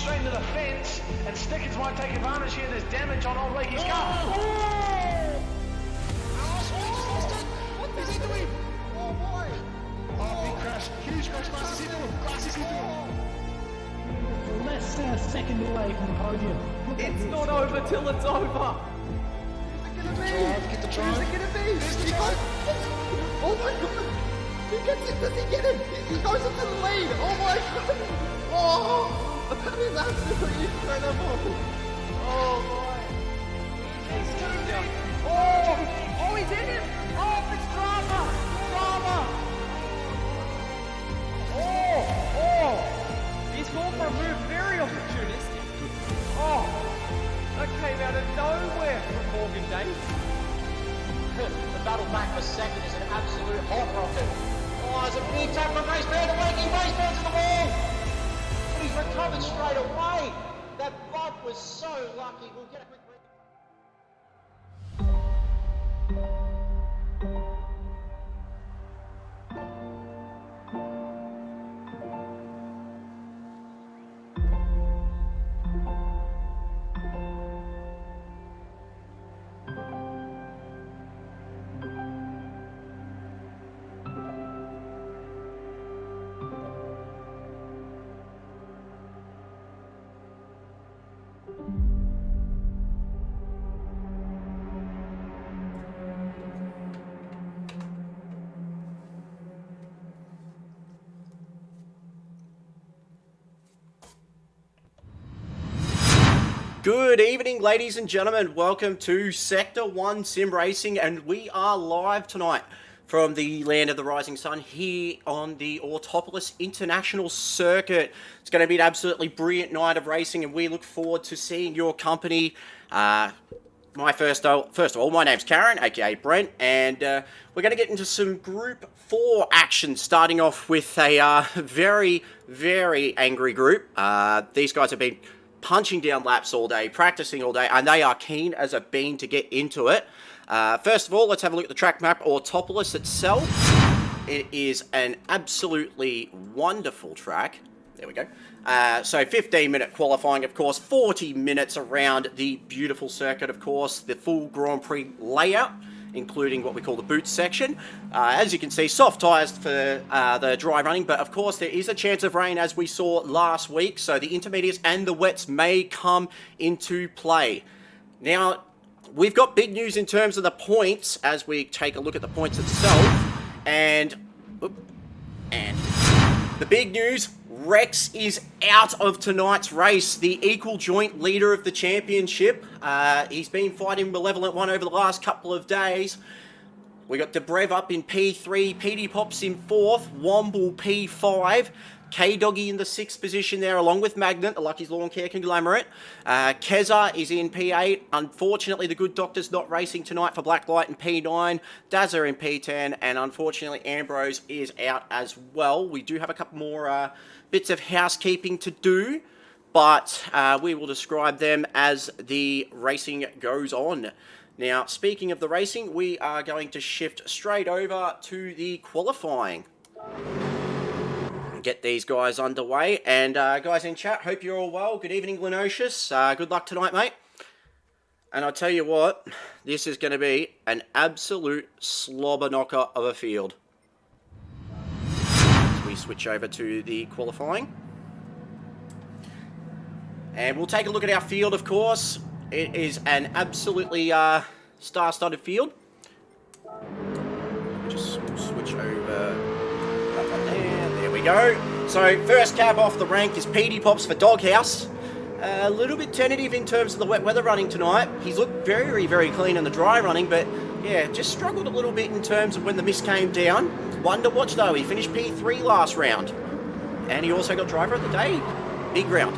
straight into the fence, and Stickers might take advantage here. There's damage on old Wakey's car. What is he doing? Oh boy! Oh, big crash. Huge crash. Glasses into him. Glasses into him. Less than a second away from the podium. It's not over till it's over. Get the drive. Who's it gonna be? He goes. Oh my god! He gets it. Does he get him? He goes into the lead. Oh my god! Oh! That is absolutely incredible. Oh boy! He's down. Oh! Oh, he's in him! Oh, it's drama! Drama! Oh! Oh! He's gone for a move very opportunistic. Oh! That came out of nowhere from Morgan Davis. The battle back for second is an absolute hot rocket. Oh, there's a big tap from Racebeard. The Waking Racebeard to the wall. But he's recovered straight away. That bump was so lucky. We'll get a quick break. Good evening, ladies and gentlemen. Welcome to Sector One Sim Racing, and we are live tonight from the land of the rising sun here on the Autopolis International Circuit. It's going to be an absolutely brilliant night of racing, and we look forward to seeing your company. First of all, my name's Karen, aka Brent, and we're going to get into some Group 4 action, starting off with a very, very angry group. These guys have been punching down laps all day, practicing all day, and they are keen as a bean to get into it. First of all, let's have a look at the track map. Autopolis itself, it is an absolutely wonderful track. There we go. So 15-minute qualifying, of course, 40 minutes around the beautiful circuit, of course, the full Grand Prix layout, including what we call the boot section. As you can see, soft tyres for the dry running, but of course there is a chance of rain, as we saw last week, so the intermediates and the wets may come into play. Now, we've got big news in terms of the points as we take a look at the points itself, and the big news, Rex is out of tonight's race, the equal joint leader of the championship. He's been fighting Malevolent One over the last couple of days. We got Debrev up in P3, PD Pops in 4th, Womble P5, K-Doggy in the 6th position there, along with Magnet, the Lucky's Lawn Care conglomerate. Keza is in P8. Unfortunately, the Good Doctor's not racing tonight for Blacklight in P9. Dazza in P10, and unfortunately, Ambrose is out as well. We do have a couple more bits of housekeeping to do, but we will describe them as the racing goes on. Now, speaking of the racing, we are going to shift straight over to the qualifying. Get these guys underway, and guys in chat, hope you're all well. Good evening, Lenocious. Good luck tonight, mate. And I'll tell you what, this is going to be an absolute slobber knocker of a field. As we switch over to the qualifying, and we'll take a look at our field. Of course, it is an absolutely star-studded field. Just switch over. There we go. So first cab off the rank is PD Pops for Doghouse. A little bit tentative in terms of the wet weather running tonight. He's looked very, very clean in the dry running, but yeah, just struggled a little bit in terms of when the mist came down. One to watch though, he finished P3 last round. And he also got driver of the day. Big round.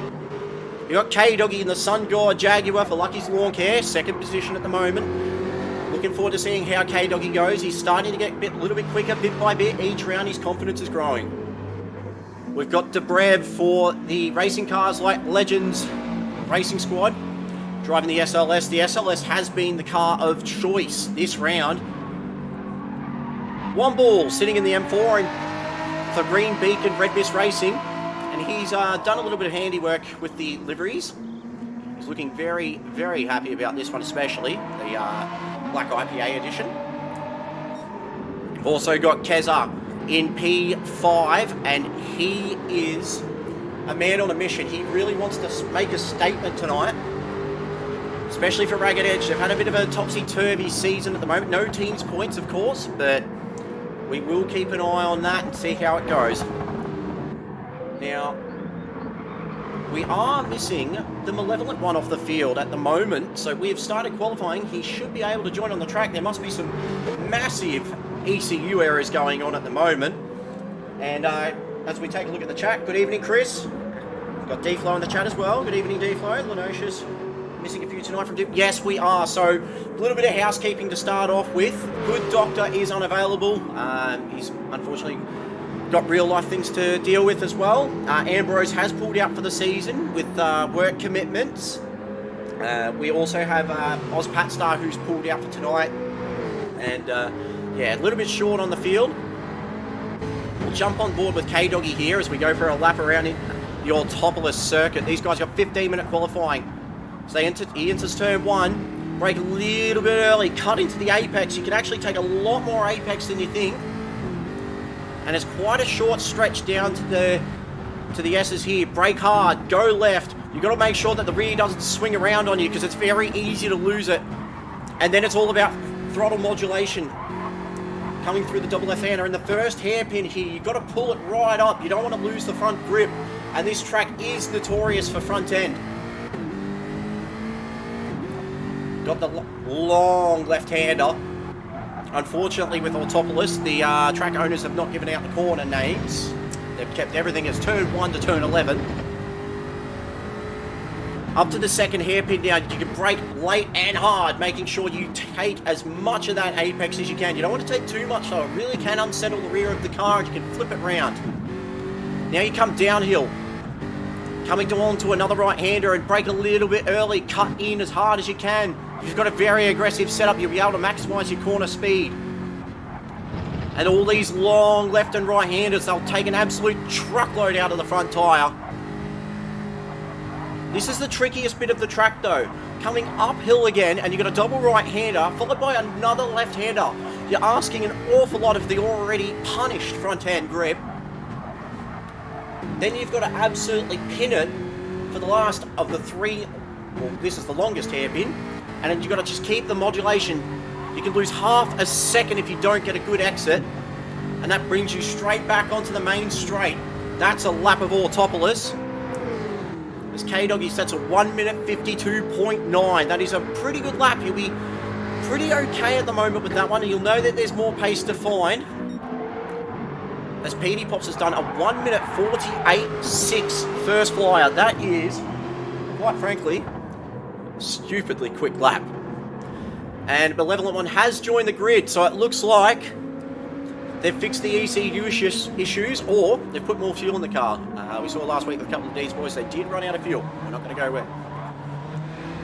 You got K-Doggy in the Sun God Jaguar for Lucky's Lawn Care, 2nd position at the moment. Looking forward to seeing how K-Doggy goes. He's starting to get a little bit quicker, bit by bit. Each round, his confidence is growing. We've got Debrev for the Racing Cars Like Legends Racing Squad, driving the SLS. The SLS has been the car of choice this round. Womble sitting in the M4 for Green Beacon Red Mist Racing, and he's done a little bit of handiwork with the liveries. He's looking very, very happy about this one, especially the Black IPA edition. We've also got Keza in P5, and he is a man on a mission. He really wants to make a statement tonight, especially for Ragged Edge. They've had a bit of a topsy-turvy season at the moment. No teams points, of course, but we will keep an eye on that and see how it goes. Now, we are missing the Malevolent One off the field at the moment, so we have started qualifying. He should be able to join on the track. There must be some massive ECU errors going on at the moment. And as we take a look at the chat, good evening, Chris. We've got D-Flow in the chat as well. Good evening, D-Flow. Lenocious, missing a few tonight from Dip. Yes, we are. So a little bit of housekeeping to start off with. Good Doctor is unavailable. He's unfortunately got real life things to deal with as well. Ambrose has pulled out for the season with work commitments. We also have Oz Patstar, who's pulled out for tonight. And yeah, a little bit short on the field. We'll jump on board with K-Doggy here as we go for a lap around in the Autopolis circuit. These guys got 15-minute qualifying. So he enters turn 1, brake a little bit early, cut into the apex. You can actually take a lot more apex than you think. And it's quite a short stretch down to the S's here. Brake hard, go left. You've got to make sure that the rear doesn't swing around on you, because it's very easy to lose it. And then it's all about throttle modulation. Coming through the double F-hander in the first hairpin here, you've got to pull it right up. You don't want to lose the front grip, and this track is notorious for front end. got the long left-hander. Unfortunately, with Autopolis, the track owners have not given out the corner names. They've kept everything as turn 1 to turn 11. Up to the second hairpin now, you can brake late and hard, making sure you take as much of that apex as you can. You don't want to take too much, so it really can unsettle the rear of the car, and you can flip it round. Now you come downhill, coming onto another right-hander and brake a little bit early, cut in as hard as you can. If you've got a very aggressive setup, you'll be able to maximise your corner speed. And all these long left and right-handers, they'll take an absolute truckload out of the front tyre. This is the trickiest bit of the track though. Coming uphill again, and you've got a double right-hander, followed by another left-hander. You're asking an awful lot of the already punished front-end grip. Then you've got to absolutely pin it for the last of the three, well, this is the longest hairpin, and then you've got to just keep the modulation. You can lose half a second if you don't get a good exit, and that brings you straight back onto the main straight. That's a lap of Autopolis. As K-Doggy sets a 1 minute 52.9. That is a pretty good lap. You'll be pretty okay at the moment with that one, and you'll know that there's more pace to find. As PD Pops has done a 1 minute 48.6 first flyer. That is, quite frankly, stupidly quick lap. And Malevolent One has joined the grid, so it looks like they've fixed the ECU issues, or they've put more fuel in the car. We saw last week with a couple of these boys, they did run out of fuel. We're not going to go where.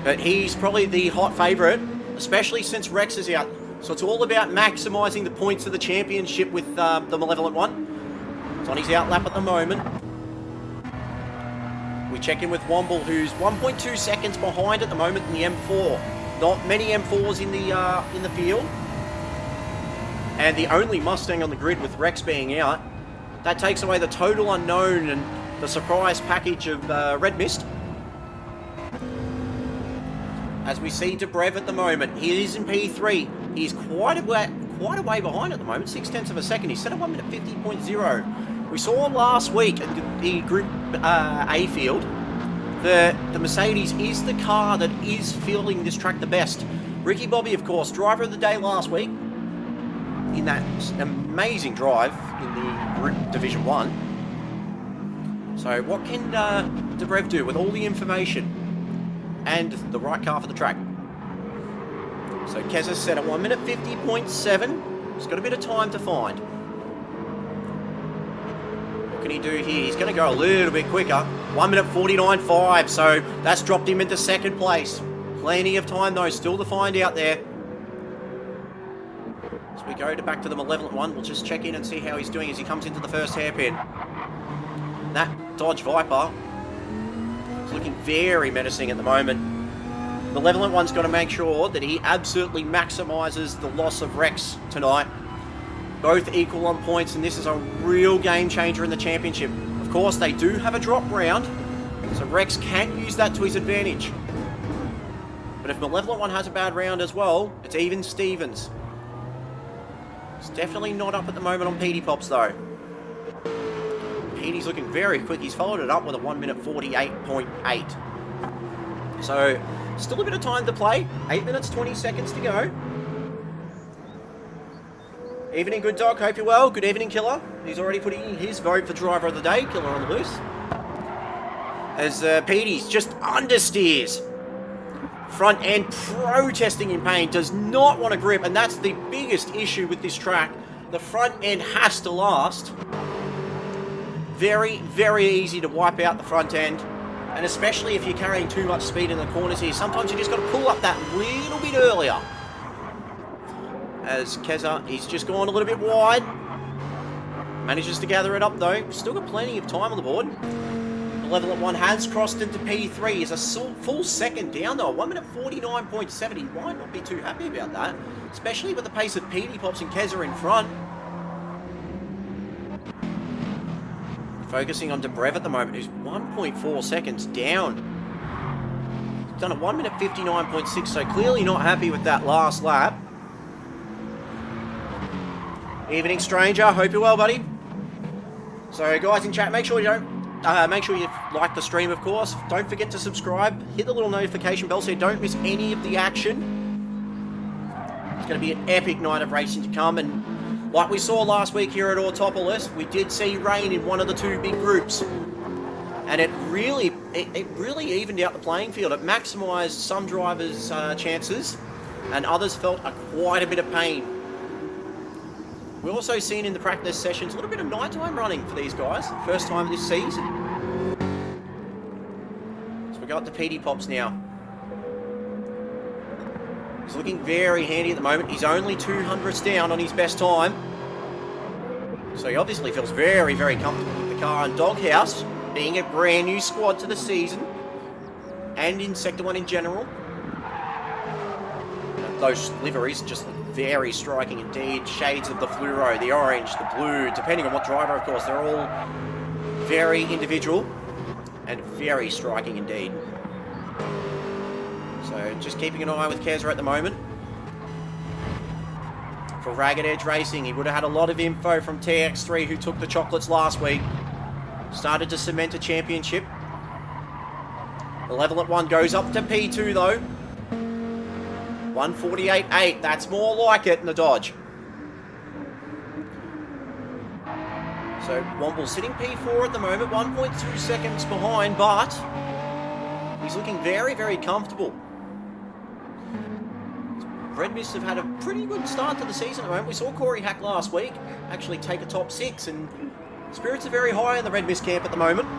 But he's probably the hot favourite, especially since Rex is out. So it's all about maximising the points of the championship with the Malevolent One. It's on his out lap at the moment. We check in with Womble, who's 1.2 seconds behind at the moment in the M4. Not many M4s in the field. And the only Mustang on the grid with Rex being out. That takes away the total unknown and the surprise package of Red Mist. As we see Debrev at the moment, he is in P3. He's quite a way behind at the moment, 0.6 of a second. He's set at 1 minute 50.0. We saw last week in the Group A field that the Mercedes is the car that is feeling this track the best. Ricky Bobby, of course, driver of the day last week in that amazing drive in the Group Division 1. So what can Debrev do with all the information and the right car for the track? So Keza set at 1 minute 50.7. He's got a bit of time to find. What can he do here? He's going to go a little bit quicker. 1 minute 49.5. So that's dropped him into second place. Plenty of time though, still to find out there. As we go back to the Malevolent One, we'll just check in and see how he's doing as he comes into the first hairpin. That Dodge Viper is looking very menacing at the moment. Malevolent One's got to make sure that he absolutely maximises the loss of Rex tonight. Both equal on points, and this is a real game changer in the championship. Of course, they do have a drop round, so Rex can use that to his advantage. But if Malevolent One has a bad round as well, it's even Stevens. It's definitely not up at the moment on PD Pops though. PD's looking very quick. He's followed it up with a 1 minute 48.8. So, still a bit of time to play. 8 minutes 20 seconds to go. Evening, good dog. Hope you're well. Good evening, Killer. He's already putting in his vote for driver of the day. Killer on the loose. As Petey's just understeers. Front end protesting in pain. Does not want to grip. And that's the biggest issue with this track. The front end has to last. Very, very easy to wipe out the front end. And especially if you're carrying too much speed in the corners here. Sometimes you just got to pull up that little bit earlier. As Keza, he's just gone a little bit wide. Manages to gather it up though. Still got plenty of time on the board. Malevolent One has crossed into P3. He's a full second down though. 1 minute 49.7. He might not be too happy about that. Especially with the pace of PD Pops and Keza in front. Focusing on Debrev at the moment, who's 1.4 seconds down. He's done a 1 minute 59.6, so clearly not happy with that last lap. Evening, stranger. Hope you're well, buddy. So, guys in chat, make sure you don't make sure you like the stream, of course. Don't forget to subscribe. Hit the little notification bell so you don't miss any of the action. It's going to be an epic night of racing to come, and like we saw last week here at Autopolis, we did see rain in one of the two big groups, and it really evened out the playing field. It maximised some drivers' chances, and others felt quite a bit of pain. We've also seen in the practice sessions a little bit of nighttime running for these guys, first time this season. So we got the PD Pops now. He's looking very handy at the moment. He's only 200ths down on his best time. So he obviously feels very, very comfortable with the car. And Doghouse, being a brand new squad to the season, and in Sector 1 in general, those liveries just look very striking indeed. Shades of the fluoro, the orange, the blue, depending on what driver, of course. They're all very individual and very striking indeed. So just keeping an eye with Kezra at the moment. For Ragged Edge Racing, he would have had a lot of info from TX3, who took the chocolates last week. Started to cement a championship. The level at 1 goes up to P2 though. 148.8, that's more like it in the Dodge. So Womble sitting P4 at the moment, 1.2 seconds behind, but he's looking very, very comfortable. Red Mist have had a pretty good start to the season at the moment. We saw Corey Hack last week actually take a top 6, and spirits are very high in the Red Mist camp at the moment.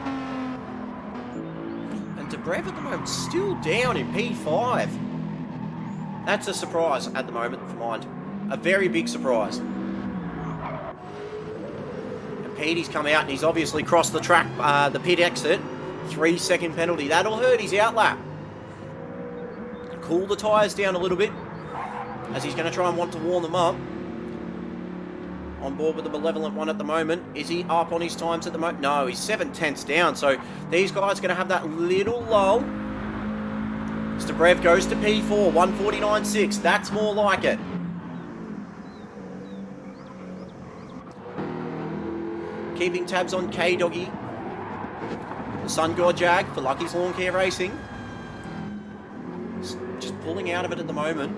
And Debrev at the moment still down in P5. That's a surprise at the moment for mine. A very big surprise. And Petey's come out and he's obviously crossed the track, the pit exit. 3-second penalty. That'll hurt his outlap. Cool the tyres down a little bit, as he's going to try and want to warm them up. On board with the Malevolent one at the moment. Is he up on his times at the moment? No, he's 7/10ths down. So these guys are going to have that little lull. Mr. Brev goes to P4, 149.6. That's more like it. Keeping tabs on K-Doggy. The Sun God Jag for Lucky's Lawn Care Racing. Just pulling out of it at the moment.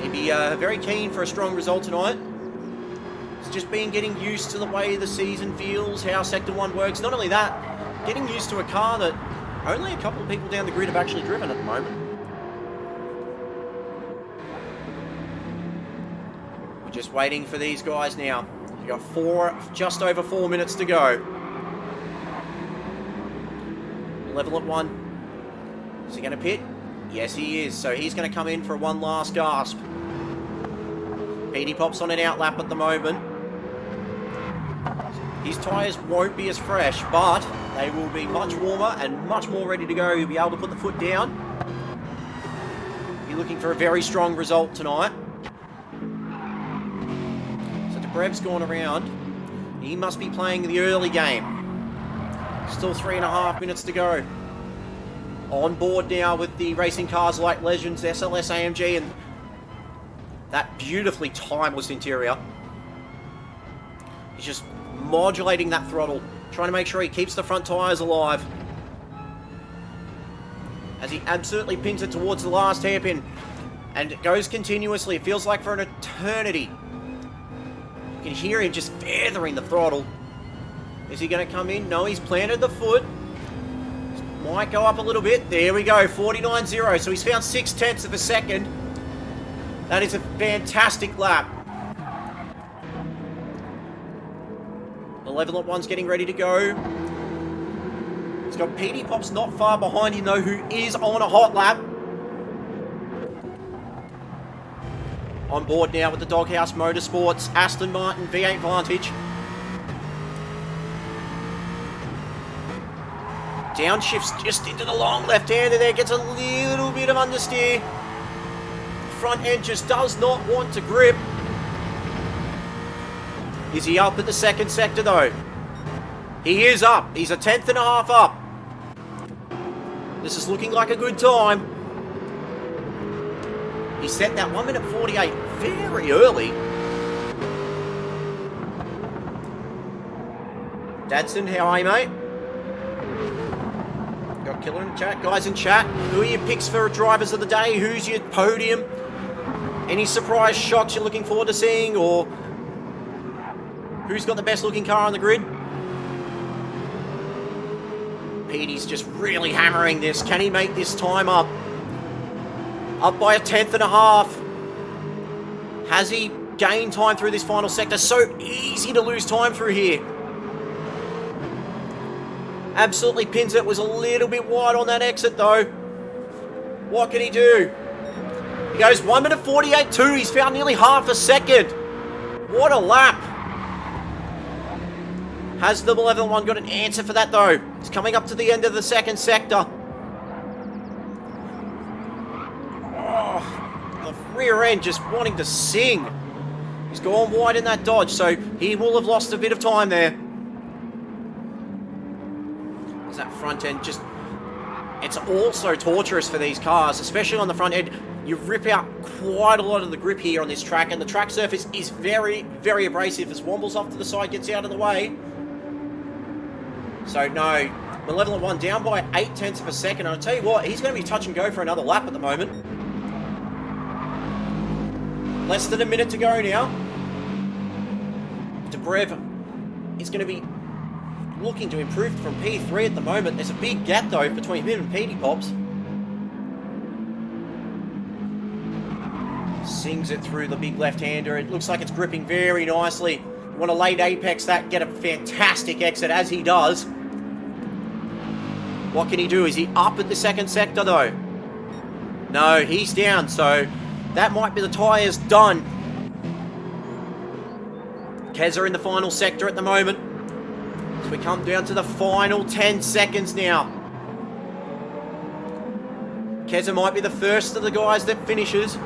He'd be very keen for a strong result tonight. It's just been getting used to the way the season feels, how Sector 1 works. Not only that, getting used to a car that only a couple of people down the grid have actually driven at the moment. We're just waiting for these guys now. We've got just over 4 minutes to go. Level at 1. Is he going to pit? Yes, he is. So he's going to come in for one last gasp. PD Pop's on an outlap at the moment. His tyres won't be as fresh, but they will be much warmer and much more ready to go. He'll be able to put the foot down. You're looking for a very strong result tonight. So Debrev's gone around. He must be playing the early game. Still 3.5 minutes to go. On board now with the racing cars like Legends, SLS AMG, and that beautifully timeless interior. He's just modulating that throttle, trying to make sure he keeps the front tyres alive. As he absolutely pins it towards the last hairpin. And it goes continuously. It feels like for an eternity. You can hear him just feathering the throttle. Is he going to come in? No, he's planted the foot. Might go up a little bit. There we go, 49.0. So he's found 0.6 of a second. That is a fantastic lap. The Malevolent one's getting ready to go. He's got PD Pops not far behind him though, who is on a hot lap. On board now with the Doghouse Motorsports Aston Martin V8 Vantage. Downshifts just into the long left-hander there, gets a little bit of understeer. Front end just does not want to grip. Is he up at the second sector though? He is up. He's 1/10.5 up. This is looking like a good time. He set that 1:48 very early. Dadson, how are you, mate? Killer in chat. Guys in chat, who are your picks for drivers of the day? Who's your podium? Any surprise shocks you're looking forward to seeing? Or who's got the best looking car on the grid? Petey's just really hammering this. Can he make this time up? Up by 1/10.5. Has he gained time through this final sector? So easy to lose time through here. Absolutely pins it. Was a little bit wide on that exit though. What can he do? He goes 1:48.2. He's found nearly half a second. What a lap. Has the Malevolent One got an answer for that though? He's coming up to the end of the second sector. Oh, the rear end just wanting to sing. He's gone wide in that dodge, so he will have lost a bit of time there. As that front end just... It's also torturous for these cars, especially on the front end. You rip out quite a lot of the grip here on this track, and the track surface is very, very abrasive as Womble's off to the side, gets out of the way. So no, Malevolent One down by 0.8 of a second. I'll tell you what, he's going to be touch and go for another lap at the moment. Less than a minute to go now. Debrev is going to be looking to improve from P3 at the moment. There's a big gap though between him and Petey Pops. Sings it through the big left-hander. It looks like it's gripping very nicely. You want to late apex that, get a fantastic exit as he does. What can he do? Is he up at the second sector though? No, he's down, so that might be the tyres done. Keza in the final sector at the moment. So we come down to the final 10 seconds now. Keza might be the first of the guys that finishes.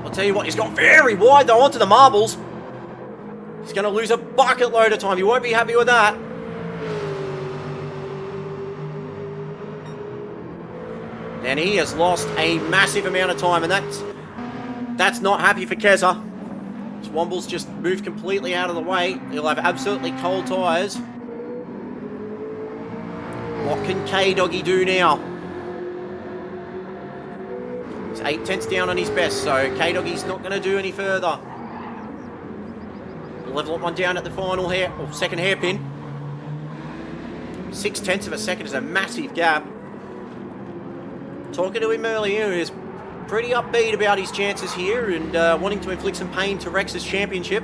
I'll tell you what, he's gone very wide though onto the marbles. He's going to lose a bucket load of time. He won't be happy with that. And he has lost a massive amount of time, and that's not happy for Keza. Womble's just moved completely out of the way. He'll have absolutely cold tyres. What can K-Doggy do now? He's 0.8 down on his best, so K-Doggy's not going to do any further. Malevolent One down at the final second hairpin. 0.6 of a second is a massive gap. Talking to him earlier, he was pretty upbeat about his chances here and wanting to inflict some pain to Rex's championship.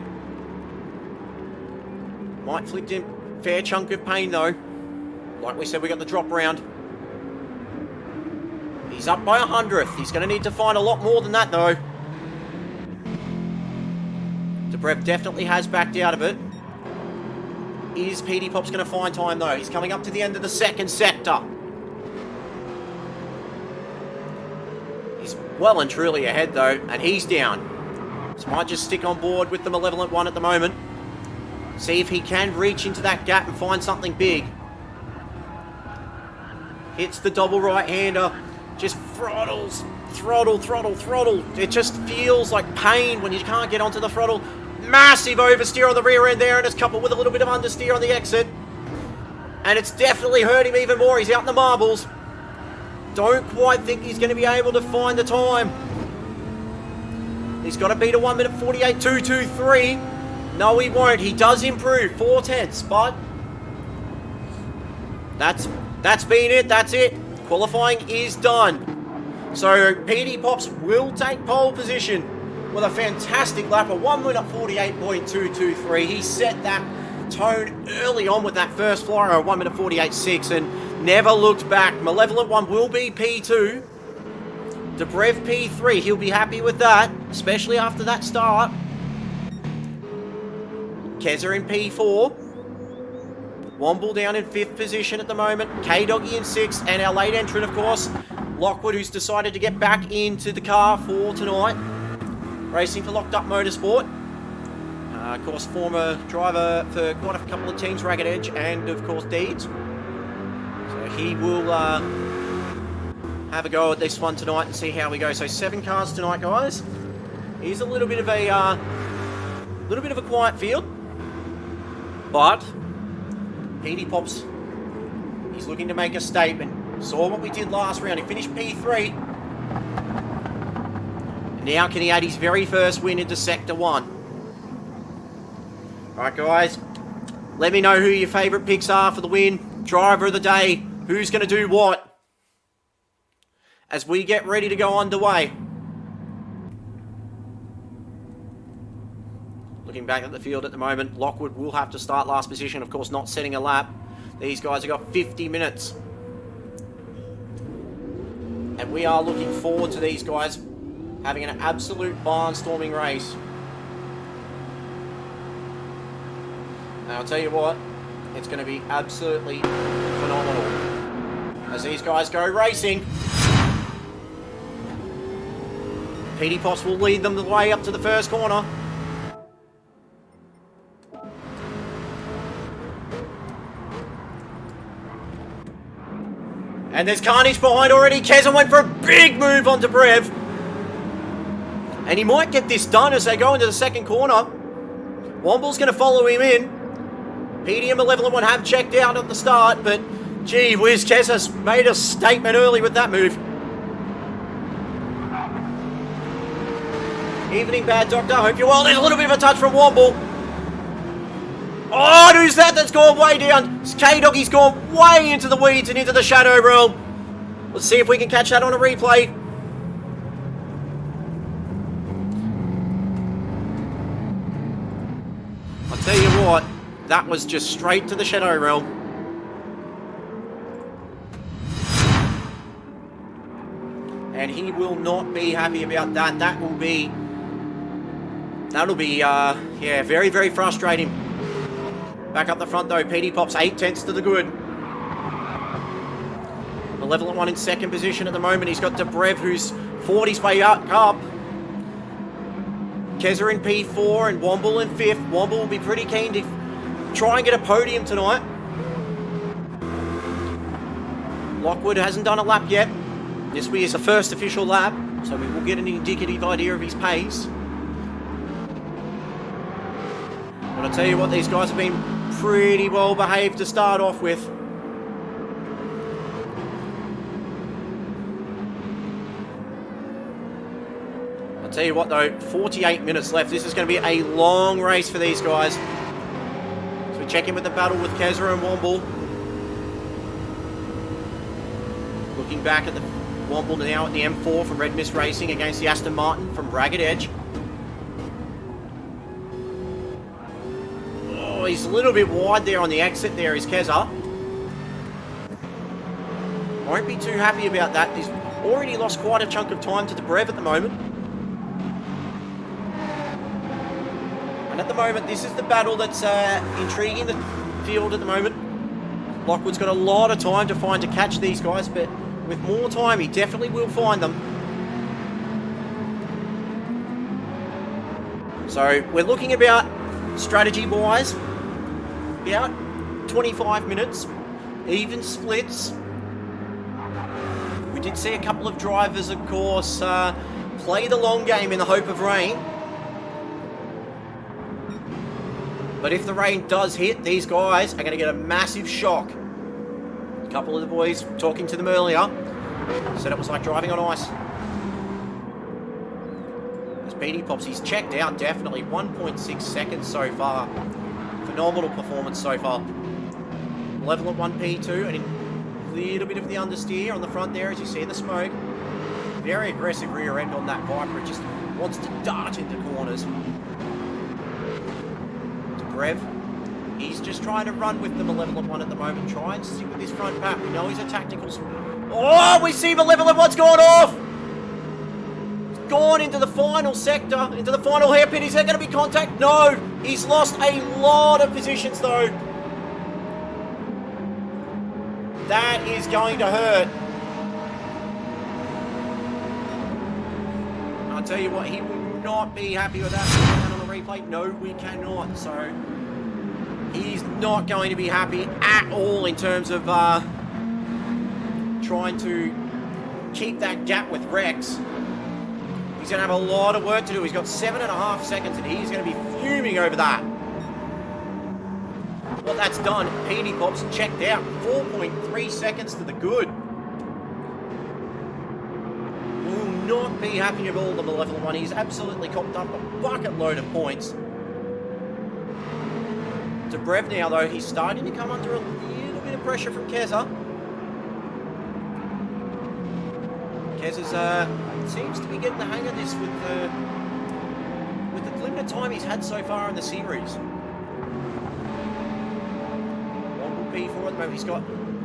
Might inflict him a fair chunk of pain though. Like we said, we got the drop round. He's up by 100th. He's going to need to find a lot more than that though. Debrev definitely has backed out of it. Is Petey Pops going to find time though? He's coming up to the end of the second sector. He's well and truly ahead though, and he's down. So might just stick on board with the Malevolent One at the moment. See if he can reach into that gap and find something big. Hits the double right-hander. Just throttles. Throttle. It just feels like pain when you can't get onto the throttle. Massive oversteer on the rear end there, and it's coupled with a little bit of understeer on the exit. And it's definitely hurt him even more. He's out in the marbles. Don't quite think he's going to be able to find the time. He's got to beat a 1:48.223. No, he won't. He does improve 0.4, but that's been it. That's it. Qualifying is done. So Petey Pops will take pole position with a fantastic lap of 1:48.223. He set that tone early on with that first flyer of 1:48.6 and never looked back. Malevolent One will be P2. Debrev P3. He'll be happy with that, especially after that start. Keza in P4. Womble down in 5th position at the moment. K-Doggy in 6th. And our late entrant, of course, Lockwood, who's decided to get back into the car for tonight. Racing for Locked Up Motorsport. Of course, former driver for quite a couple of teams, Ragged Edge and, of course, Deeds. So he will have a go at this one tonight and see how we go. So 7 cars tonight, guys. He's a little bit of a quiet field, but Petey Pops, he's looking to make a statement. Saw what we did last round. He finished P3. Now can he add his very first win into Sector 1? Alright guys, let me know who your favourite picks are for the win. Driver of the day, who's going to do what? As we get ready to go underway. Looking back at the field at the moment, Lockwood will have to start last position, of course not setting a lap. These guys have got 50 minutes. And we are looking forward to these guys having an absolute barnstorming race. And I'll tell you what, it's going to be absolutely phenomenal as these guys go racing. Petey Pops will lead them the way up to the first corner. And there's carnage behind already. Keza went for a big move onto Brev. And he might get this done as they go into the second corner. Womble's going to follow him in. Petey and Malevolent One have checked out at the start, but gee whiz, Keza's made a statement early with that move. Evening, Bad Doctor. Hope you're well. There's a little bit of a touch from Womble. Oh, who's that that's gone way down? K-Doggy's gone way into the weeds and into the shadow realm. Let's see if we can catch that on a replay. I'll tell you what, that was just straight to the shadow realm. And he will not be happy about that. That'll be, yeah, very, very frustrating. Back up the front though, Petey Pops 8/10 to the good. Malevolent One in second position at the moment. He's got Debrev who's 40's way up. Keza in P4 and Womble in 5th. Womble will be pretty keen to try and get a podium tonight. Lockwood hasn't done a lap yet. This will be his first official lap, so we will get an indicative idea of his pace. But I'll tell you what, these guys have been pretty well behaved to start off with. I'll tell you what though, 48 minutes left. This is going to be a long race for these guys. So we check in with the battle with Keza and Womble. Looking back at the Womble now at the M4 from Red Mist Racing against the Aston Martin from Ragged Edge. Oh, he's a little bit wide there on the exit there, is Keza. Won't be too happy about that. He's already lost quite a chunk of time to Debrev at the moment. And at the moment, this is the battle that's intriguing the field at the moment. Lockwood's got a lot of time to find to catch these guys, but with more time, he definitely will find them. So we're looking about, strategy-wise, about 25 minutes, even splits. We did see a couple of drivers, of course, play the long game in the hope of rain. But if the rain does hit, these guys are going to get a massive shock. A couple of the boys, talking to them earlier, said it was like driving on ice. As Petey Pops, he's checked out definitely. 1.6 seconds so far. Phenomenal performance so far. Level at 1P2 and a little bit of the understeer on the front there as you see the smoke. Very aggressive rear end on that Viper. It just wants to dart into corners. Debrev. He's just trying to run with the Malevolent One at the moment. Try and sit with his front back. We know he's a tactical... Oh, we see Malevolent One's gone off! He's gone into the final sector, into the final hairpin. Is there going to be contact? No! He's lost a lot of positions, though. That is going to hurt. I'll tell you what, he will not be happy with that on the replay. No, we cannot. So... he's not going to be happy at all in terms of trying to keep that gap with Rex. He's going to have a lot of work to do. He's got 7.5 seconds and he's going to be fuming over that. Well, that's done. Petey Pops checked out. 4.3 seconds to the good. not be happy at all, the Malevolent One. He's absolutely copped up a bucket load of points. To Brev now, though, he's starting to come under a little bit of pressure from Keza. Keza's seems to be getting the hang of this with the limited time he's had so far in the series. What will be for at the moment? He's got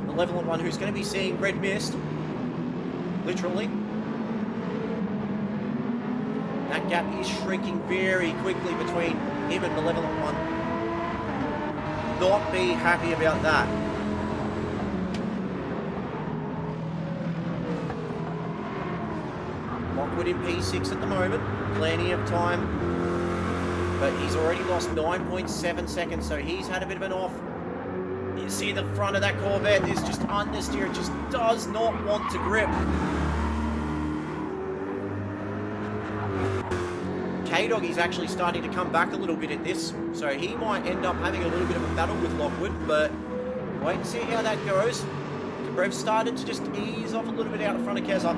Malevolent One who's going to be seeing red mist. Literally. That gap is shrinking very quickly between him and Malevolent One. Not be happy about that. Lockwood in P6 at the moment. Plenty of time. But he's already lost 9.7 seconds, so he's had a bit of an off. You see the front of that Corvette is just understeer. It just does not want to grip. K-Doggy's actually starting to come back a little bit at this, so he might end up having a little bit of a battle with Lockwood, but wait and see how that goes. Brev started to just ease off a little bit out in front of Keza.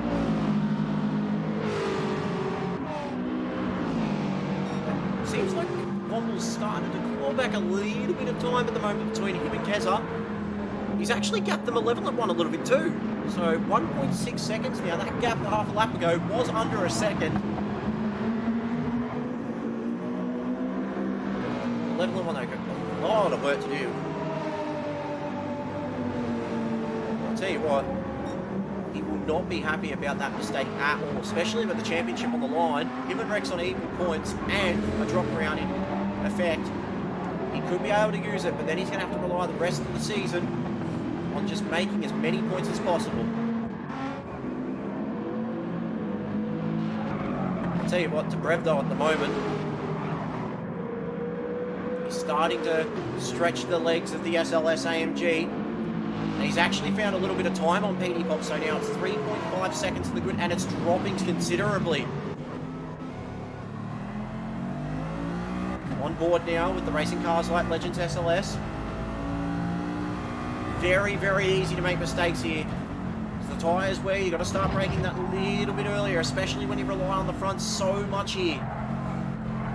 Seems like Womble's started to claw back a little bit of time at the moment between him and Keza. He's actually gapped the Malevolent One a little bit too. So 1.6 seconds now. That gap half a lap ago was under a second. Malevolent One, they've got a lot of work to do. I'll tell you what, he will not be happy about that mistake at all, especially with the championship on the line. Him and Rex on equal points and a drop round in effect. He could be able to use it, but then he's going to have to rely the rest of the season on just making as many points as possible. I'll tell you what, to Brev though at the moment, he's starting to stretch the legs of the SLS AMG. And he's actually found a little bit of time on PD Pop, so now it's 3.5 seconds to the grid, and it's dropping considerably. On board now with the Racing Cars Like Legends SLS. Very, very easy to make mistakes here. It's the tyres where you've got to start braking that little bit earlier, especially when you rely on the front so much here.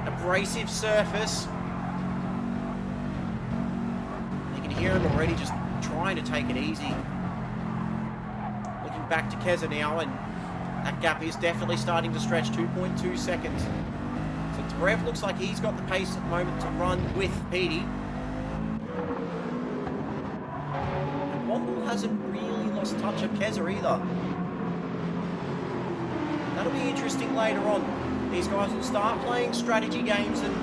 Abrasive surface. You can hear him already just trying to take it easy. Looking back to Keza now, and that gap is definitely starting to stretch, 2.2 seconds. So Brev looks like he's got the pace at the moment to run with Petey. And Womble hasn't really lost touch of Keza either. That'll be interesting later on. These guys will start playing strategy games and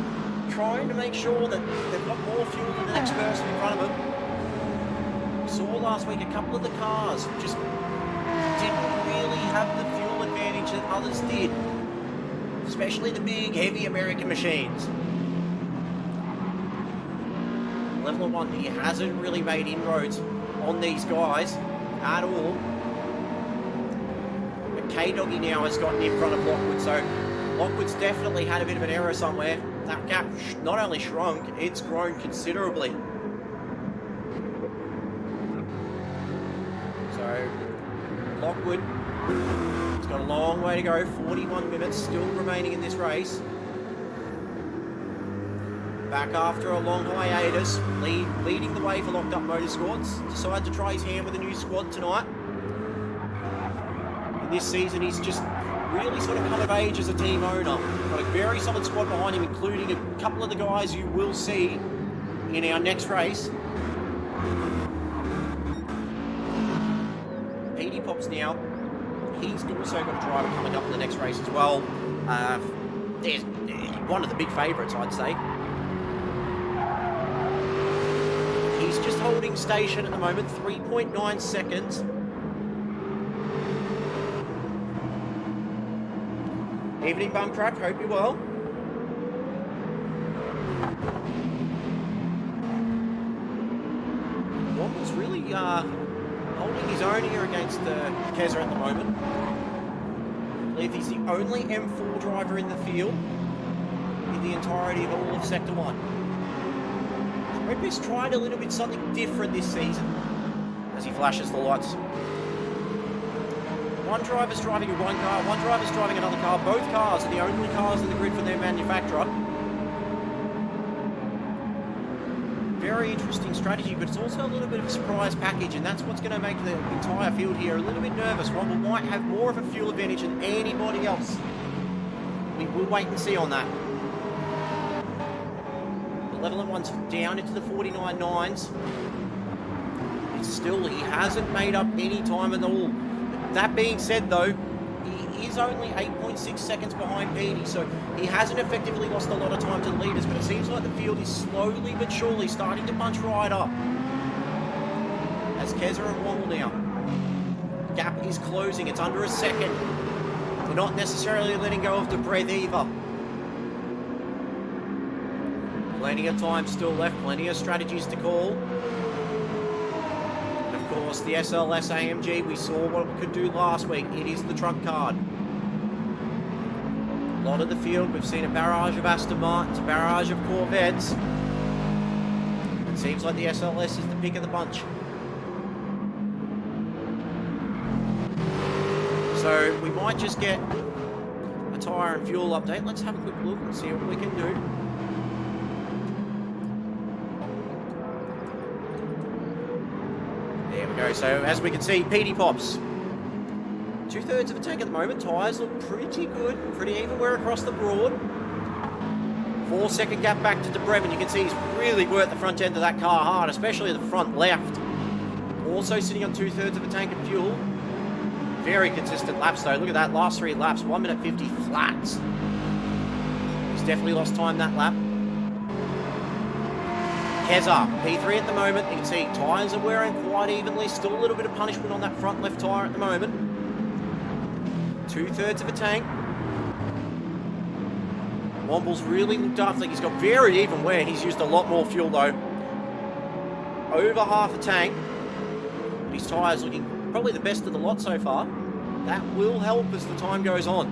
trying to make sure that they've got more fuel than the next person in front of them. Saw last week a couple of the cars just didn't really have the fuel advantage that others did, especially the big heavy American machines. Level 1, he hasn't really made inroads on these guys at all. But K-Doggy now has gotten in front of Lockwood, so Lockwood's definitely had a bit of an error somewhere. That gap not only shrunk, it's grown considerably. So, Lockwood, he's got a long way to go, 41 minutes still remaining in this race. Back after a long hiatus, leading the way for Locked Up Motorsports. Decided to try his hand with a new squad tonight. And this season he's just really sort of come of age as a team owner. Got a very solid squad behind him, including a couple of the guys you will see in our next race. PD Pops now, he's also got a driver coming up in the next race as well. There's one of the big favourites, I'd say. He's just holding station at the moment, 3.9 seconds. Evening, Bum Crap, hope you're well. Womble's really holding his own here against Keza at the moment. I believe he's the only M4 driver in the field in the entirety of all of Sector 1. Redby's tried a little bit something different this season as he flashes the lights. One driver's driving one car, one driver's driving another car. Both cars are the only cars in the grid for their manufacturer. Very interesting strategy, but it's also a little bit of a surprise package, and that's what's going to make the entire field here a little bit nervous. Womble might have more of a fuel advantage than anybody else. We'll wait and see on that. The level one's down into the 49.9s. It's still, he hasn't made up any time at all. That being said, though, he is only 8.6 seconds behind Petey, so he hasn't effectively lost a lot of time to the leaders, but it seems like the field is slowly but surely starting to punch right up. As Keza and Womble now. Gap is closing, it's under a second. They're not necessarily letting go of the breath either. Plenty of time still left, plenty of strategies to call. Of course, the SLS AMG, we saw what it could do last week. It is the trump card. A lot of the field, we've seen a barrage of Aston Martins, a barrage of Corvettes. It seems like the SLS is the pick of the bunch. So we might just get a tyre and fuel update. Let's have a quick look and see what we can do. There we go. So as we can see, Petey pops. 2/3 of a tank at the moment. Tyres look pretty good, pretty even wear across the broad. 4-second gap back to Debrev, and you can see he's really worked the front end of that car hard, especially the front left. Also sitting on 2/3 of a tank of fuel. Very consistent laps though. Look at that, last 3 laps, 1 minute 50 flats. He's definitely lost time that lap. Keza, P3 at the moment. You can see tyres are wearing quite evenly. Still a little bit of punishment on that front left tyre at the moment. 2/3 of a tank. Womble's really looked after. He's got very even wear. He's used a lot more fuel though. Over half a tank. His tyres looking probably the best of the lot so far. That will help as the time goes on.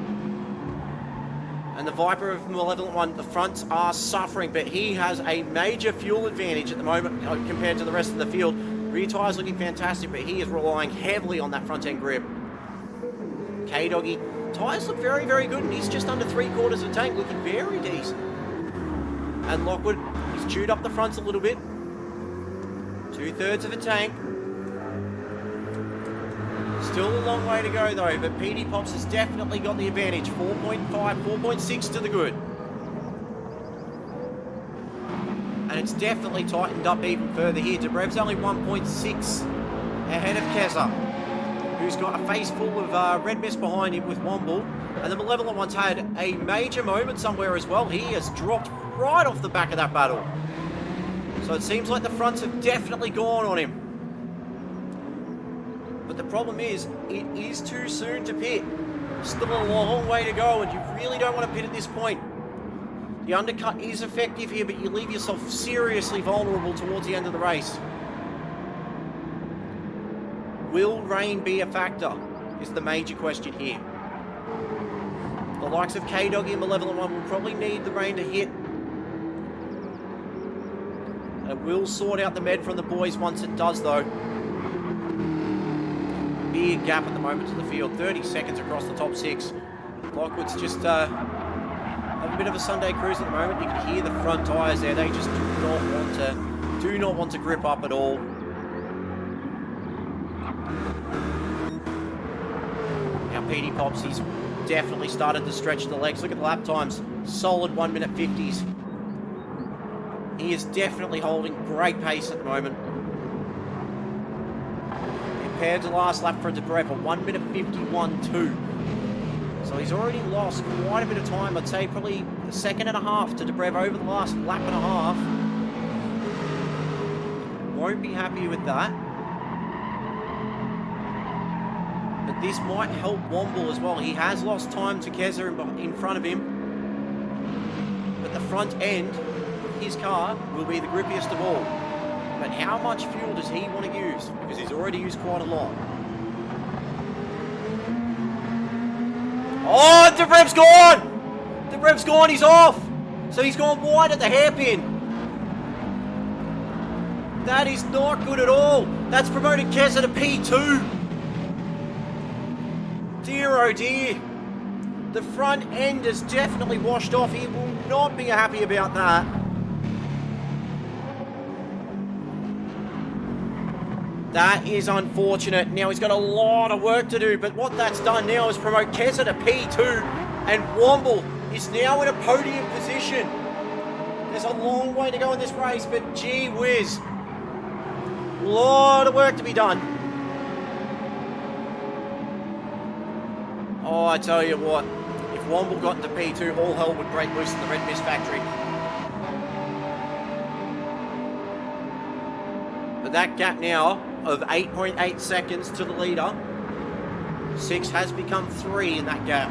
And the Viper of Malevolent One, the fronts are suffering, but he has a major fuel advantage at the moment compared to the rest of the field. Rear tyres looking fantastic, but he is relying heavily on that front end grip. K-Doggy, tyres look very, very good, and he's just under 3/4 of a tank, looking very decent. And Lockwood, he's chewed up the fronts a little bit. 2/3 of a tank. Still a long way to go though, but Petey Pops has definitely got the advantage. 4.5, 4.6 to the good. And it's definitely tightened up even further here. Debrev's only 1.6 ahead of Keza, who's got a face full of red mist behind him with Womble. And the Malevolent One's had a major moment somewhere as well. He has dropped right off the back of that battle. So it seems like the fronts have definitely gone on him. But the problem is, it is too soon to pit. Still a long way to go, and you really don't want to pit at this point. The undercut is effective here, but you leave yourself seriously vulnerable towards the end of the race. Will rain be a factor, is the major question here. The likes of K-Doggy and Malevolent One will probably need the rain to hit. It will sort out the med from the boys once it does though. Big gap at the moment to the field, 30 seconds across the top 6. Lockwood's just have a bit of a Sunday cruise at the moment. You can hear the front tyres there, they just do not want to grip up at all. Now Petey Pops, he's definitely started to stretch the legs. Look at the lap times, solid 1 minute 50s. He is definitely holding great pace at the moment. Compared to last lap for Debrev, a 1 minute 51.2. So he's already lost quite a bit of time. I'd say probably a second and a half to Debrev over the last lap and a half. Won't be happy with that. But this might help Womble as well. He has lost time to Keza in front of him. But the front end of his car will be the grippiest of all. But how much fuel does he want to use? Because he's already used quite a lot. Oh, Debrev's gone! Debrev's gone, he's off! So he's gone wide at the hairpin. That is not good at all. That's promoted Keza to P2. Dear oh dear. The front end is definitely washed off. He will not be happy about that. That is unfortunate. Now he's got a lot of work to do, but what that's done now is promote Keza to P2, and Womble is now in a podium position. There's a long way to go in this race, but gee whiz. A lot of work to be done. Oh, I tell you what, if Womble got into P2, all hell would break loose in the Red Mist factory. But that gap now of 8.8 seconds to the leader, 6 has become 3 in that gap.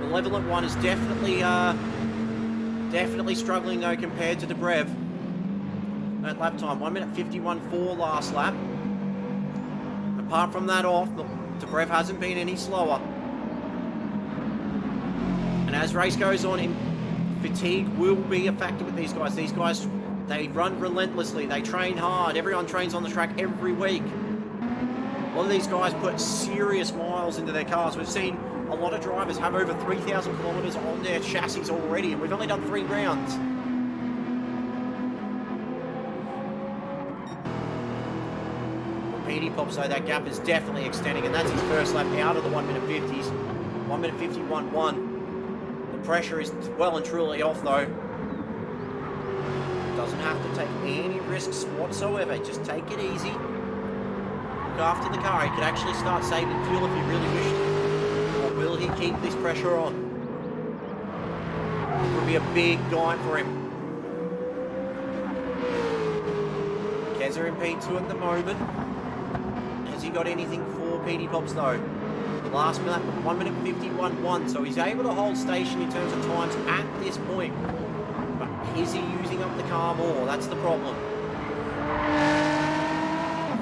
Malevolent One is definitely struggling though compared to Dobrev. At lap time, 1 minute 51.4 last lap. Apart from that off, Dobrev hasn't been any slower. And as race goes on, fatigue will be a factor with these guys. These guys, they run relentlessly, they train hard, everyone trains on the track every week. A lot of these guys put serious miles into their cars. We've seen a lot of drivers have over 3,000 kilometers on their chassis already, and we've only done 3 rounds. PD Pop, so that gap is definitely extending, and that's his first lap out of the 1 minute 50s. 1 minute 51.1. The pressure is well and truly off though. Doesn't have to take any risks whatsoever, just take it easy. Look after the car, he could actually start saving fuel if he really wished. Or will he keep this pressure on? It will be a big guide for him. Keza in P2 at the moment. Has he got anything for PD Pops though? Last lap, 1 minute 51.1, so he's able to hold station in terms of times at this point. But is he using up the car more? That's the problem.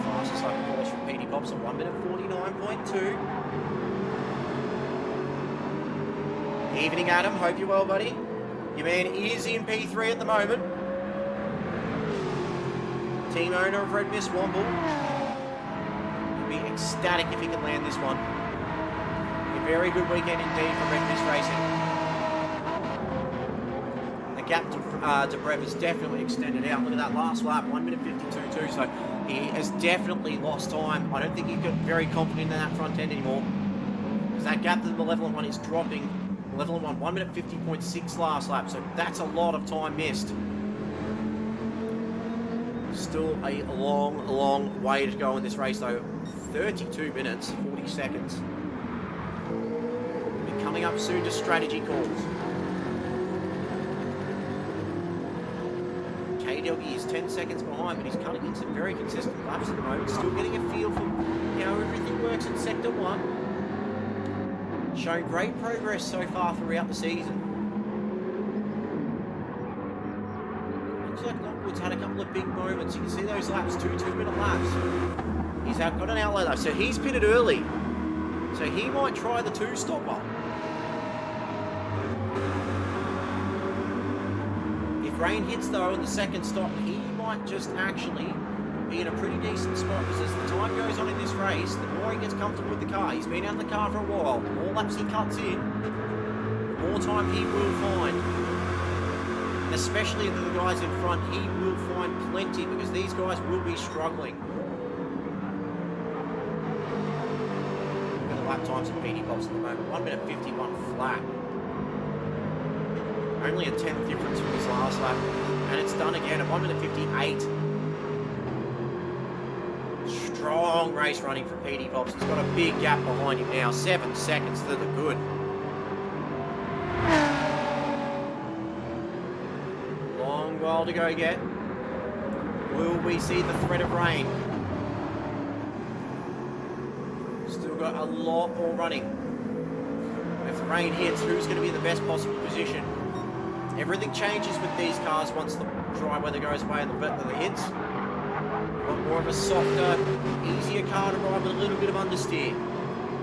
Fastest lap of course from PD Pops at 1 minute 49.2. Evening Adam, hope you're well buddy. Your man is in P3 at the moment. Team owner of Red Mist Womble. Be ecstatic if he can land this one. A very good weekend indeed for Red Mist Racing. The gap to Dobrev has definitely extended out. Look at that last lap, 1 minute 52.2. So he has definitely lost time. I don't think he's got very confident in that front end anymore. Because that gap to the Malevolent One is dropping. Malevolent One, 1 minute 50.6 last lap. So that's a lot of time missed. Still a long way to go in this race though. 32 minutes, 40 seconds. We'll be coming up soon to strategy calls. K-Doggy is 10 seconds behind, but he's cutting in some very consistent laps at the moment. Still getting a feel for how everything works in Sector 1. Showing great progress so far throughout the season. Looks like Lockwood's had a couple of big moments. You can see those laps, 2 2-minute laps. He's got an outlet though, so he's pitted early. So he might try the 2-stopper. If rain hits though in the second stop, he might just actually be in a pretty decent spot, because as the time goes on in this race, the more he gets comfortable with the car, he's been out of the car for a while, the more laps he cuts in, the more time he will find. And especially the guys in front, he will find plenty, because these guys will be struggling. Look at the lap times of PD Pops at the moment, 1 minute 51 flat. Only a 10th difference from his last lap, and it's done again at 1 minute 58. Strong race running from PD Pops. He's got a big gap behind him now, 7 seconds to the good. Long while to go yet. Will we see the threat of rain? Still got a lot more running. If the rain hits, who's going to be in the best possible position? Everything changes with these cars once the dry weather goes away and the weather hits. More of a softer, easier car to ride with a little bit of understeer.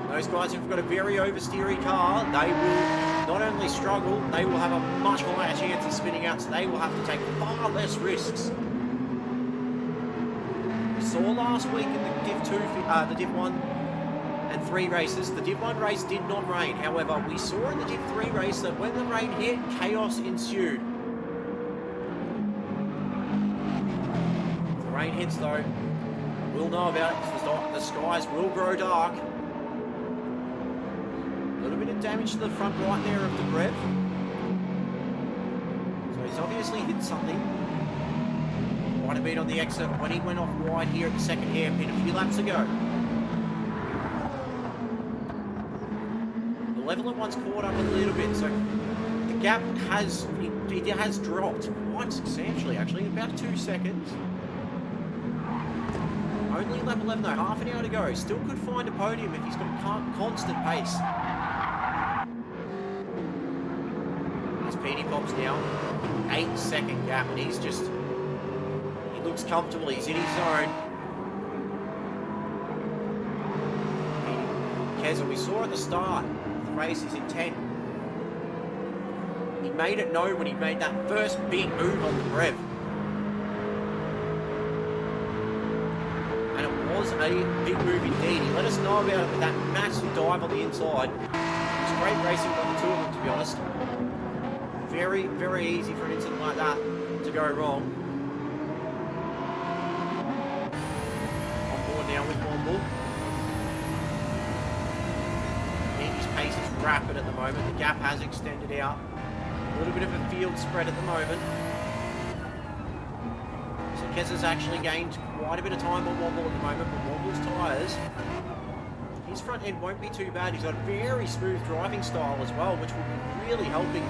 Those guys who've got a very oversteery car, they will not only struggle, they will have a much higher chance of spinning out, so they will have to take far less risks. We saw last week in the Div 2, the Div 1 and 3 races. The Div 1 race did not rain. However, we saw in the Div 3 race that when the rain hit, chaos ensued. If the rain hits though, we'll know about it because the skies will grow dark. A little bit of damage to the front right there of the Brev. So he's obviously hit something. Might have been on the exit when he went off wide here at the second hairpin a few laps ago. The level at one's caught up a little bit, so the gap has dropped quite substantially actually, about 2 seconds. Only lap 11 though, half an hour to go. Still could find a podium if he's got constant pace. There's Petey Pops now, 8-second gap, and he's just, he looks comfortable, he's in his zone. Keza, we saw at the start, the race is intent. He made it known when he made that first big move on the Brev. And it was a big move indeed. He let us know about it with that massive dive on the inside. It was great racing by the two of them, to be honest. Very, very easy for an incident like that to go wrong. On board now with Womble. Andy's pace is rapid at the moment. The gap has extended out. A little bit of a field spread at the moment. So Keza's actually gained quite a bit of time on Womble at the moment, but Womble's tyres, his front end won't be too bad. He's got a very smooth driving style as well, which will be really helping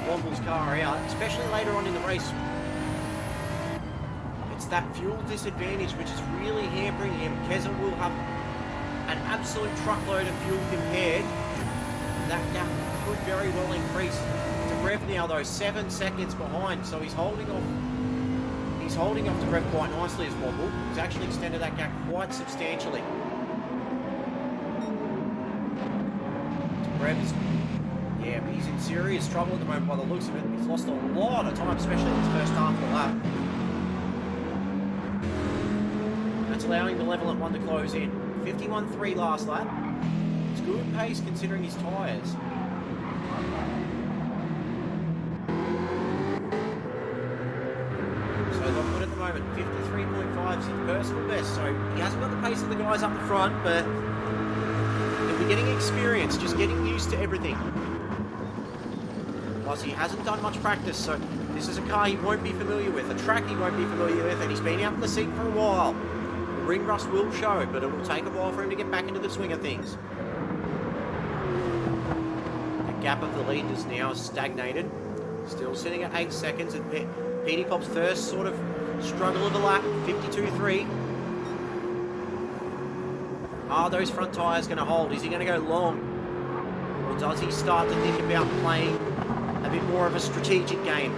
Womble's car out, especially later on in the race. It's that fuel disadvantage which is really hampering him. Keza will have an absolute truckload of fuel compared. That gap could very well increase. To Brev now though, 7 seconds behind, so he's holding off. He's holding off to Brev quite nicely as Womble. He's actually extended that gap quite substantially. Brev is, yeah, he's in serious trouble at the moment by the looks of it. He's lost a lot of time, especially in his first half of the lap. That's allowing the level at 1 to close in. 51.3 last lap. It's good pace considering his tyres. So they've got at the moment 53.5 is his personal best. So he hasn't got the pace of the guys up the front, but he'll be getting experience, just getting used to everything. Plus he hasn't done much practice, so this is a car he won't be familiar with, a track he won't be familiar with, and he's been out in the seat for a while. The ring rust will show, but it will take a while for him to get back into the swing of things. The gap of the leaders now is stagnated, still sitting at 8 seconds, and Petey Pop's first sort of struggle of the lap, 52.3. Are those front tyres going to hold? Is he going to go long? Or does he start to think about playing a bit more of a strategic game?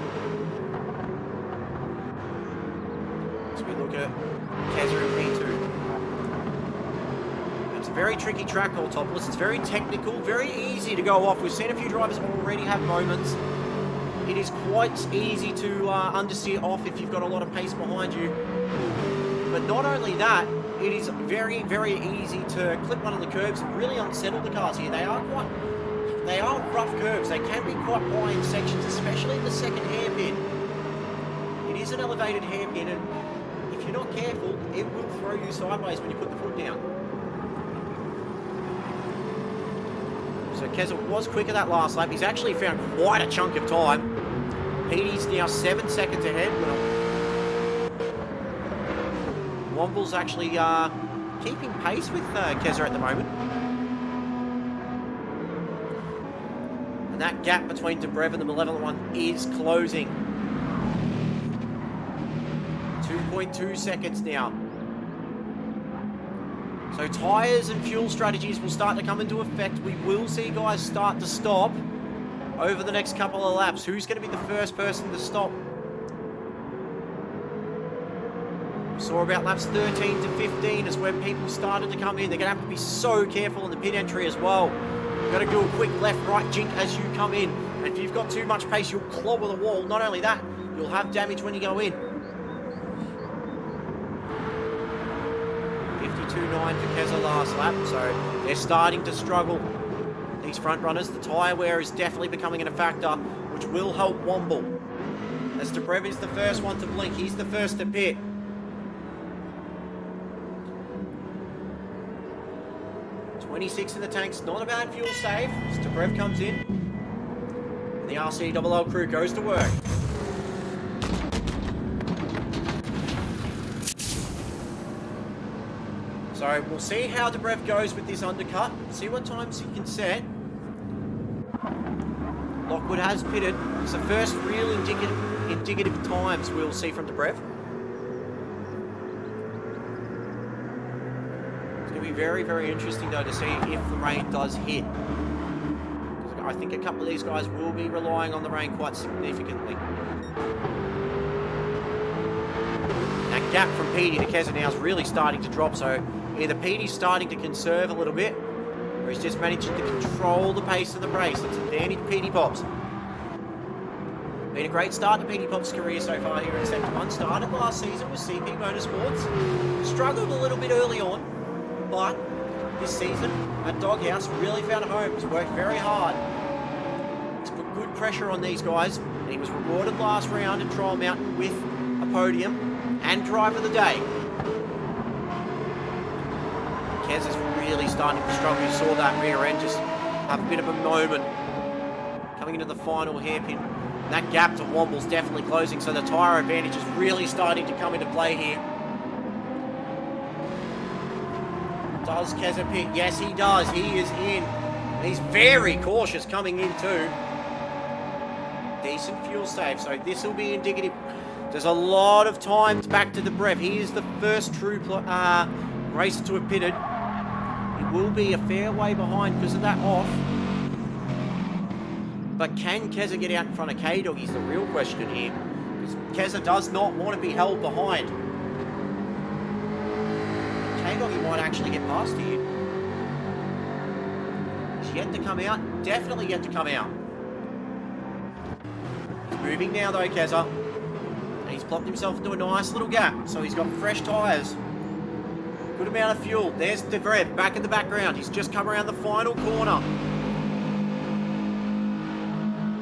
As we look at Keza in P2. It's a very tricky track, Autopolis. It's very technical, very easy to go off. We've seen a few drivers already have moments. It is quite easy to understeer off if you've got a lot of pace behind you. But not only that, it is very, very easy to clip one of the curbs and really unsettle the cars here. They are rough curves. They can be quite high in sections, especially in the second hairpin. It is an elevated hairpin, and if you're not careful, it will throw you sideways when you put the foot down. So Keza was quicker that last lap. He's actually found quite a chunk of time. Petey's now 7 seconds ahead. Womble's actually keeping pace with Keza at the moment. And that gap between Dobrev and the malevolent one is closing. 2.2 seconds now. So tyres and fuel strategies will start to come into effect. We will see guys start to stop over the next couple of laps. Who's going to be the first person to stop? We saw about laps 13 to 15 is when people started to come in. They're going to have to be so careful in the pit entry as well. You've got to do a quick left-right jink as you come in. And if you've got too much pace, you'll clobber the wall. Not only that, you'll have damage when you go in. for Keza last lap, so they're starting to struggle. These front runners, the tyre wear is definitely becoming a factor, which will help Womble. As Dobrev is the first one to blink, he's the first to pit. .26 in the tanks, not a bad fuel save. As Dobrev comes in, and the RCLL crew goes to work. So we'll see how Dobrev goes with this undercut, see what times he can set. Lockwood has pitted. It's the first real indicative times we'll see from Dobrev. It's going to be very, very interesting though to see if the rain does hit. I think a couple of these guys will be relying on the rain quite significantly. That gap from Petey to Keza now is really starting to drop, so either Petey's starting to conserve a little bit, or he's just managing to control the pace of the race. That's advantage Petey Pops. Been a great start to Petey Pop's career so far here in Sector 1. Started last season with CP Motorsports. Struggled a little bit early on, but this season at Doghouse really found a home. He's worked very hard. He's put good pressure on these guys, and he was rewarded last round at Trial Mountain with a podium and drive of the day. Kez is really starting to struggle. You saw that rear end just have a bit of a moment coming into the final hairpin. And that gap to Womble's definitely closing, so the tyre advantage is really starting to come into play here. Does Keza pit? Yes, he does. He is in. He's very cautious coming in too. Decent fuel save, so this will be indicative. There's a lot of times back to Dobrev. He is the first true racer to have pitted. He will be a fair way behind because of that off. But can Keza get out in front of K-Dog is the real question here. Because Keza does not want to be held behind. K-Dog might actually get past here. He's yet to come out. Definitely yet to come out. He's moving now though, Keza. And he's plopped himself into a nice little gap. So he's got fresh tyres. Good amount of fuel. There's Dobrev back in the background. He's just come around the final corner.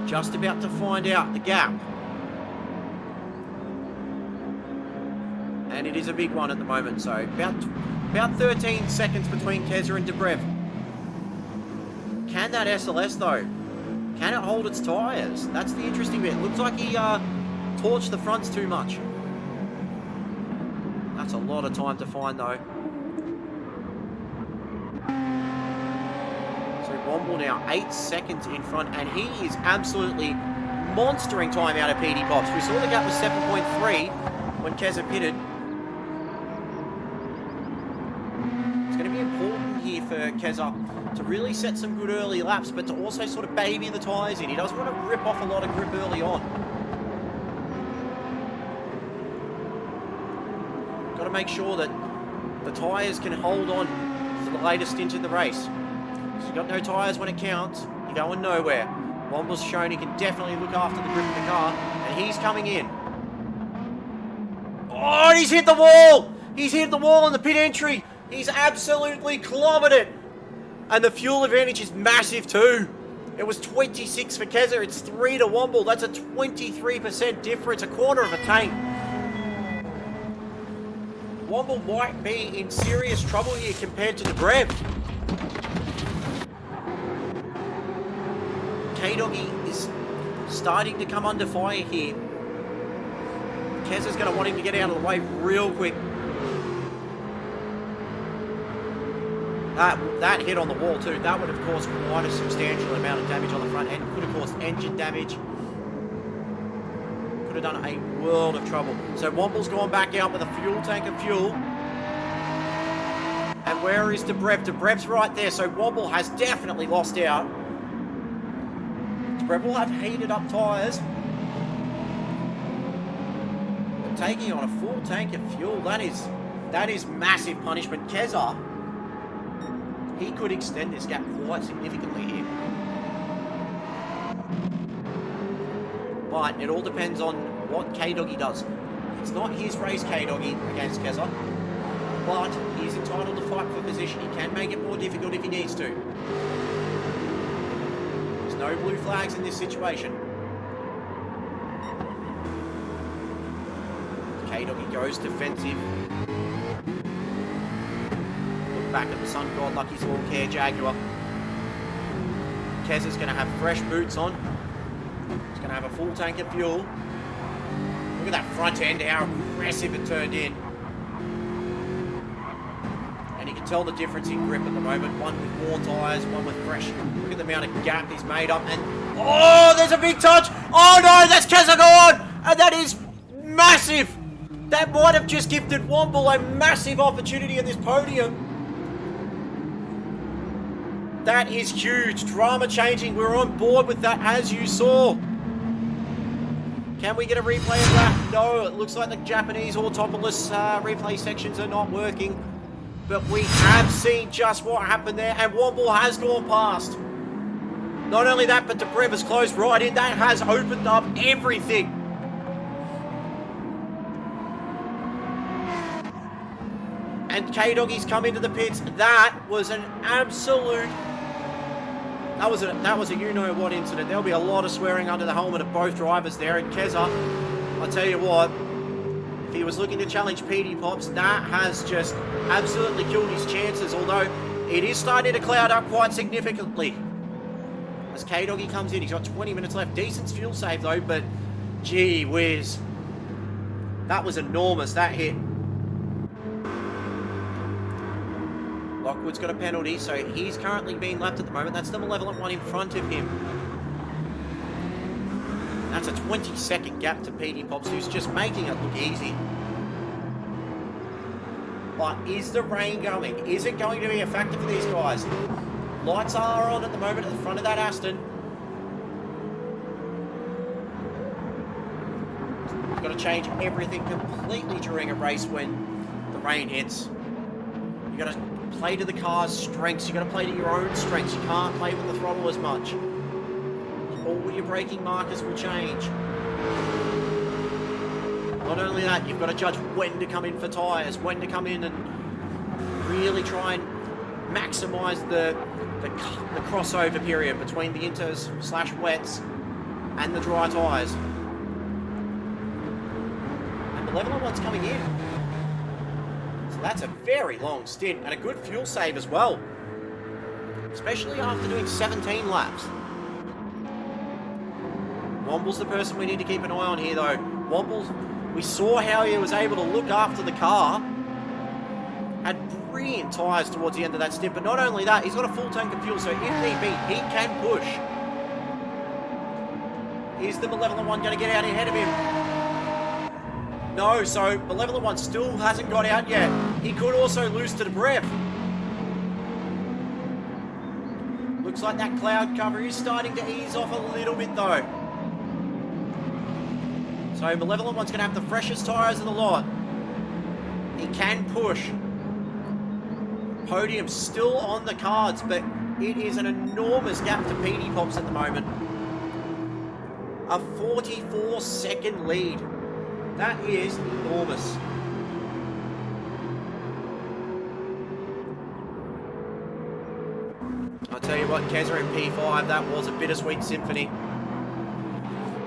Just about to find out the gap. And it is a big one at the moment. So about 13 seconds between Keza and Dobrev. Can that SLS though? Can it hold its tyres? That's the interesting bit. Looks like he torched the fronts too much. That's a lot of time to find though. So Womble now 8 seconds in front, and he is absolutely monstering time out of PD Pops. We saw the gap was 7.3 when Keza pitted. It's going to be important here for Keza to really set some good early laps, but to also sort of baby the tyres in. He doesn't want to rip off a lot of grip early on. Got to make sure that the tyres can hold on for the latest stint in the race. If you've got no tyres when it counts, you're going nowhere. Womble's shown he can definitely look after the grip of the car, and he's coming in. Oh, he's hit the wall! He's hit the wall in the pit entry. He's absolutely clobbered it. And the fuel advantage is massive too. It was 26 for Keza, it's 3 to Womble. That's a 23% difference, a quarter of a tank. Womble might be in serious trouble here compared to Dobrev. K-Doggy is starting to come under fire here. Keza's going to want him to get out of the way real quick. That hit on the wall too. That would have caused quite a substantial amount of damage on the front end. Could have caused engine damage. Could have done a world of trouble. So Womble's gone back out with a fuel tank of fuel. And where is Dobrev? Dobrev's right there. So Womble has definitely lost out. Dobrev will have heated up tyres. But taking on a full tank of fuel, that is massive punishment. Keza, he could extend this gap quite significantly here. But it all depends on what K-Doggy does. It's not his race, K-Doggy, against Keza. but he's entitled to fight for position. He can make it more difficult if he needs to. There's no blue flags in this situation. K-Doggy goes defensive. Look back at the sun god like his Lawn Care Jaguar. Kez is going to have fresh boots on. He's going to have a full tank of fuel. Look at that front end, how aggressive it turned in. And you can tell the difference in grip at the moment. One with worn tyres, one with fresh. Look at the amount of gap he's made up. And oh, there's a big touch. Oh no, that's Kezagon. And that is massive. That might have just gifted Womble a massive opportunity at this podium. That is huge. Drama changing. We're on board with that, as you saw. Can we get a replay of that? No, it looks like the Japanese Autopolis replay sections are not working. But we have seen just what happened there, and Womble has gone past. Not only that, but Debrev has closed right in. That has opened up everything. And K-Doggy's come into the pits. That was an absolute... That was a you-know-what incident. There'll be a lot of swearing under the helmet of both drivers there. And Keza, I'll tell you what, if he was looking to challenge PD Pops, that has just absolutely killed his chances. Although it is starting to cloud up quite significantly. As K-Doggy comes in, he's got 20 minutes left. Decent fuel save though, but gee whiz. That was enormous, that hit. Lockwood's got a penalty, so he's currently being left at the moment. That's the malevolent one in front of him. That's a 20-second gap to PD Pops, who's just making it look easy. But is the rain going? Is it going to be a factor for these guys? Lights are on at the moment at the front of that Aston. You've got to change everything completely during a race when the rain hits. You've got to play to the car's strengths. You've got to play to your own strengths. You can't play with the throttle as much. All your braking markers will change. Not only that, you've got to judge when to come in for tyres, when to come in and really try and maximise the crossover period between the inters / wets and the dry tyres. And the Malevolent one's coming in. So that's a very long stint and a good fuel save as well. Especially after doing 17 laps. Womble's the person we need to keep an eye on here though. Womble's, we saw how he was able to look after the car. Had brilliant tyres towards the end of that stint, but not only that, he's got a full tank of fuel, so if need be, he can push. Is the Malevolent one going to get out ahead of him? No, so Malevolent one still hasn't got out yet. He could also lose to Debrev. Looks like that cloud cover is starting to ease off a little bit though. So Malevolent one's going to have the freshest tyres in the lot. He can push. Podium still on the cards, but it is an enormous gap to PD Pops at the moment. A 44-second lead. That is enormous. I'll tell you what, Keza in P5, that was a bittersweet symphony.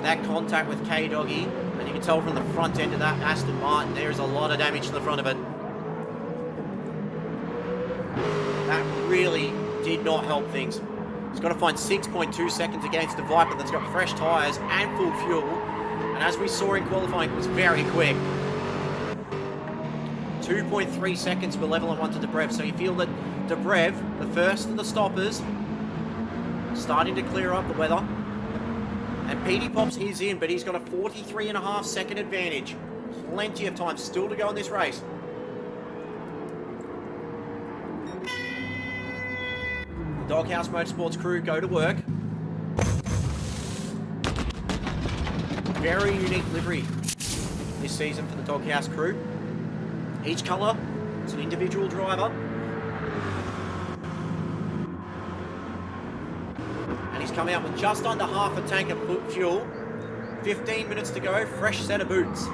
That contact with K-Doggy, and you can tell from the front end of that Aston Martin, there is a lot of damage to the front of it. That really did not help things. He's got to find 6.2 seconds against the Viper that's got fresh tyres and full fuel. And as we saw in qualifying, it was very quick. 2.3 seconds Malevolent one to Debrev. So you feel that Debrev, the first of the stoppers, starting to clear up the weather. And PD Pops is in, but he's got a 43.5 second advantage. Plenty of time still to go in this race. The Doghouse Motorsports crew go to work. Very unique livery this season for the Doghouse crew. Each colour is an individual driver. And he's coming out with just under half a tank of fuel. 15 minutes to go, fresh set of boots.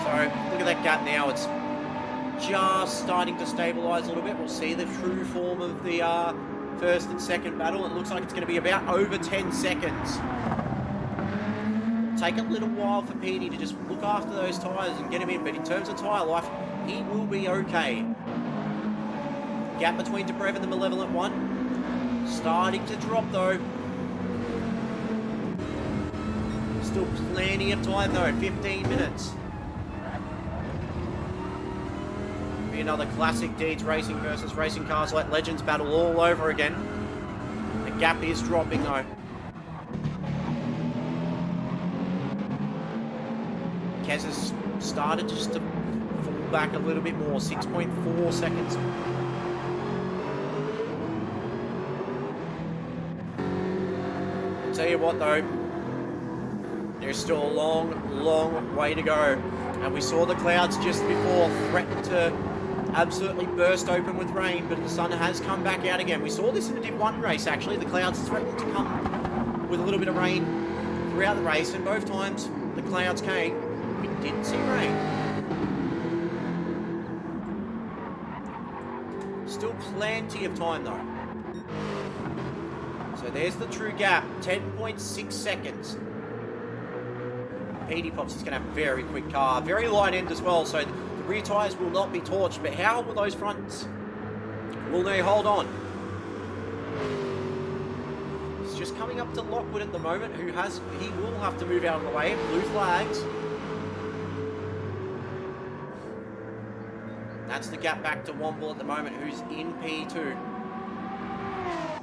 So look at that gap now. It's just starting to stabilise a little bit. We'll see the true form of the first and second battle. It looks like it's going to be about over 10 seconds. It'll take a little while for Petey to just look after those tyres and get him in, but in terms of tyre life, he will be okay. Gap between Dobrev and the Malevolent One. Starting to drop though. Still plenty of time though, 15 minutes. Be another classic Deeds Racing versus Racing Cars Like Legends battle all over again. The gap is dropping though. Kez has started just to fall back a little bit more, 6.4 seconds. I'll tell you what though, there's still a long, long way to go. And we saw the clouds just before threaten to absolutely burst open with rain, but the sun has come back out again. We saw this in the Div 1 race actually. The clouds threatened to come with a little bit of rain throughout the race, and both times the clouds came, we didn't see rain. Still plenty of time though. So there's the true gap, 10.6 seconds. Petey Pops is going to have a very quick car, very light end as well, so the rear tyres will not be torched, but how will those fronts, will they hold on? He's just coming up to Lockwood at the moment, he will have to move out of the way, blue flags. That's the gap back to Womble at the moment, who's in P2.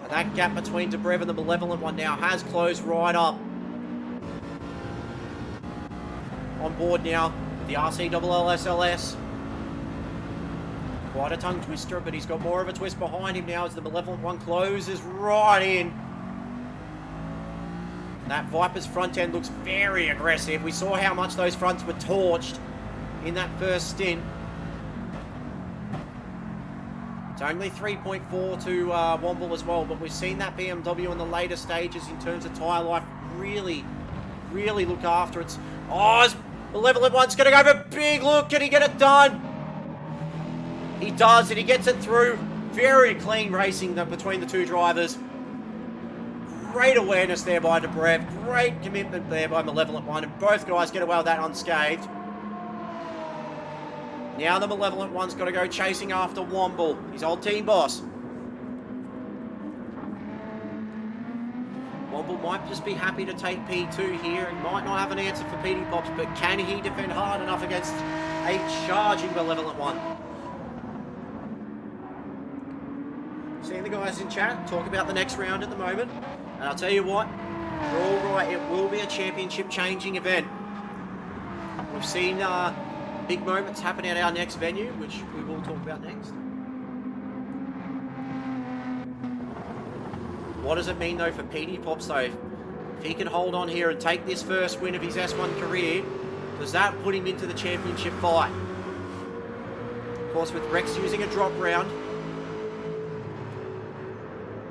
And that gap between Dobrev and the Malevolent One now has closed right up. On board now, the RCSSLS. Quite a tongue twister, but he's got more of a twist behind him now as the Malevolent One closes right in. That Viper's front end looks very aggressive. We saw how much those fronts were torched in that first stint. It's only 3.4 to Womble as well, but we've seen that BMW in the later stages in terms of tyre life really, really look after it. Oh, his Malevolent One's going to go for a big look. Can he get it done? He does, and he gets it through. Very clean racing between the two drivers. Great awareness there by Dobrev. Great commitment there by Malevolent One, and both guys get away with that unscathed. Now the Malevolent One's got to go chasing after Womble, his old team boss. Womble might just be happy to take P2 here. He might not have an answer for Petey Pops, but can he defend hard enough against a charging Malevolent One? Seeing the guys in chat talk about the next round at the moment. And I'll tell you what, you're all right, it will be a championship changing event. We've seen big moments happen at our next venue, which we will talk about next. What does it mean though for Petey Pops though? If he can hold on here and take this first win of his S1 career, does that put him into the championship fight? Of course, with Rex using a drop round,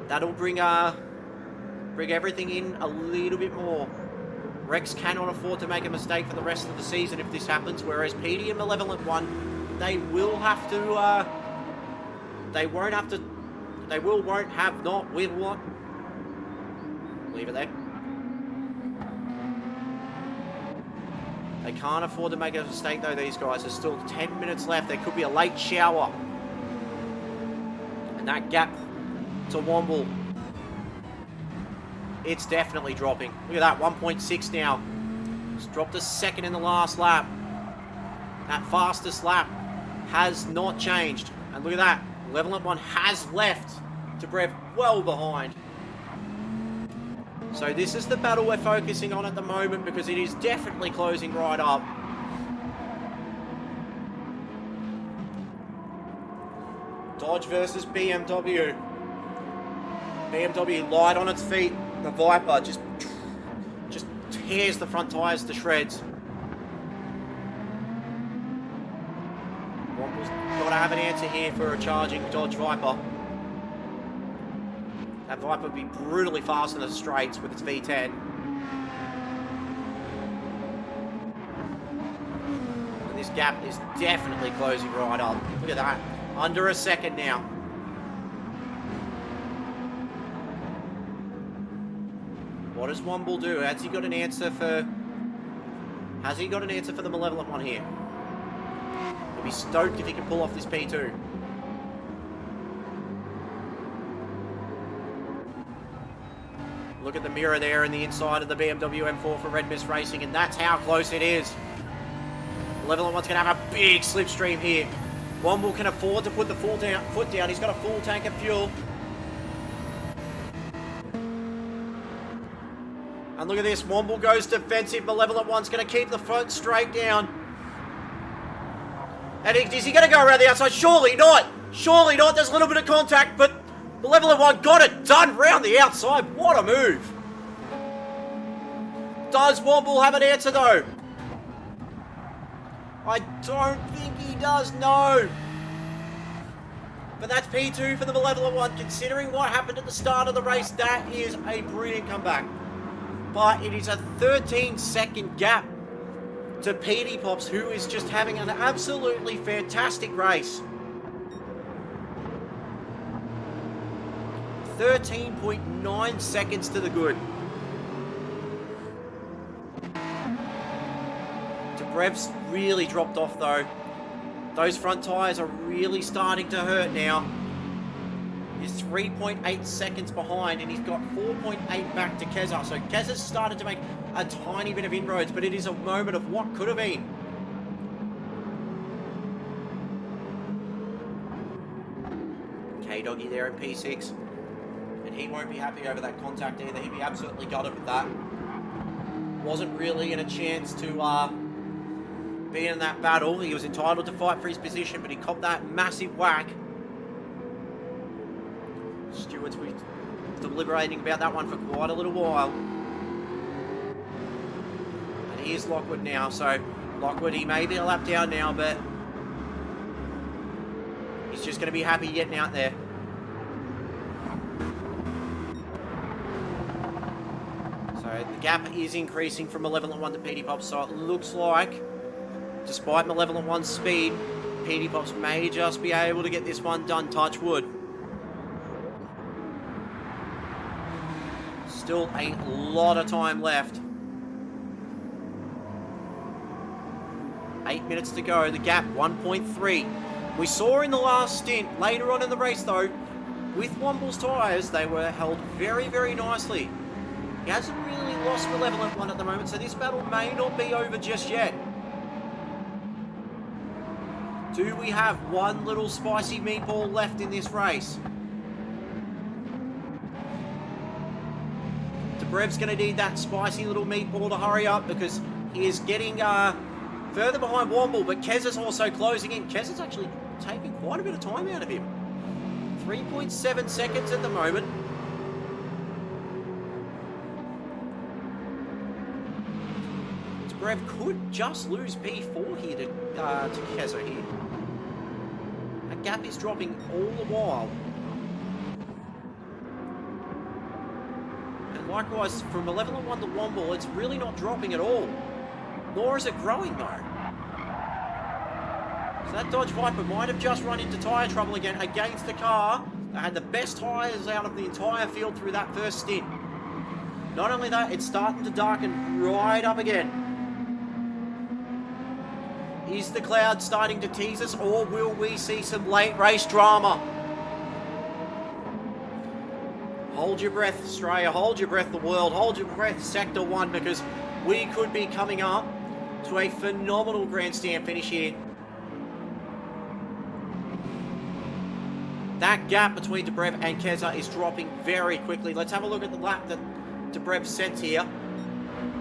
that'll bring everything in a little bit more. Rex cannot afford to make a mistake for the rest of the season if this happens, whereas Petey and Malevolent One, they will have to, they won't have to, they will, won't, have, not, will, what? Leave it there. They can't afford to make a mistake though, these guys. There's still 10 minutes left. There could be a late shower. And that gap to Womble, it's definitely dropping. Look at that, 1.6 now. It's dropped a second in the last lap. That fastest lap has not changed. And look at that, Malevolent One has left Dobrev well behind. So this is the battle we're focusing on at the moment because it is definitely closing right up. Dodge versus BMW. BMW light on its feet. The Viper just tears the front tyres to shreds. Womble's got to have an answer here for a charging Dodge Viper. That Viper would be brutally fast in the straights with its V10. And this gap is definitely closing right up. Look at that. Under a second now. What does Womble do? Has he got an answer for the malevolent one here? He'll be stoked if he can pull off this P2. Look at the mirror there in the inside of the BMW M4 for Red Mist Racing, and that's how close it is. Malevolent one's going to have a big slipstream here. Womble can afford to put the foot down. He's got a full tank of fuel. And look at this. Womble goes defensive. Malevolent one's going to keep the front straight down. And is he going to go around the outside? Surely not. Surely not. There's a little bit of contact, but Malevolent one got it done round the outside. What a move. Does Womble have an answer, though? I don't think he does, no. But that's P2 for the Malevolent one. Considering what happened at the start of the race, that is a brilliant comeback. But it is a 13-second gap to PD Pops, who is just having an absolutely fantastic race. 13.9 seconds to the good. Brev's really dropped off though. Those front tyres are really starting to hurt now. He's 3.8 seconds behind and he's got 4.8 back to Keza. So Keza's started to make a tiny bit of inroads, but it is a moment of what could have been. K-Doggy there in P6. And he won't be happy over that contact either. He'd be absolutely gutted with that. Wasn't really in a chance to be in that battle. He was entitled to fight for his position, but he copped that massive whack. Stewart's been deliberating about that one for quite a little while. And here's Lockwood now. So Lockwood, he may be a lap down now, but he's just going to be happy getting out there. So the gap is increasing from Malevolent 1 to PD Pops, so it looks like, despite Malevolent 1's speed, PD Pops may just be able to get this one done, touch wood. Still a lot of time left. 8 minutes to go, the gap 1.3. We saw in the last stint, later on in the race though, with Womble's tyres, they were held very, very nicely. He hasn't really lost Malevolent 1 at the moment, so this battle may not be over just yet. Do we have one little spicy meatball left in this race? Debrev's going to need that spicy little meatball to hurry up because he is getting further behind Womble, but Kez is also closing in. Kez is actually taking quite a bit of time out of him. 3.7 seconds at the moment. Brev could just lose P4 here to Kezo here. That gap is dropping all the while. And likewise, from Malevolent 1 to Womble, it's really not dropping at all. Nor is it growing though. So that Dodge Viper might have just run into tyre trouble again against the car that had the best tyres out of the entire field through that first stint. Not only that, it's starting to darken right up again. Is the cloud starting to tease us, or will we see some late race drama? Hold your breath, Australia. Hold your breath, the world. Hold your breath, Sector 1, because we could be coming up to a phenomenal grandstand finish here. That gap between Debrev and Keza is dropping very quickly. Let's have a look at the lap that Debrev sent here.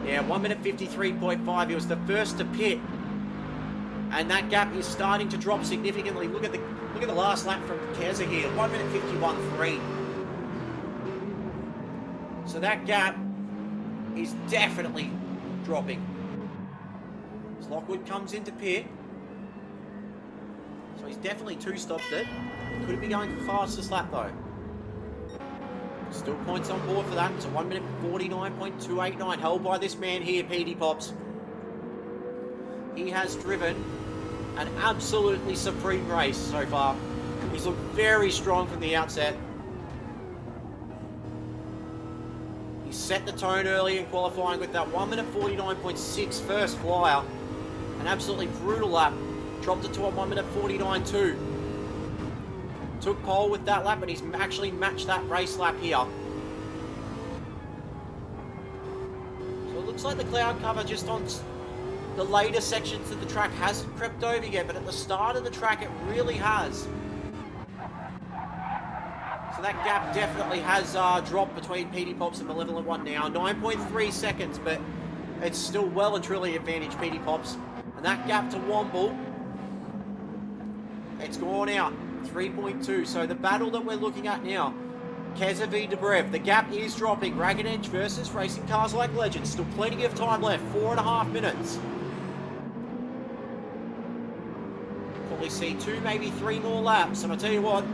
Yeah, 1 minute 53.5. He was the first to pit. And that gap is starting to drop significantly. Look at the last lap from Keza here, 1 minute 51.3. So that gap is definitely dropping. As Lockwood comes into pit. So he's definitely two-stopped it. Could it be going for the fastest lap though? Still points on board for that. It's a 1 minute 49.289 held by this man here, PD Pops. He has driven an absolutely supreme race so far. He's looked very strong from the outset. He set the tone early in qualifying with that 1 minute 49.6 first flyer. An absolutely brutal lap. Dropped it to a 1 minute 49.2. Took pole with that lap, and he's actually matched that race lap here. So it looks like the cloud cover just on the later sections of the track hasn't crept over yet, but at the start of the track it really has. So that gap definitely has dropped between PD Pops and Malevolent One now. 9.3 seconds, but it's still well and truly advantage PD Pops. And that gap to Womble, it's gone out. 3.2. So the battle that we're looking at now, Keza v Dobrev, the gap is dropping. Ragged Edge versus Racing Cars Like Legends. Still plenty of time left. 4.5 minutes. Probably see 2, maybe 3 more laps. And I'll tell you what,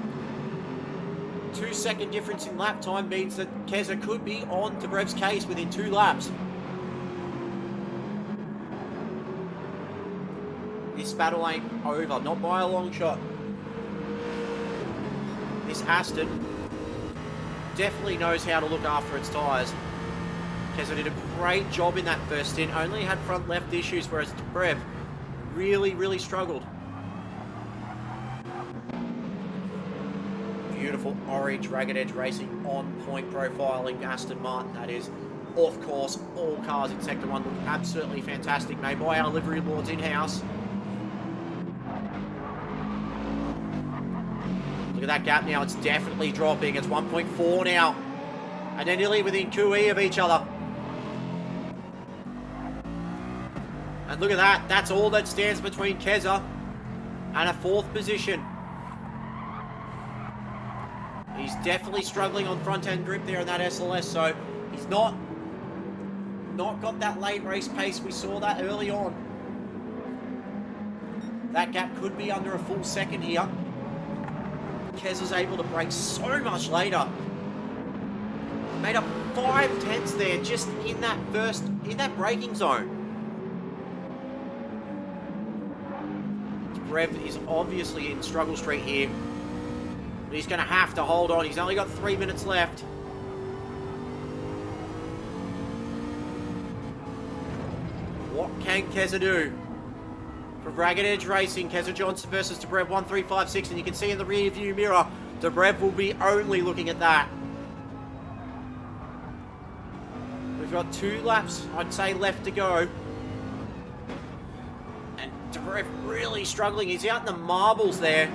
2-second difference in lap time means that Keza could be on Dobrev's case within 2 laps. This battle ain't over, not by a long shot. This Aston definitely knows how to look after its tyres. Keza did a great job in that first stint, only had front left issues, whereas Dobrev really struggled. Beautiful orange Ragged Edge Racing on point profiling Aston Martin, that is. Of course, all cars in Sector 1 look absolutely fantastic, made by our livery lords in-house. Look at that gap now, it's definitely dropping. It's 1.4 now. And they're nearly within QE of each other. And look at that, that's all that stands between Keza and a 4th position. He's definitely struggling on front end grip there in that SLS, so he's not got that late race pace. We saw that early on. That gap could be under a full second here. Keza's able to brake so much later. Made up 5 tenths there just in that braking zone. Dobrev is obviously in struggle street here. But he's going to have to hold on. He's only got 3 minutes left. What can Keza do? For Ragged Edge Racing, Keza Johnson versus Dobrev 1.356, and you can see in the rear view mirror, Dobrev will be only looking at that. We've got 2 laps, I'd say, left to go. And Dobrev really struggling. He's out in the marbles there.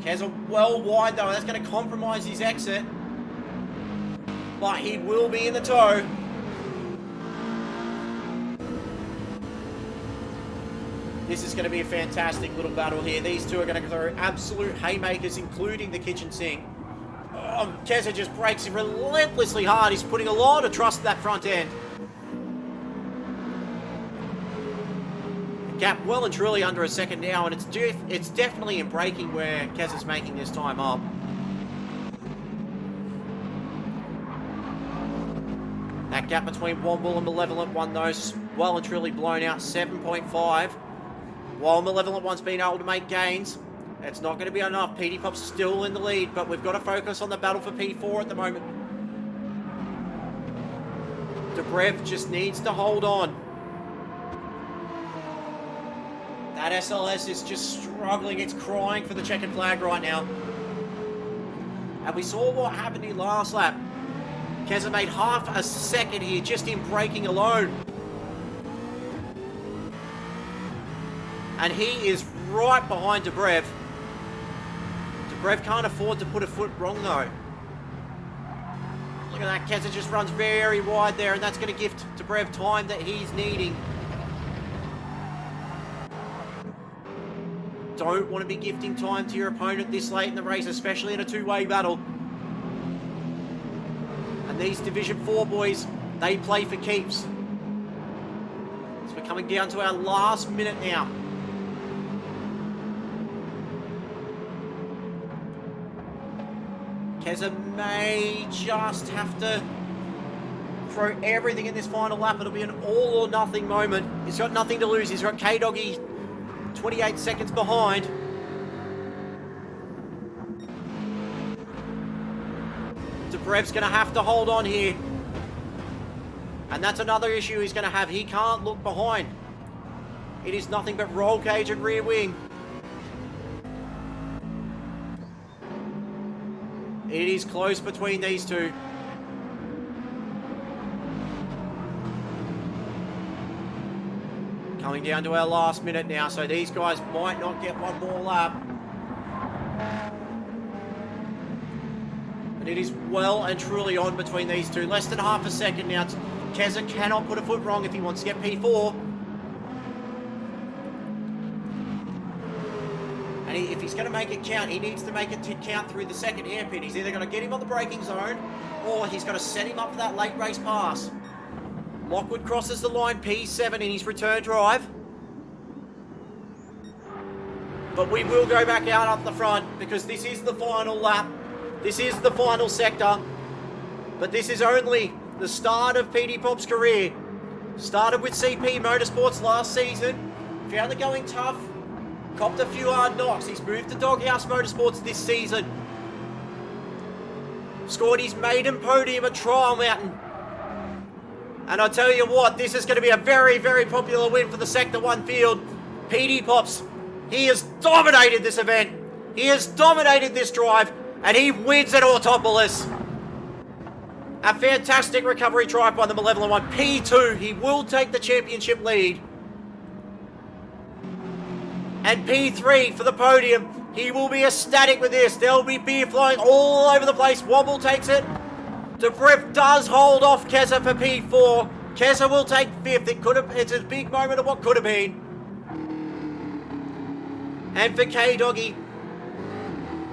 Keza well wide though, that's going to compromise his exit. But he will be in the tow. This is going to be a fantastic little battle here. These two are going to throw absolute haymakers, including the kitchen sink. Oh, Keza just brakes relentlessly hard. He's putting a lot of trust in that front end. The gap well and truly under a second now, and it's definitely in braking where Keza's making this time up. That gap between Womble and Malevolent One, though, well and truly blown out, 7.5. While Malevolent One's been able to make gains, it's not going to be enough. PD Pop's still in the lead, but we've got to focus on the battle for P4 at the moment. Dobrev just needs to hold on. That SLS is just struggling. It's crying for the checkered flag right now. And we saw what happened in last lap. Keza made half a second here just in braking alone. And he is right behind Dobrev. Dobrev can't afford to put a foot wrong though. Look at that, Keza just runs very wide there, and that's going to give Dobrev time that he's needing. Don't want to be gifting time to your opponent this late in the race, especially in a two-way battle. And these Division 4 boys, they play for keeps. So we're coming down to our last minute now. Keza may just have to throw everything in this final lap. It'll be an all or nothing moment. He's got nothing to lose. He's got K-Doggy 28 seconds behind. Debrev's going to have to hold on here. And that's another issue he's going to have. He can't look behind. It is nothing but roll cage and rear wing. It is close between these two. Coming down to our last minute now, so these guys might not get one more lap. And it is well and truly on between these two. Less than half a second now. Keza cannot put a foot wrong if he wants to get P4. And if he's going to make it count, he needs to make it count through the second hairpin. He's either going to get him on the braking zone, or he's going to set him up for that late race pass. Lockwood crosses the line, P7 in his return drive. But we will go back out up the front, because this is the final lap. This is the final sector. But this is only the start of PD Pop's career. Started with CP Motorsports last season. Found it going tough. Copped a few hard knocks. He's moved to Doghouse Motorsports this season. Scored his maiden podium at Trial Mountain. And I tell you what, this is going to be a very, very popular win for the Sector 1 field. PD Pops, he has dominated this event. He has dominated this drive. And he wins at Autopolis. A fantastic recovery drive by the Malevolent One. P2, he will take the championship lead. And P3 for the podium. He will be ecstatic with this. There will be beer flying all over the place. Wobble takes it. Debrev does hold off Keza for P4. Keza will take 5th. It's a big moment of what could have been. And for K-Doggy,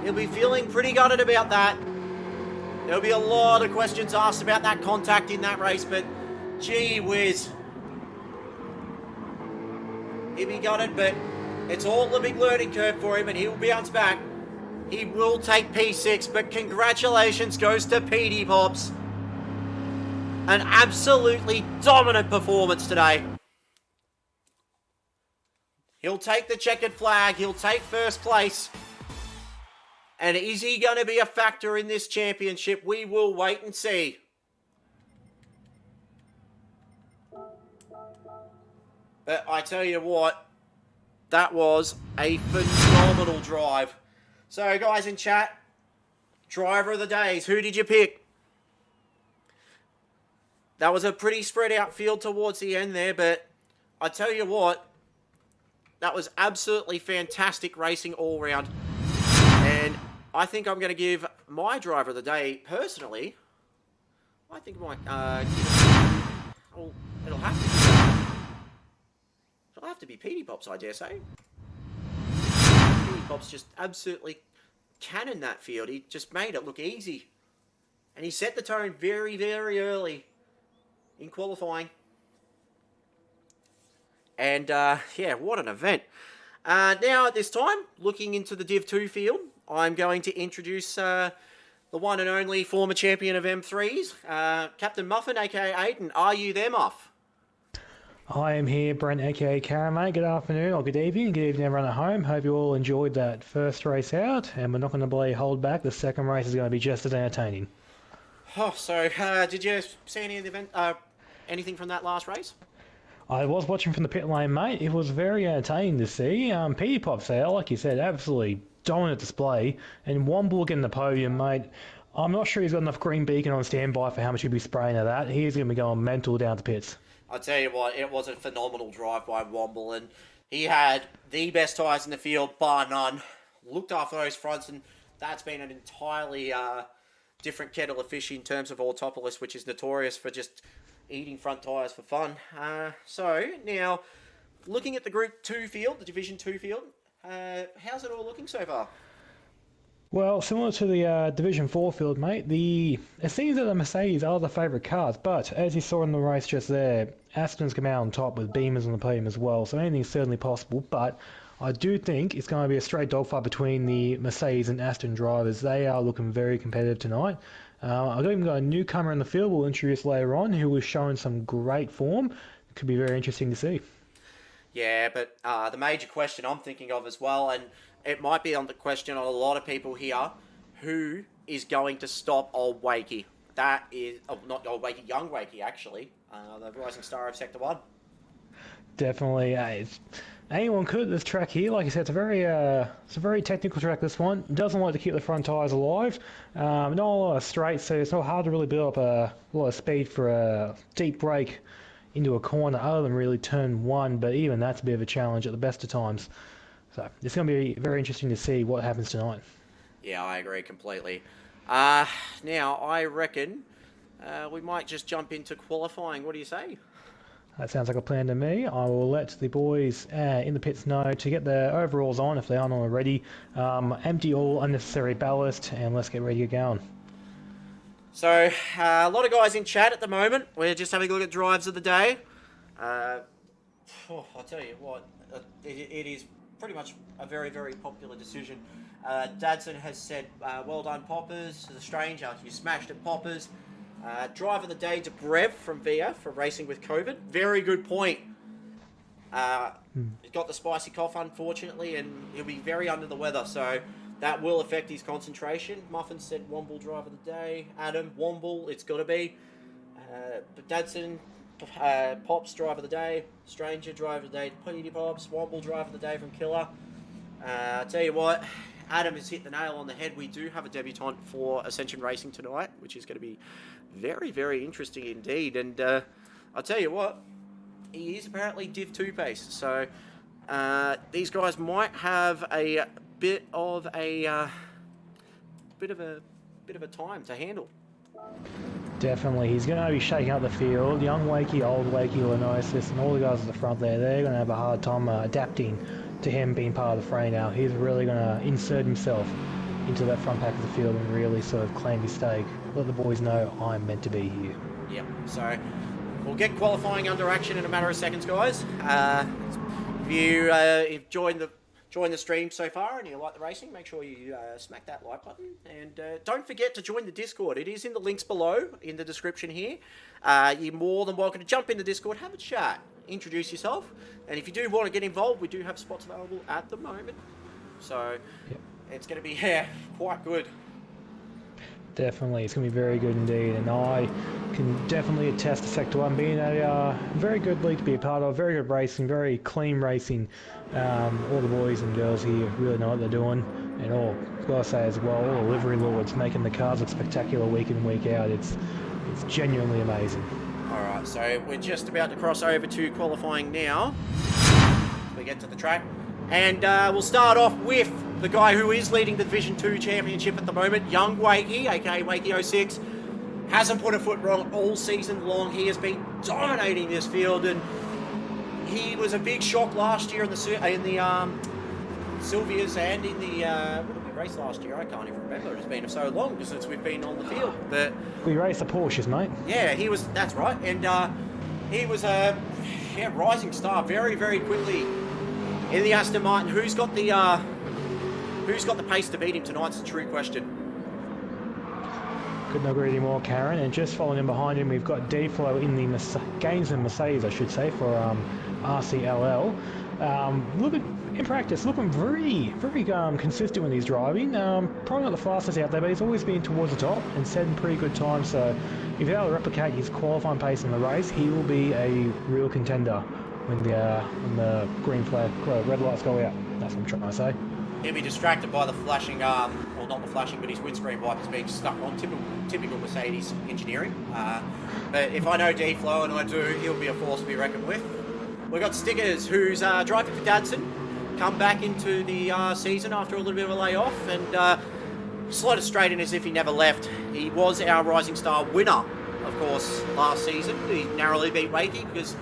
he'll be feeling pretty gutted about that. There'll be a lot of questions asked about that contact in that race, but gee whiz. He'll be gutted, but it's all a big learning curve for him, and he'll bounce back. He will take P6, but congratulations goes to PD Pops. An absolutely dominant performance today. He'll take the checkered flag. He'll take first place. And is he going to be a factor in this championship? We will wait and see. But I tell you what, that was a phenomenal drive. So guys in chat, driver of the days, who did you pick? That was a pretty spread out field towards the end there, but I tell you what, that was absolutely fantastic racing all round. And I think I'm going to give my driver of the day, personally, I think I might it'll have to be PD Pops, I dare say. PD Pops just absolutely cannoned that field. He just made it look easy. And he set the tone very, very early in qualifying. And, yeah, what an event. Now, at this time, looking into the Div 2 field, I'm going to introduce the one and only former champion of M3s, Captain Muffin, aka Aiden. Are you there, Muff? I am here, Brent, aka Karamate. Good afternoon, or good evening everyone at home. Hope you all enjoyed that first race out, and we're not going to hold back. The second race is going to be just as entertaining. Oh, so did you see any of the event, anything from that last race? I was watching from the pit lane, mate. It was very entertaining to see. PD Pop's out, like you said, absolutely dominant display, and Womble getting the podium, mate. I'm not sure he's got enough green beacon on standby for how much he'll be spraying at that. He's going to be going mental down the pits. I'll tell you what, it was a phenomenal drive by Womble, and he had the best tyres in the field, bar none. Looked after those fronts, and that's been an entirely different kettle of fish in terms of Autopolis, which is notorious for just eating front tyres for fun. So, now, looking at the Group 2 field, the Division 2 field, how's it all looking so far? Well, similar to the Division 4 field, mate, it seems that the Mercedes are the favourite cars, but as you saw in the race just there, Aston's come out on top with Beamers on the podium as well, so anything's certainly possible, but I do think it's going to be a straight dogfight between the Mercedes and Aston drivers. They are looking very competitive tonight. I've even got a newcomer in the field we'll introduce later on who was showing some great form. It could be very interesting to see. Yeah, but the major question I'm thinking of as well, and it might be on the question on a lot of people here, who is going to stop old Wakey? That is, not old Wakey, young Wakey actually, the rising star of Sector 1. Definitely. Anyone could at this track here. Like I said, it's a very technical track, this one. It doesn't like to keep the front tyres alive. Not a lot of straight, so it's not hard to really build up a lot of speed for a deep brake into a corner other than really turn 1, but even that's a bit of a challenge at the best of times. So it's going to be very interesting to see what happens tonight. Yeah, I agree completely. Now, I reckon we might just jump into qualifying. What do you say? That sounds like a plan to me. I will let the boys in the pits know to get their overalls on if they aren't already. Empty all unnecessary ballast and let's get ready to go. So, a lot of guys in chat at the moment. We're just having a look at drives of the day. I'll tell you what, it is pretty much a very, very popular decision. Dadson has said, well done, Poppers. The stranger, you smashed it, Poppers. Drive of the day to Brev from VF for racing with COVID. Very good point. He's got the spicy cough, unfortunately, and he'll be very under the weather, so that will affect his concentration. Muffin said Womble drive of the day. Adam, Womble, it's got to be. Dadson, Pops drive of the day. Stranger drive of the day. Petey Pops, Womble drive of the day from Killer. I tell you what, Adam has hit the nail on the head. We do have a debutant for Ascension Racing tonight, which is going to be very, very interesting indeed. And I'll tell you what, he is apparently Div 2 pace. So these guys might have a bit of a time to handle. Definitely, he's going to be shaking up the field. Young Wakey, old Wakey, Lenosis, and all the guys at the front there, they're going to have a hard time adapting to him being part of the fray now. He's really going to insert himself into that front pack of the field and really sort of claim his stake. Let the boys know I'm meant to be here. Yep, so we'll get qualifying under action in a matter of seconds, guys. If you've joined the stream so far and you like the racing, make sure you smack that like button. And don't forget to join the Discord. It is in the links below in the description here. You're more than welcome to jump in the Discord, have a chat, introduce yourself. And if you do want to get involved, we do have spots available at the moment. So It's going to be quite good. Definitely, it's going to be very good indeed, and I can definitely attest to Sector 1 being a very good league to be a part of, very good racing, very clean racing. All the boys and girls here really know what they're doing, and I've got to say as well, all the livery lords making the cars look spectacular week in, week out. It's genuinely amazing. Alright, so we're just about to cross over to qualifying now. We get to the track, and we'll start off with the guy who is leading the Division 2 Championship at the moment, young Wakey, aka Wakey06, hasn't put a foot wrong all season long. He has been dominating this field, and he was a big shock last year in the Sylvias and in the what did we race last year? I can't even remember. It's been so long since we've been on the field. But we raced the Porsches, mate. Yeah, he was. That's right, and he was a rising star very, very quickly in the Aston Martin. Who's got the pace to beat him tonight's the true question. Couldn't agree anymore, Karen. And just following in behind him, we've got D-Flow in the Games and Mercedes, I should say, for RCLL. Look at in practice, looking very, very consistent when he's driving. Probably not the fastest out there, but he's always been towards the top and setting pretty good time. So if he's able to replicate his qualifying pace in the race, he will be a real contender when the green flag, red lights go out. That's what I'm trying to say. He'll be distracted by the flashing, well, not the flashing, but his windscreen wipers being stuck on. Typical Mercedes engineering. But if I know D-Flow, and I do, he'll be a force to be reckoned with. We've got Stickers, who's driving for Dadson, come back into the season after a little bit of a layoff, and slotted straight in as if he never left. He was our Rising Star winner, of course, last season. He narrowly beat Wakey because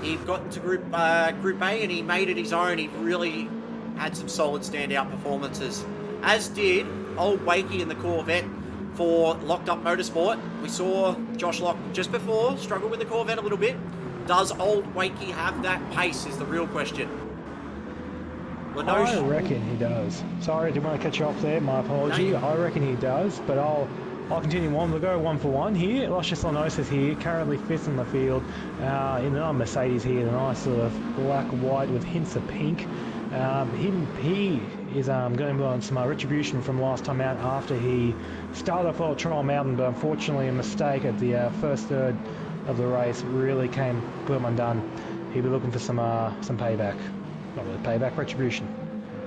he got into Group A and he made it his own. He really had some solid standout performances, as did old Wakey in the Corvette for Locked Up Motorsport. We saw Josh Lock just before struggle with the Corvette a little bit. Does old Wakey have that pace is the real question. I reckon he does. Sorry, I didn't want to cut you off there. My apology. I reckon he does, but I'll continue on. We'll go 1 for 1 here. Luscious Lanosis here, currently 5th in the field. In the Mercedes here, the nice sort of black-white with hints of pink. He is going to be on some retribution from last time out after he started off well at Trial Mountain, but unfortunately a mistake at the first third of the race really put him undone. He'll be looking for some payback. Not really payback, retribution.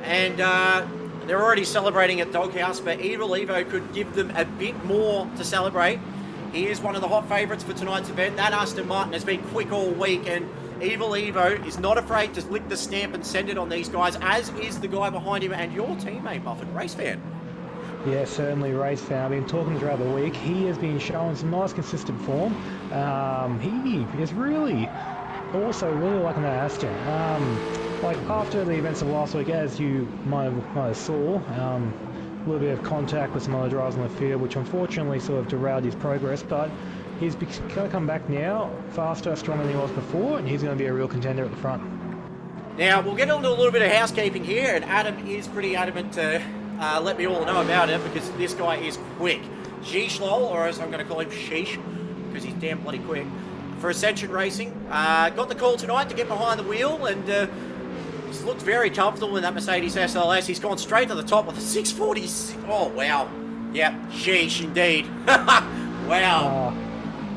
And they're already celebrating at Doghouse, but Evil Evo could give them a bit more to celebrate. He is one of the hot favourites for tonight's event. That Aston Martin has been quick all week, and Evil Evo is not afraid to lick the stamp and send it on these guys, as is the guy behind him and your teammate, Muffin, race fan. Yeah, certainly race fan. I've been talking throughout the week. He has been showing some nice consistent form. He is really also really liking that Aston. Like after the events of last week, as you might have saw, a little bit of contact with some other drivers on the field, which unfortunately sort of derailed his progress, but he's going to come back now, faster, stronger than he was before, and he's going to be a real contender at the front. Now, we'll get into a little bit of housekeeping here, and Adam is pretty adamant to let me all know about it, because this guy is quick. Sheeshlol, or as I'm going to call him Sheesh, because he's damn bloody quick, for Ascension Racing. Got the call tonight to get behind the wheel, and he's looked very comfortable in that Mercedes SLS. He's gone straight to the top with a 640. Oh, wow. Yep, sheesh indeed. Wow.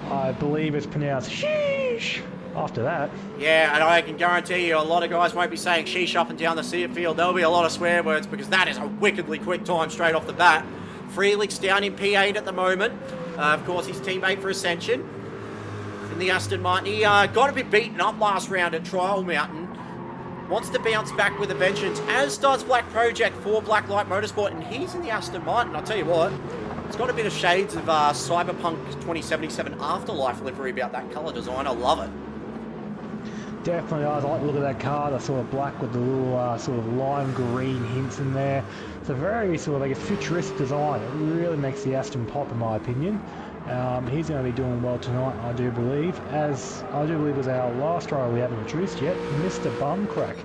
I believe it's pronounced sheesh after that. Yeah, and I can guarantee you a lot of guys won't be saying sheesh up and down the field. There'll be a lot of swear words, because that is a wickedly quick time straight off the bat. Freelic's down in P8 at the moment. Of course, his teammate for Ascension in the Aston Martin. He got a bit beaten up last round at Trial Mountain. Wants to bounce back with a vengeance, as does Black Project for Blacklight Motorsport, and he's in the Aston Martin. I'll tell you what, it's got a bit of shades of Cyberpunk 2077 Afterlife livery about that colour design. I love it. Definitely, I like the look of that car, the sort of black with the little sort of lime green hints in there. It's a very sort of like a futuristic design. It really makes the Aston pop, in my opinion. He's going to be doing well tonight, I do believe, as I do believe was our last driver we haven't introduced yet, Mr. Bumcrack,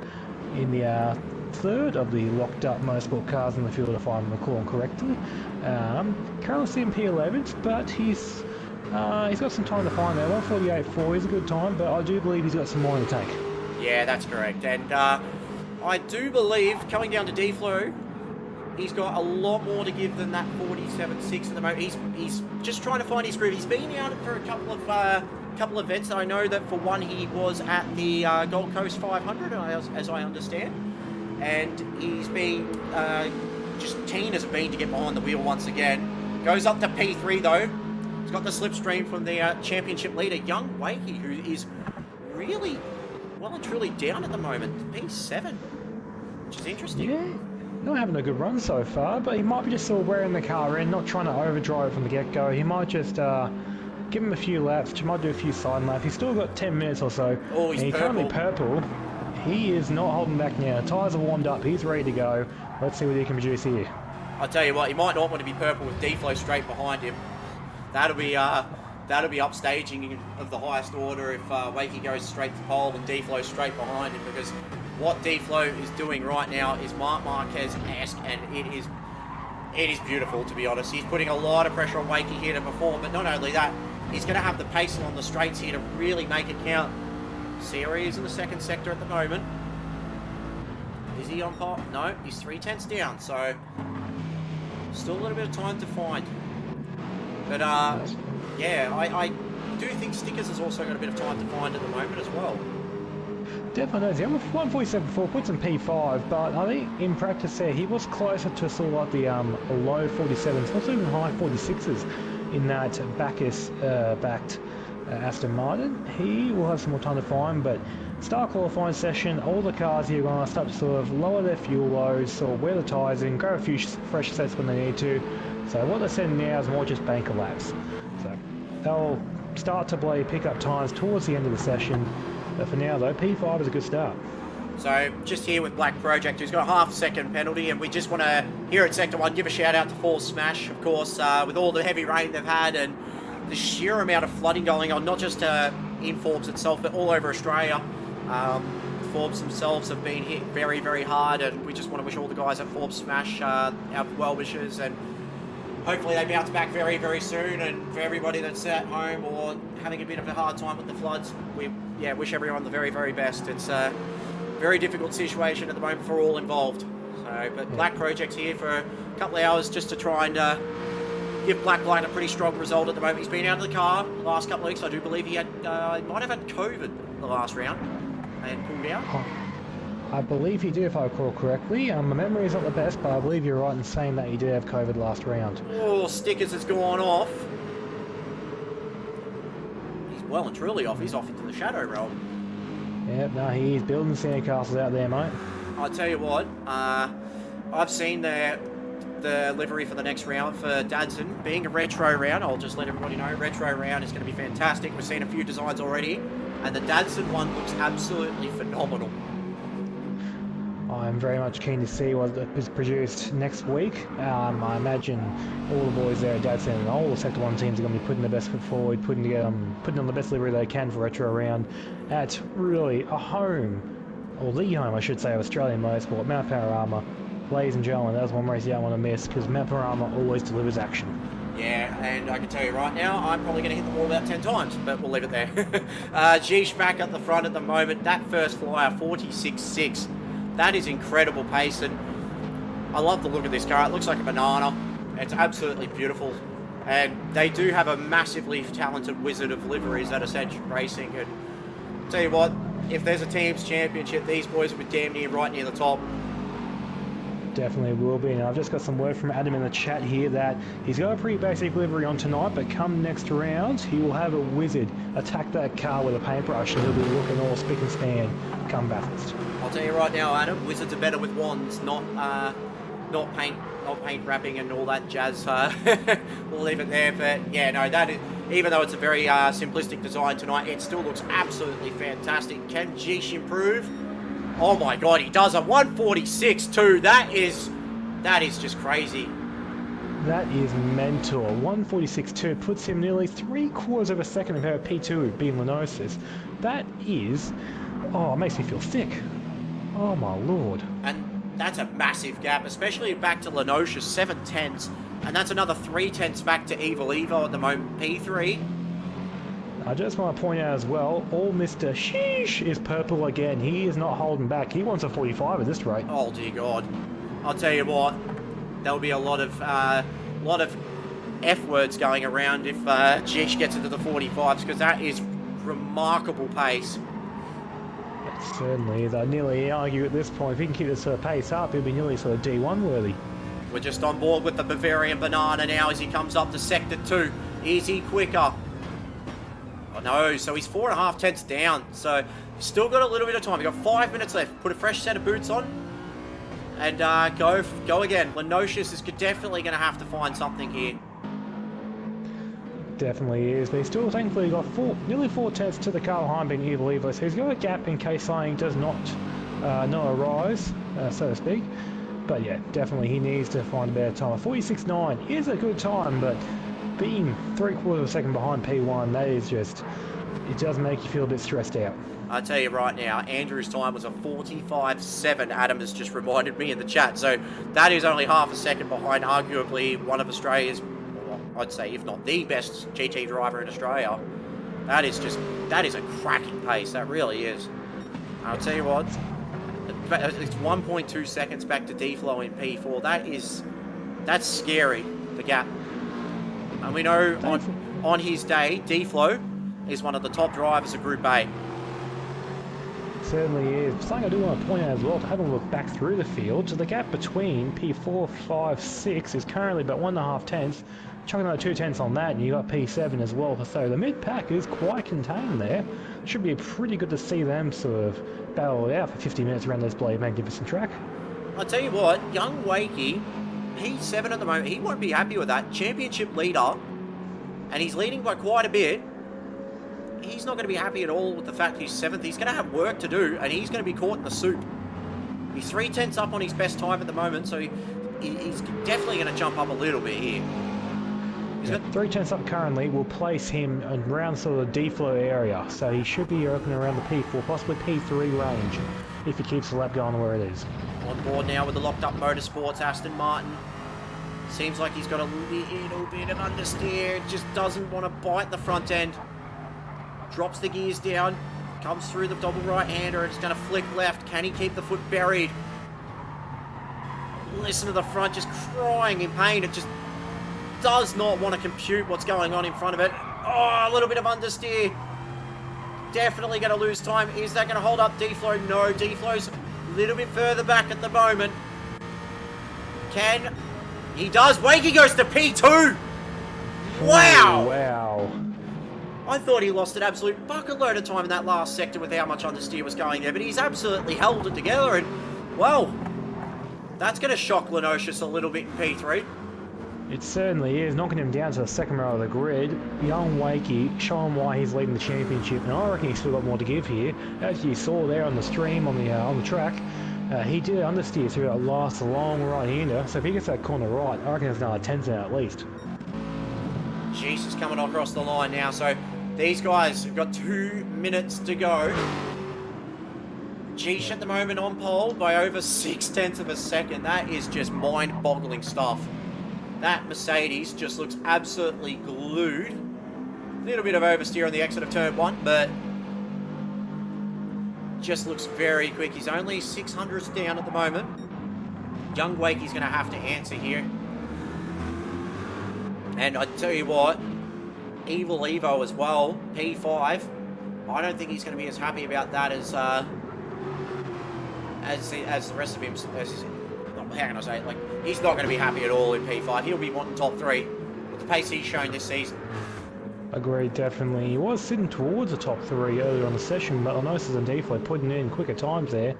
in the third of the locked up motorsport cars in the field, if I'm recalling correctly. Currently sitting P11th, but he's got some time to find there. 148.4 is a good time, but I do believe he's got some more in the tank. Yeah, that's correct. And I do believe, coming down to D-Flow, he's got a lot more to give than that 47.6 at the moment. He's just trying to find his groove. He's been out for a couple of events. I know that for one he was at the Gold Coast 500, as I understand. And he's been just keen as a bean to get behind the wheel once again. Goes up to P3 though. He's got the slipstream from the championship leader, Young Wakey, who is really well and truly down at the moment. P7, which is interesting. Yeah. Not having a good run so far, but he might be just sort of wearing the car in, not trying to overdrive from the get-go. He might just give him a few laps, he might do a few side laps. He's still got 10 minutes or so. Oh, he's currently purple. He is not holding back now. Tyres are warmed up, he's ready to go. Let's see what he can produce here. I'll tell you what, he might not want to be purple with D-Flow straight behind him. That'll be upstaging of the highest order if Wakey goes straight to pole and D-Flow straight behind him, because what D-Flow is doing right now is Marc Marquez-esque, and it is beautiful, to be honest. He's putting a lot of pressure on Wakey here to perform, but not only that, he's going to have the pace on the straights here to really make it count. Sierra is in the second sector at the moment. Is he on pole? No, he's 3/10 down, so still a little bit of time to find. But yeah, I do think Stickers has also got a bit of time to find at the moment as well. Definitely knows. Yeah, 147.4 puts him P5, but I think in practice there he was closer to sort of like the low 47s, not even high 46s in that Bacchus-backed Aston Martin. He will have some more time to find, but start qualifying session, all the cars here are going to start to sort of lower their fuel loads, sort of wear the tyres in, grab a few fresh sets when they need to. So what they're sending now is more just banker laps. So they'll start to pick up times towards the end of the session. But for now though, P5 is a good start. So just here with Black Project, who's got a half-second penalty, and we just want to, here at Sector 1, give a shout-out to Force Smash, of course, with all the heavy rain they've had and the sheer amount of flooding going on, not just in Forbes itself, but all over Australia. Forbes themselves have been hit very, very hard, and we just want to wish all the guys at Forbes Smash our well wishes, and hopefully they bounce back very, very soon. And for everybody that's at home or having a bit of a hard time with the floods, we wish everyone the very, very best. It's a very difficult situation at the moment for all involved. So, but Black Project's here for a couple of hours just to try and give Black Light a pretty strong result at the moment. He's been out of the car the last couple of weeks. I do believe he had might have had COVID the last round and pulled out. I believe he did, if I recall correctly. My memory is not the best, but I believe you're right in saying that he did have COVID last round. Oh, Stickers has gone off. He's well and truly off. He's off into the shadow realm. Yep, no, he's building sandcastles out there, mate. I'll tell you what, I've seen the livery for the next round for Dadson. Being a retro round, I'll just let everybody know, retro round is going to be fantastic. We've seen a few designs already, and the Dadson one looks absolutely phenomenal. I'm very much keen to see what is produced next week. I imagine all the boys there at Dadson and all the Sector 1 teams are going to be putting their best foot forward, putting on the best livery they can for retro round at really a home, or the home I should say, of Australian motorsport, Mount Panorama. Ladies and gentlemen, that's one race you don't want to miss, because Mount Panorama always delivers action. Yeah, and I can tell you right now, I'm probably going to hit the wall about 10 times, but we'll leave it there. Geesh back at the front at the moment. That first flyer, 46.6. That is incredible pace, and I love the look of this car. It looks like a banana. It's absolutely beautiful. And they do have a massively talented wizard of liveries at Ascension Racing. And I'll tell you what, if there's a team's championship, these boys will be damn near right near the top. Definitely will be, and I've just got some word from Adam in the chat here that he's got a pretty basic livery on tonight, but come next round, he will have a wizard attack that car with a paintbrush, and he'll be looking all spick and span come Bathurst. I'll tell you right now, Adam, wizards are better with wands, not paint wrapping and all that jazz. We'll leave it there, but yeah, no, that is, even though it's a very simplistic design tonight, it still looks absolutely fantastic. Can Geesh improve? Oh my god, he does a 146 too. That is just crazy. That is mental. 146.2 puts him nearly 3/4 of a second ahead of P2 being Lenosis. That is, it makes me feel sick. Oh my lord. And that's a massive gap, especially back to Lenosis, 7/10, and that's another 3/10 back to Evil Evo at the moment, P3. I just want to point out as well, all Mr. Sheesh is purple again. He is not holding back. He wants a 45 at this rate. Oh dear God. I'll tell you what, there'll be a lot of F words going around if Geesh gets into the 45s, because that is remarkable pace. It certainly is. I'd nearly argue at this point, if he can keep this sort of pace up, he'll be nearly sort of D1 worthy. We're just on board with the Bavarian Banana now as he comes up to Sector 2. Is he quicker? Oh no, so he's 4.5 tenths down. So he's still got a little bit of time. We've got 5 minutes left. Put a fresh set of boots on and go again. Lenosis is definitely going to have to find something here. Definitely is, but he's still thankfully got nearly 4 tenths to the car behind being Evil Evo, so he's got a gap in case something does not arise, so to speak. But yeah, definitely he needs to find a better time. A 46.9 is a good time, but being 3/4 of a second behind P1, that is just, it does make you feel a bit stressed out. I'll tell you right now, Andrew's time was a 45.7. Adam has just reminded me in the chat. So that is only half a second behind arguably one of Australia's, I'd say, if not the best GT driver in Australia. That is a cracking pace. That really is. I'll tell you what, it's 1.2 seconds back to D-Flow in P4. That's scary, the gap. And we know on his day, D-Flow is one of the top drivers of Group A. Certainly is. Something I do want to point out as well, to have a look back through the field, so the gap between P4, 5, 6 is currently about 1.5 tenths. Chuck another 2 tenths on that, and you got P7 as well. So the mid-pack is quite contained there. Should be pretty good to see them sort of battle it out for 50 minutes around this bloody magnificent track. I'll tell you what, young Wakey, P7 at the moment, he won't be happy with that. Championship leader, and he's leading by quite a bit. He's not going to be happy at all with the fact he's 7th. He's going to have work to do, and he's going to be caught in the soup. He's 3 tenths up on his best time at the moment, so he's definitely going to jump up a little bit here. He's got 3 tenths up currently will place him around sort of the deflow area, so he should be looking around the P4, possibly P3 range, if he keeps the lap going where it is. on board now with the locked up motorsports Aston Martin. Seems like he's got a little bit of understeer, just doesn't want to bite the front end. Drops the gears down, comes through the double right-hander, and it's going to flick left. Can he keep the foot buried? Listen to the front just crying in pain. It just does not want to compute what's going on in front of it. Oh, a little bit of understeer. Definitely going to lose time. Is that going to hold up D-Flow? No, D-Flow's a little bit further back at the moment. Can... He does. Wakey goes to P2. Wow. Oh, wow. I thought he lost an absolute bucket load of time in that last sector with how much understeer was going there, but he's absolutely held it together, and, well, that's going to shock Lenosius a little bit in P3. It certainly is, knocking him down to the second row of the grid. Young Wakey showing why he's leading the championship, and I reckon he's still got more to give here. As you saw there on the stream on the track, he did understeer through that last long right-hander, so if he gets that corner right, I reckon there's another 10 at least. Jesus, coming across the line now, so these guys have got 2 minutes to go. Geesh at the moment on pole by over 0.6 of a second. That is just mind-boggling stuff. That Mercedes just looks absolutely glued. A little bit of oversteer on the exit of turn 1, but just looks very quick. He's only 600s down at the moment. Young Wakey's going to have to answer here. And I tell you what, Evil Evo as well, P5. I don't think he's going to be as happy about that as the rest of him. How can I say it? Like, he's not going to be happy at all in P5. He'll be wanting top 3 with the pace he's shown this season. Agreed, definitely. He was sitting towards the top 3 earlier on the session, but Lenosis and D-Flow putting in quicker times there.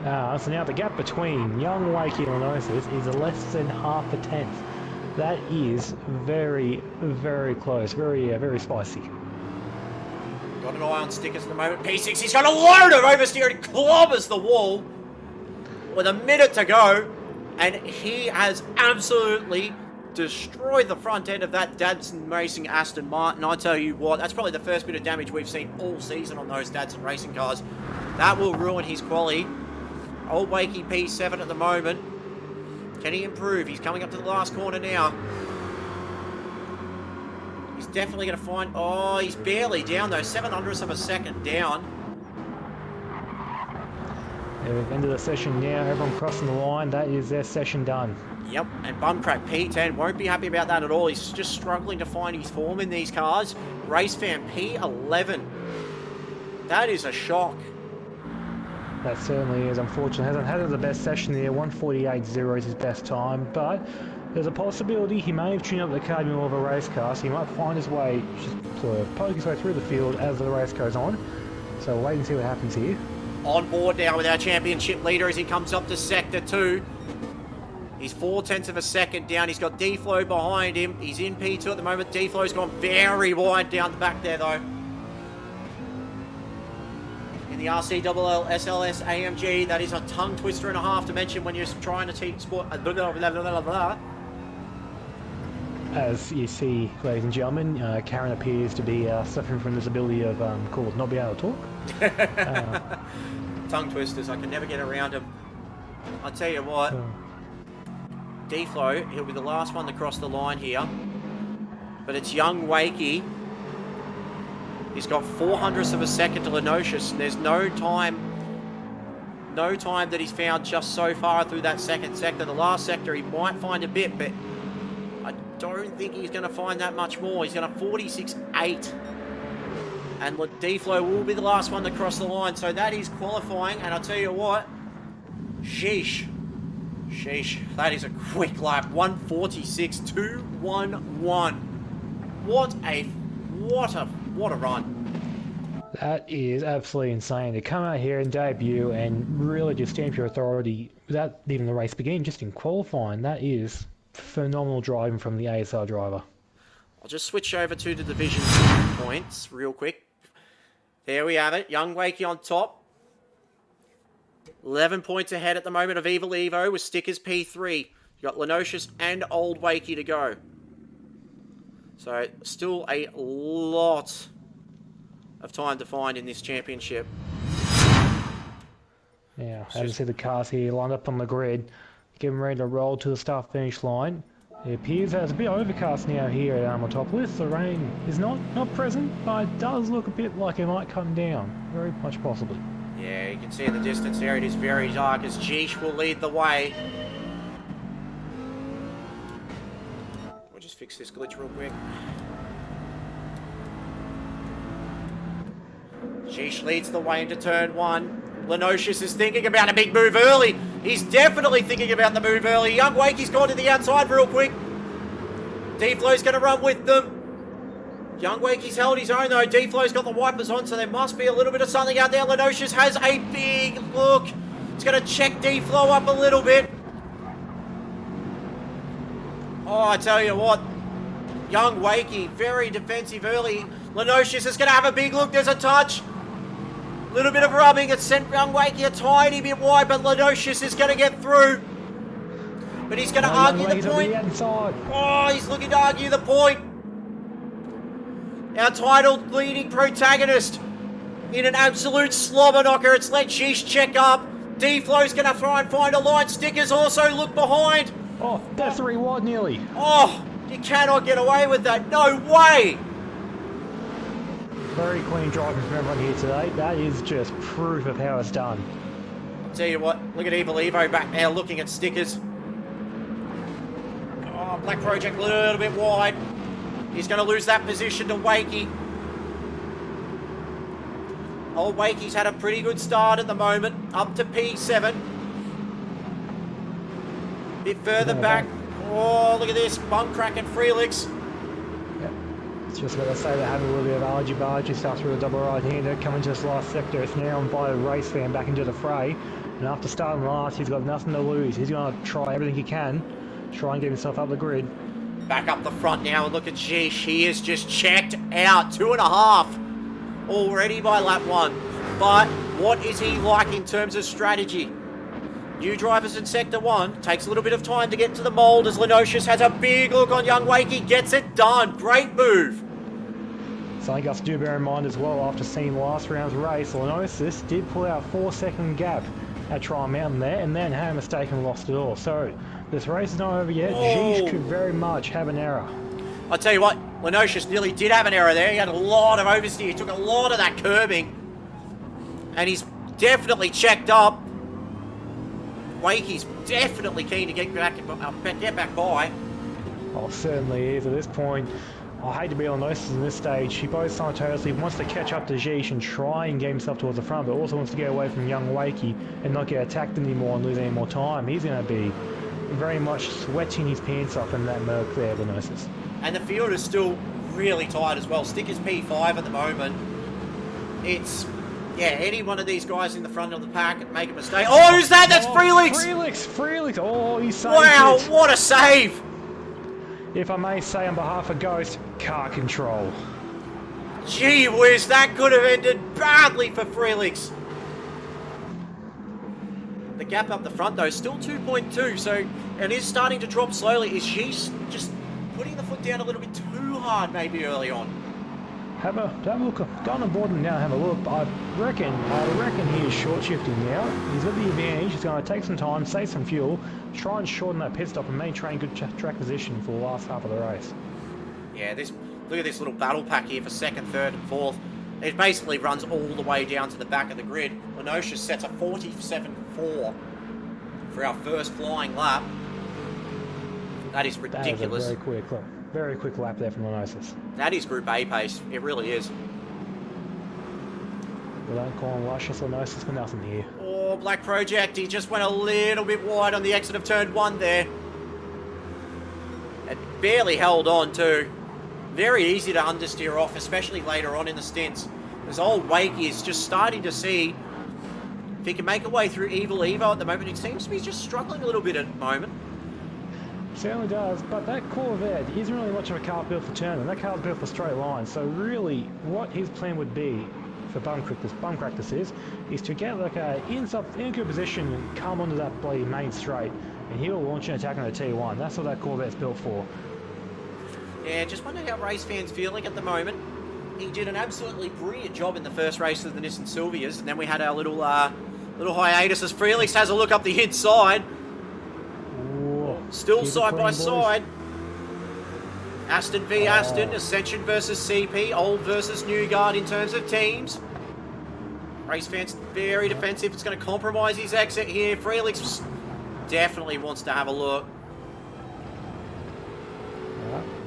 So now the gap between Young Wakey and Lenosis is less than half a tenth. That is very, very close. Very spicy. Got an eye on stickers at the moment. P6, he's got a load of oversteer and clobbers the wall with a minute to go. And he has absolutely destroyed the front end of that Datsun Racing Aston Martin. I tell you what, that's probably the first bit of damage we've seen all season on those Datsun Racing cars. That will ruin his quali. Old Wakey P7 at the moment. Can he improve? He's coming up to the last corner now. He's definitely going to find... Oh, he's barely down though. 0.07 of a second down. End of the session now. Everyone crossing the line. That is their session done. Yep, and Bumcrack P10 won't be happy about that at all. He's just struggling to find his form in these cars. Race Fan P11. That is a shock. That certainly is, unfortunately. Hasn't had the best session there. 1:48.0 is his best time, but there's a possibility he may have tuned up the car more of a race car, so he might find his way, just sort of poke his way through the field as the race goes on. So we'll wait and see what happens here. On board now with our championship leader as he comes up to Sector 2. He's 0.4 of a second down. He's got D-Flow behind him. He's in P2 at the moment. D-Flow's gone very wide down the back there, though. In the RCLL SLS AMG, that is a tongue twister and a half to mention when you're trying to teach sport. As you see, ladies and gentlemen, Karen appears to be suffering from this ability of called not be able to talk. Tongue twisters, I can never get around them. I'll tell you what, D-Flow, he'll be the last one to cross the line here. But it's young Wakey. He's got 0.04 of a second to Lenosius. There's no time that he's found just so far through that second sector. The last sector he might find a bit, but I don't think he's going to find that much more. He's going to 46.8. And D-Flow will be the last one to cross the line. So that is qualifying. And I'll tell you what, sheesh, that is a quick lap. 1:46.211. What a run. That is absolutely insane. To come out here and debut and really just stamp your authority without even the race beginning, just in qualifying, that is phenomenal driving from the ASR driver. I'll just switch over to the division points real quick. There we have it. Young Wakey on top. 11 points ahead at the moment of Evil Evo with stickers P3. You got Lenosius and Old Wakey to go. So still a lot of time to find in this championship. Yeah, as you see the cars here lined up on the grid, getting ready to roll to the start finish line. It appears that it's a bit overcast now here at Autopolis. The rain is not present, but it does look a bit like it might come down. Very much possibly. Yeah, you can see in the distance there it is very dark as Geesh will lead the way. We'll just fix this glitch real quick. Geesh leads the way into turn 1. Lenocious is thinking about a big move early. He's definitely thinking about the move early. Young Wakey's gone to the outside real quick. D-Flow's going to run with them. Young Wakey's held his own though. D-Flow's got the wipers on, so there must be a little bit of something out there. Lenocious has a big look. He's going to check D-Flow up a little bit. Oh, I tell you what. Young Wakey, very defensive early. Lenocious is going to have a big look. There's a touch. Little bit of rubbing. It sent Young Wakey a tiny bit wide, but Lenocious is going to get through. But he's going to argue the point. Oh, he's looking to argue the point. Our titled leading protagonist in an absolute slobber knocker. It's let Geesh check up. D-Flow's going to try and find a line. Stickers also look behind. Oh, that's 3 wide nearly. Oh, you cannot get away with that. No way. Very clean driving from everyone here today. That is just proof of how it's done. I'll tell you what, look at Evil Evo back now looking at Stickers. Oh, Black Project a little bit wide. He's going to lose that position to Wakey. Old Wakey's had a pretty good start at the moment, up to P7. Bit further back. Oh, look at this, Bumcrack and Freelix. Just going to say they're having a little bit of argy-bargy stuff through the double right-hander coming to this last sector. It's now invited Race Fan back into the fray, and after starting last he's got nothing to lose. He's going to try everything he can, try and get himself up the grid. Back up the front now and look at Geesh. He is just checked out. 2.5 already by lap 1. But what is he like in terms of strategy? New drivers in Sector 1. Takes a little bit of time to get to the mould as Lenocious has a big look on Young Wakey. Gets it done. Great move. Something else to do bear in mind as well after seeing last round's race. Lenocious did pull out a 4-second gap at Trial Mountain there and then had a mistake and lost it all. So this race is not over yet. Geesh could very much have an error. I'll tell you what, Lenocious nearly did have an error there. He had a lot of oversteer. He took a lot of that curbing. And he's definitely checked up. Wakey's definitely keen to get back by. Oh, certainly is at this point. I hate to be on Lenocious in this stage. He both simultaneously wants to catch up to Geesh and try and get himself towards the front, but also wants to get away from Young Wakey and not get attacked anymore and lose any more time. He's going to be very much sweating his pants off in that Merc there, Lenocious. And the field is still really tight as well. Stickers P5 at the moment. It's, yeah, any one of these guys in the front of the pack make a mistake. Oh, who's that? That's Freelix! Freelix! Oh, he saved Wow, it. what a save! If I may say on behalf of Ghost, car control. Gee whiz, that could have ended badly for Freelix. The gap up the front though is still 2.2, so it is starting to drop slowly. Is she just putting the foot down a little bit too hard maybe early on? Have a look. Go on board and now have a look. I reckon he is short shifting now. He's got the advantage. He's going to take some time, save some fuel, try and shorten that pit stop and maintain good track position for the last half of the race. Yeah, look at this little battle pack here for 2nd, 3rd and 4th. It basically runs all the way down to the back of the grid. Lenocious sets a 47.4 for our first flying lap. That is ridiculous. That is a very quick lap there from Lenocious. That is Group A pace. It really is. We don't call him luscious or Lenocious for nothing here. Oh, Black Project. He just went a little bit wide on the exit of turn 1 there. It barely held on too. Very easy to understeer off, especially later on in the stints. As old Wakey is just starting to see if he can make a way through Evil Evo at the moment. It seems to be just struggling a little bit at the moment. Certainly does, but that Corvette isn't really much of a car built for turning. That car's built for straight lines. So really, what his plan would be for Bumcrack this is to get like in good position and come onto that bloody main straight, and he'll launch an attack on the T1. That's what that Corvette's built for. Yeah, just wonder how race fans feeling at the moment. He did an absolutely brilliant job in the first race of the Nissan Silvias, and then we had our little hiatus as Felix has a look up the inside. Ooh, Still keep it side clean, by boys. side. Aston v Aston, Ascension versus CP, old versus new guard in terms of teams. Race fans very defensive. It's going to compromise his exit here. Felix definitely wants to have a look.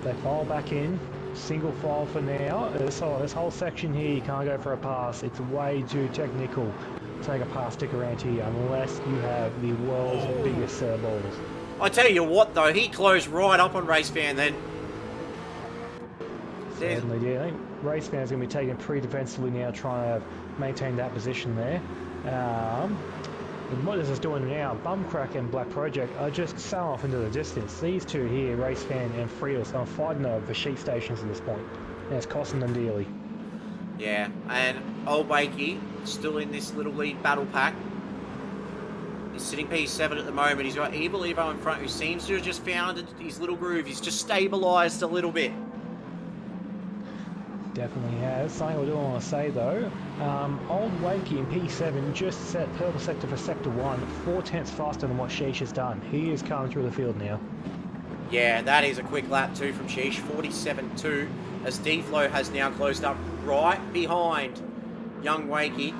They file back in. Single file for now. This whole section here, you can't go for a pass. It's way too technical to take a pass stick around here unless you have the world's biggest set of balls. I tell you what, though, he closed right up on Race Fan then. Certainly, yeah. I think Race Fan's going to be taking it pretty defensively now, trying to maintain that position there. And what this is doing now, Bumcrack and Black Project are just sailing off into the distance. These two here, Race Fan and Frios, are fighting over sheep stations at this point, and it's costing them dearly. Yeah, and old Wakey still in this little lead battle pack. He's sitting P7 at the moment. He's got Evil Evo in front, who seems to have just found his little groove. He's just stabilised a little bit. Definitely has. Something I do want to say though, old Wakey in P7 just set purple sector for Sector 1, 4/10 faster than what Sheesh has done. He is coming through the field now. Yeah, that is a quick lap too from Sheesh, 47.2, as D-Flow has now closed up right behind young Wakey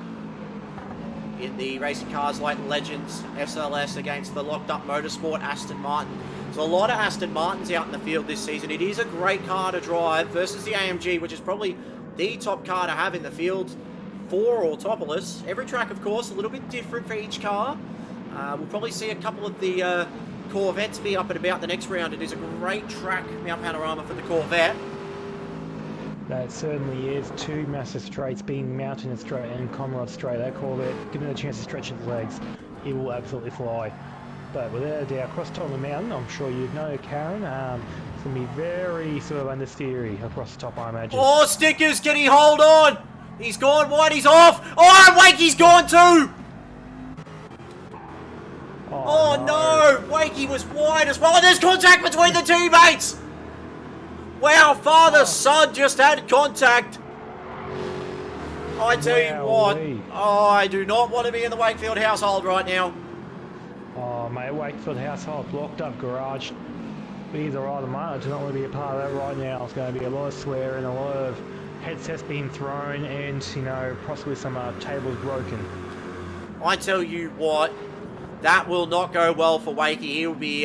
in the racing cars like Legends, SLS against the locked up Motorsport Aston Martin. There's a lot of Aston Martins out in the field this season. It is a great car to drive versus the AMG, which is probably the top car to have in the field for Autopolis. Every track, of course, a little bit different for each car. We'll probably see a couple of the Corvettes be up at about the next round. It is a great track, Mount Panorama, for the Corvette. That certainly is. Two massive straights, being Mountain Straight and Comrade Straight. That Corvette, given it a chance to stretch its legs, it will absolutely fly. But without a doubt, across top of the mountain, I'm sure you know, Karen, it's going to be very sort of understeery across the top, I imagine. Oh, Stickers, can he hold on? He's gone wide, he's off. Oh, Wakey's gone too. Oh no, Wakey was wide as well. And there's contact between the teammates. Wow, father-son just had contact. I tell you what, I do not want to be in the Wakefield household right now. Oh mate, Wakefield household, blocked up garage. Either or, mate, I do not want to be a part of that right now. It's going to be a lot of swearing, a lot of headsets being thrown, and, you know, possibly some tables broken. I tell you what, that will not go well for Wakey. He'll be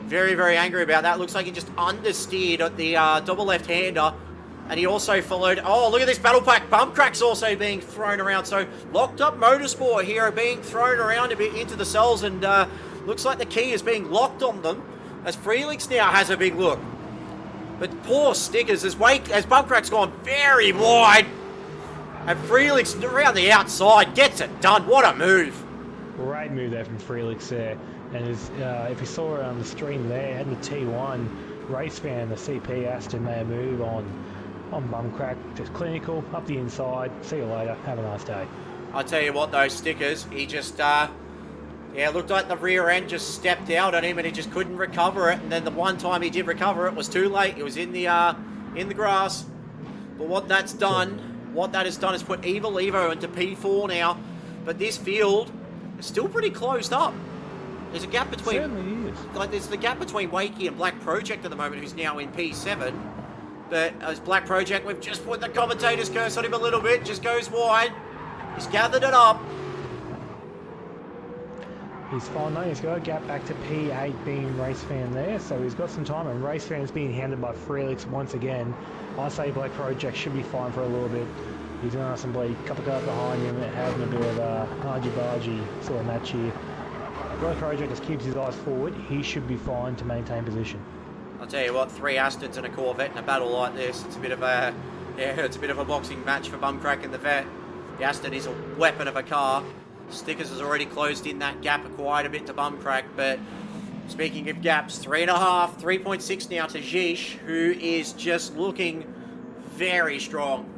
very, very angry about that. Looks like he just understeered at the double left-hander. And he also followed... Oh, look at this battle pack. Bump cracks also being thrown around. So, locked up Motorsport here are being thrown around a bit into the cells. And looks like the key is being locked on them. As Felix now has a big look. But poor Stickers, as Bump crack's gone very wide. And Felix around the outside gets it done. What a move. Great move there from Felix there. And if you saw on the stream there, had the T1 race fan, the CP Aston made a move on Bumcrack, just clinical, up the inside, see you later, have a nice day. I tell you what though, Stickers, he just, yeah, looked like the rear end just stepped out on him and he just couldn't recover it, and then the one time he did recover it was too late. It was in the grass. But what that has done is put Evil Evo into P4 now, but this field is still pretty closed up. There's a gap between, certainly is. Like there's the gap between Wakey and Black Project at the moment, who's now in P7. But as Black Project, we've just put the commentator's curse on him a little bit, just goes wide. He's gathered it up. He's fine though, he's got a gap back to P8 being Race Fan there, so he's got some time, and Race Fan is being handled by Felix once again. I say Black Project should be fine for a little bit. He's going to have some couple of guys behind him and having a bit of a argy-bargy sort of match here. Black Project just keeps his eyes forward, he should be fine to maintain position. I'll tell you what, 3 Astons and a Corvette in a battle like this, it's a bit of a boxing match for Bumcrack and the Vet. The Aston is a weapon of a car. Stickers has already closed in that gap quite a bit to Bumcrack, but speaking of gaps, 3.5, 3.6 now to Jish, who is just looking very strong.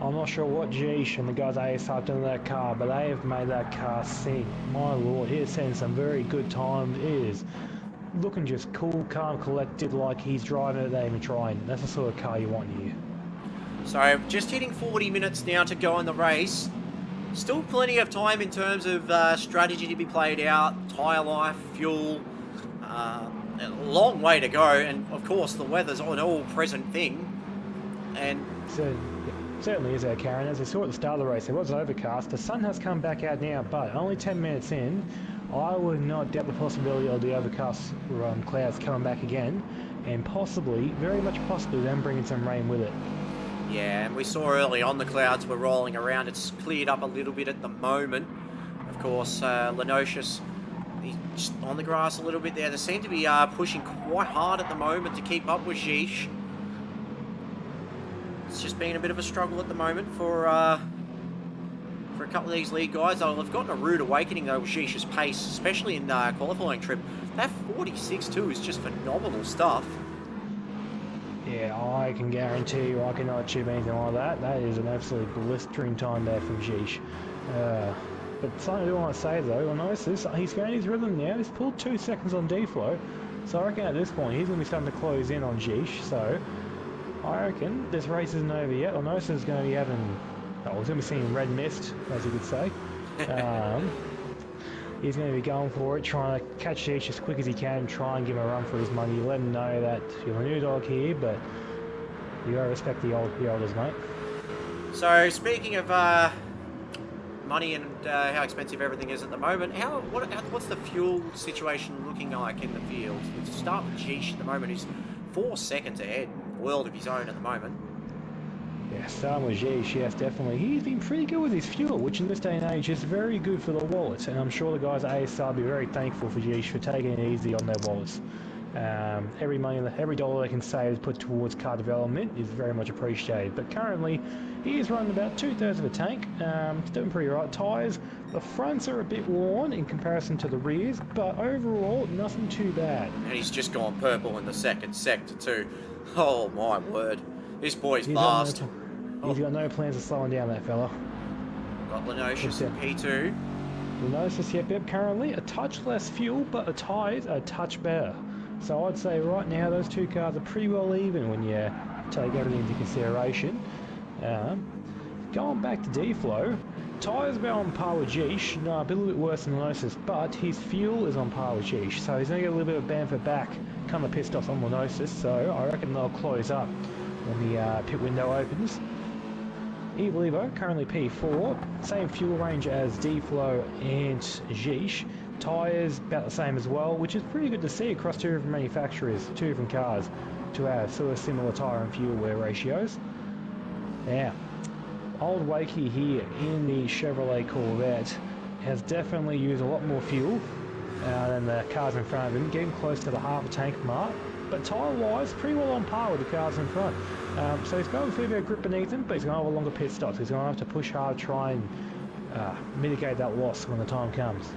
I'm not sure what Jish and the guys at AEDST have done to that car, but they have made that car sing. My lord, he has seen some very good times. It is looking just cool, calm, collected, like he's driving it without even trying. That's the sort of car you want here. So just hitting 40 minutes now to go in the race. Still plenty of time in terms of strategy to be played out, tyre life, fuel, a long way to go, and of course the weather's an all-present thing. And So, it certainly is, Karen. As we saw at the start of the race, it was overcast. The sun has come back out now, but only 10 minutes in, I would not doubt the possibility of the overcast clouds coming back again, and possibly, very much possibly, them bringing some rain with it. yeah, and we saw early on the clouds were rolling around. It's cleared up a little bit at the moment. Of course, Lenocious, he's just on the grass a little bit there. They seem to be pushing quite hard at the moment to keep up with Gish. It's just been a bit of a struggle at the moment for a couple of these lead guys. They've gotten a rude awakening though with Gish's pace, especially in the qualifying trip. That 46.2 is just phenomenal stuff. Yeah, I can guarantee you I cannot achieve anything like that. That is an absolute blistering time there from Gish. But something I do want to say though, I notice this, he's going his rhythm now. He's pulled 2 seconds on D-Flow. So I reckon at this point he's going to be starting to close in on Gish. So I reckon this race isn't over yet. I notice he's going to be having, he's going to be seeing red mist, as you could say. He's going to be going for it, trying to catch Gish as quick as he can, try and give him a run for his money. Let him know that you're a new dog here, but you gotta respect the elders, mate. So speaking of money and how expensive everything is at the moment, what's the fuel situation looking like in the field? Let's start with Gish at the moment. He's 4 seconds ahead, world of his own at the moment. Yeah, starting with Gish, yes, definitely. He's been pretty good with his fuel, which in this day and age is very good for the wallets, and I'm sure the guys at AEDST will be very thankful for Gish for taking it easy on their wallets. Every dollar they can save put towards car development is very much appreciated. But currently, he is running about 2/3 of a tank. He's doing pretty right. Tyres, the fronts are a bit worn in comparison to the rears, but overall, nothing too bad. And he's just gone purple in the second sector too. Oh my word, this boy's fast. He's got no plans of slowing down, that fella. Got Lenocious in P2. Lenocious, yep, currently a touch less fuel, but the tyres are a touch better. So I'd say right now those two cars are pretty well even when you take everything into consideration. Going back to D-Flow, tyres about on par with Gish, no, a little bit worse than Lenocious, but his fuel is on par with Gish, so he's going to get a little bit of benefit back, kind of pissed off on Lenocious, so I reckon they'll close up when the pit window opens. Evil Evo, currently P4, same fuel range as D-Flow and Gish. Tyres about the same as well, which is pretty good to see across two different manufacturers, two different cars, to have sort of similar tyre and fuel wear ratios. Now, old Wakey here in the Chevrolet Corvette has definitely used a lot more fuel than the cars in front of him, getting close to the half a tank mark, but tyre-wise, pretty well on par with the cars in front. So he's going for a bit of grip beneath him, but he's going to have a longer pit stop, so he's going to have to push hard, try and mitigate that loss when the time comes.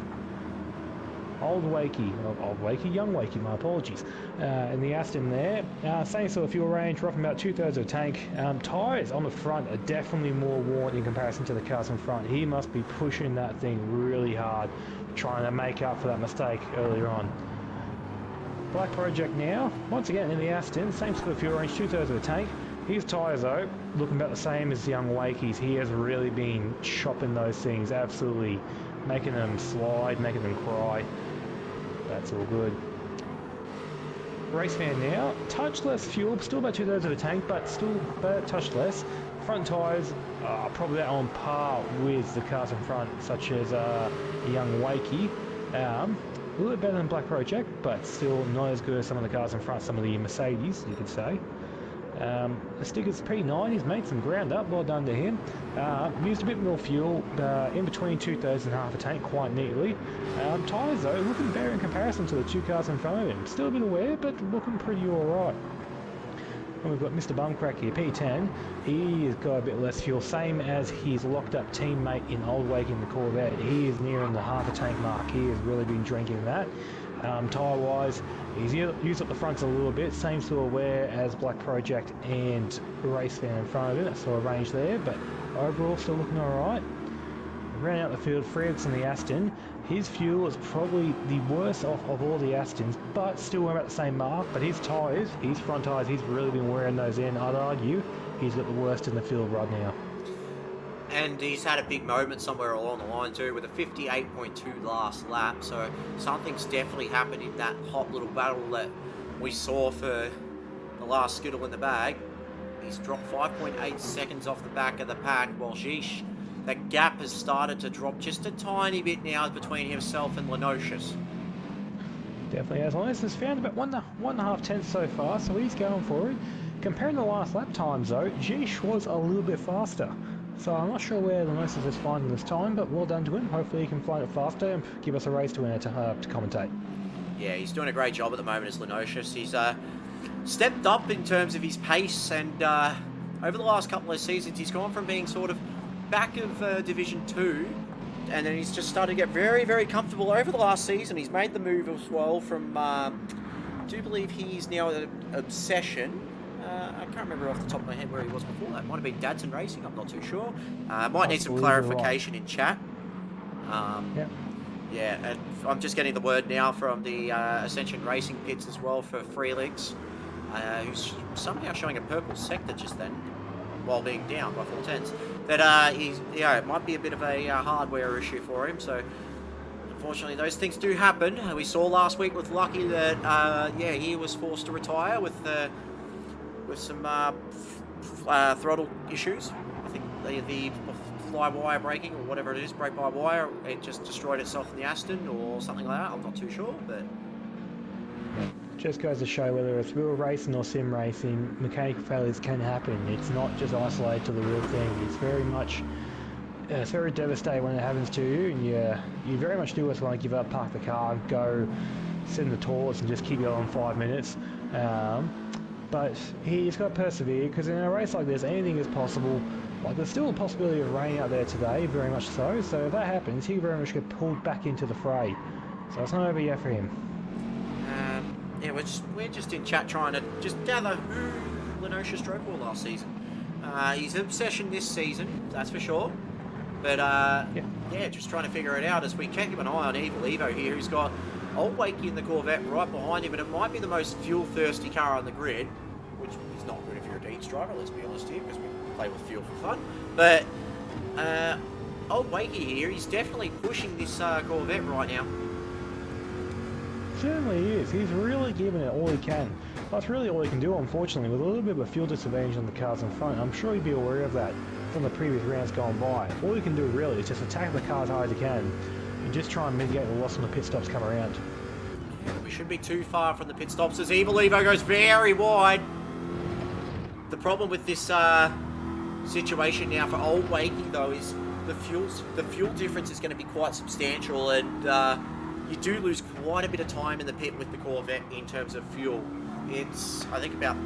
Young Wakey, my apologies. In the Aston there, same sort of fuel range, roughly about 2/3 of a tank. Tyres on the front are definitely more worn in comparison to the cars in front. He must be pushing that thing really hard, trying to make up for that mistake earlier on. Black Project now, once again in the Aston, same sort of fuel range, 2/3 of a tank. His tyres though, looking about the same as Young Wakey's. He has really been chopping those things, absolutely making them slide, making them cry. That's all good. Race fan now, touch less fuel, still about 2/3 of a tank, but still about a touch less. Front tyres are probably on par with the cars in front, such as Young Wakey. A little bit better than Black Project, but still not as good as some of the cars in front, some of the Mercedes, you could say. The sticker's P9, he's made some ground up, well done to him. Used a bit more fuel, in between 2/3 and half a tank quite neatly. Tyres though, looking better in comparison to the two cars in front of him. Still a bit of wear, but looking pretty alright. And we've got Mr. Bumcrack here, P10. He's got a bit less fuel, same as his locked up teammate in Old Wake in the Corvette. He is nearing the half a tank mark. He has really been drinking that. Tyre wise, he's used up the fronts a little bit, same sort of wear as Black Project and Race Fan in front of it, that sort of range there, but overall still looking alright. ran out the field, Fred's in the Aston. His fuel was probably the worst off of all the Astons, but still we're about the same mark. But his tyres, his front tyres, he's really been wearing those in. I'd argue he's got the worst in the field right now. And he's had a big moment somewhere along the line too, with a 58.2 last lap. So something's definitely happened in that hot little battle that we saw for the last skittle in the bag. He's dropped 5.8 seconds off the back of the pack, while sheesh, that gap has started to drop just a tiny bit now between himself and Lenocious. Definitely has. Linus has found about 1.5 tenths so far, so he's going for it. Comparing the last lap times though, Jish was a little bit faster. So I'm not sure where Lenocious is finding this time, but well done to him. Hopefully he can find it faster and give us a race to winner to commentate. Yeah, he's doing a great job at the moment as Lenocious. He's stepped up in terms of his pace, and over the last couple of seasons he's gone from being sort of back of Division 2, and then he's just started to get very, very comfortable over the last season. He's made the move as well from, I do believe he's now at Obsession. I can't remember off the top of my head where he was before that. Might have been Dadson Racing, I'm not too sure. Might need some clarification in chat. Yep. Yeah, and I'm just getting the word now from the Ascension Racing pits as well for Freelix, who's somehow showing a purple sector just then, while being down by 4 tenths. That it might be a bit of a hardware issue for him. So unfortunately, those things do happen. We saw last week with Lucky that he was forced to retire with some throttle issues. I think the fly wire braking or whatever it is, brake by wire, it just destroyed itself in the Aston or something like that. I'm not too sure, but just goes to show whether it's real racing or sim racing, mechanical failures can happen. It's not just isolated to the real thing. It's very much, it's very devastating when it happens to you, and you very much do just want to give up, park the car, go send the toilets and just keep going 5 minutes. But he's got to persevere, because in a race like this, anything is possible. Like, there's still a possibility of rain out there today, very much so. So if that happens, he very much get pulled back into the fray. So it's not over yet for him. Yeah, we're just in chat trying to just gather who Lenocious drove for last season. He's an Obsession this season, that's for sure. But just trying to figure it out as we keep an eye on Evil Evo here, who's got Old Wakey in the Corvette right behind him, and it might be the most fuel-thirsty car on the grid, which is not good if you're a Deeds driver, let's be honest here, because we play with fuel for fun. But Old Wakey here, he's definitely pushing this Corvette right now. Certainly is. He's really giving it all he can. That's really all he can do, unfortunately, with a little bit of a fuel disadvantage on the cars in front. I'm sure he'd be aware of that from the previous rounds gone by. All he can do really is just attack the car as hard as he can and just try and mitigate the loss when the pit stops come around. We shouldn't be too far from the pit stops as Evil Evo goes very wide. The problem with this situation now for Old Wakey though is the fuel difference is going to be quite substantial, and you do lose quite a bit of time in the pit with the Corvette in terms of fuel. It's, I think, about,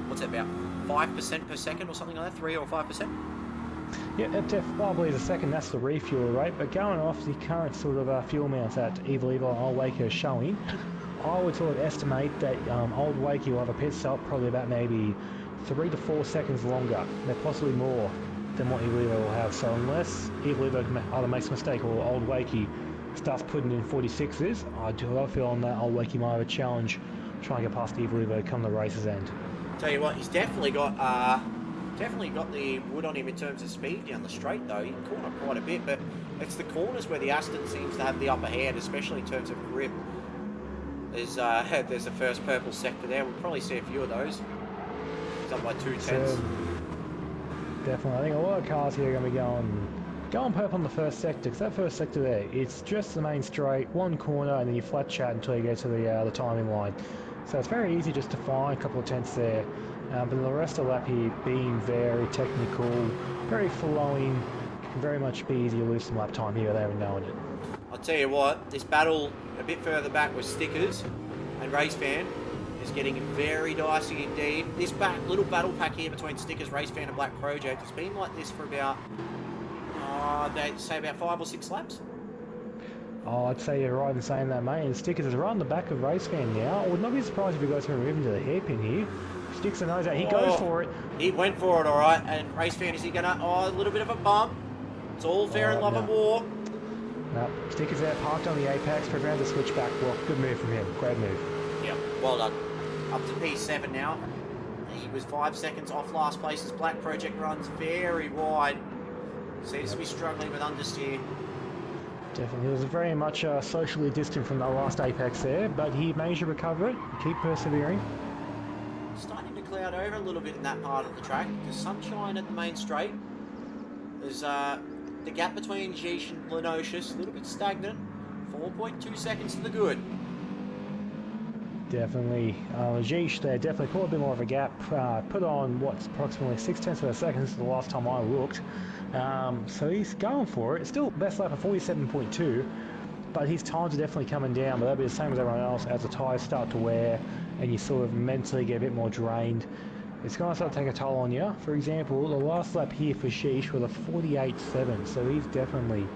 what's it, about 5% per second or something like that, 3 or 5%? Yeah, probably the second, that's the refuel rate, but going off the current sort of fuel amounts that Evil Evo and Old Wakey are showing, I would sort of estimate that Old Wakey will have a pit stop probably about maybe 3 to 4 seconds longer, and possibly more than what Evil Evo will have. So unless Evil Evo either makes a mistake or Old Wakey starts putting in 46s, I do have a feeling that Old Wakey might have a challenge trying to get past Evil Evo come the race's end. Tell you what, he's definitely got the wood on him in terms of speed down the straight though. He can corner quite a bit, but it's the corners where the Aston seems to have the upper hand, especially in terms of grip. There's the first purple sector there. We'll probably see a few of those. He's up by 2 tenths. Definitely. I think a lot of cars here are going to be going purple on the first sector, because that first sector there, it's just the main straight, one corner, and then you flat chat until you get to the timing line. So it's very easy just to find a couple of tenths there. But the rest of the lap here being very technical, very flowing, can very much be easy to lose some lap time here without even knowing it. I'll tell you what, this battle a bit further back with Stickers and Race Fan is getting very dicey indeed. This little battle pack here between Stickers, Race Fan and Black Project has been like this for about, they'd say about 5 or 6 laps. Oh, I'd say you're right in saying that, mate. And Stickers is right on the back of Race Fan now. I would not be surprised if he goes for a move into the hairpin here. Stickers knows that. He goes for it. He went for it, all right. And Race Fan, is he going to... Oh, a little bit of a bump. It's all fair in love and war. No, Sticker's out, parked on the apex, preparing to switch back. Well, good move from him. Great move. Yep, well done. Up to P7 now. He was 5 seconds off last place. His Black Project runs very wide. Seems to be struggling with understeer. Definitely. He was very much socially distant from the last apex there, but he managed to recover it. Keep persevering. Starting to cloud over a little bit in that part of the track. There's sunshine at the main straight. There's the gap between Jish and Lenocious, a little bit stagnant. 4.2 seconds to the good. Definitely. Jish there definitely caught a bit more of a gap. Put on, what's approximately 0.6 of a second since the last time I looked. So he's going for it. It's still best lap of 47.2, but his times are definitely coming down, but that'll be the same as everyone else as the tyres start to wear and you sort of mentally get a bit more drained. It's going to start to take a toll on you. For example, the last lap here for Jish was a 48.7, so he's definitely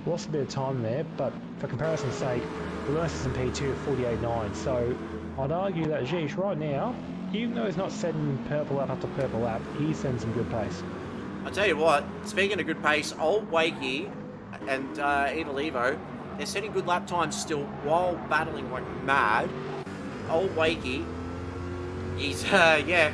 lost a bit of time there, but for comparison's sake, the lowest in P2 at 48.9, so I'd argue that Jish right now, even though he's not setting purple lap after purple lap, he's setting some good pace. I'll tell you what, speaking of good pace, Old Wakey and Evo, they're setting good lap times still while battling like mad. Old Wakey, he's, yeah,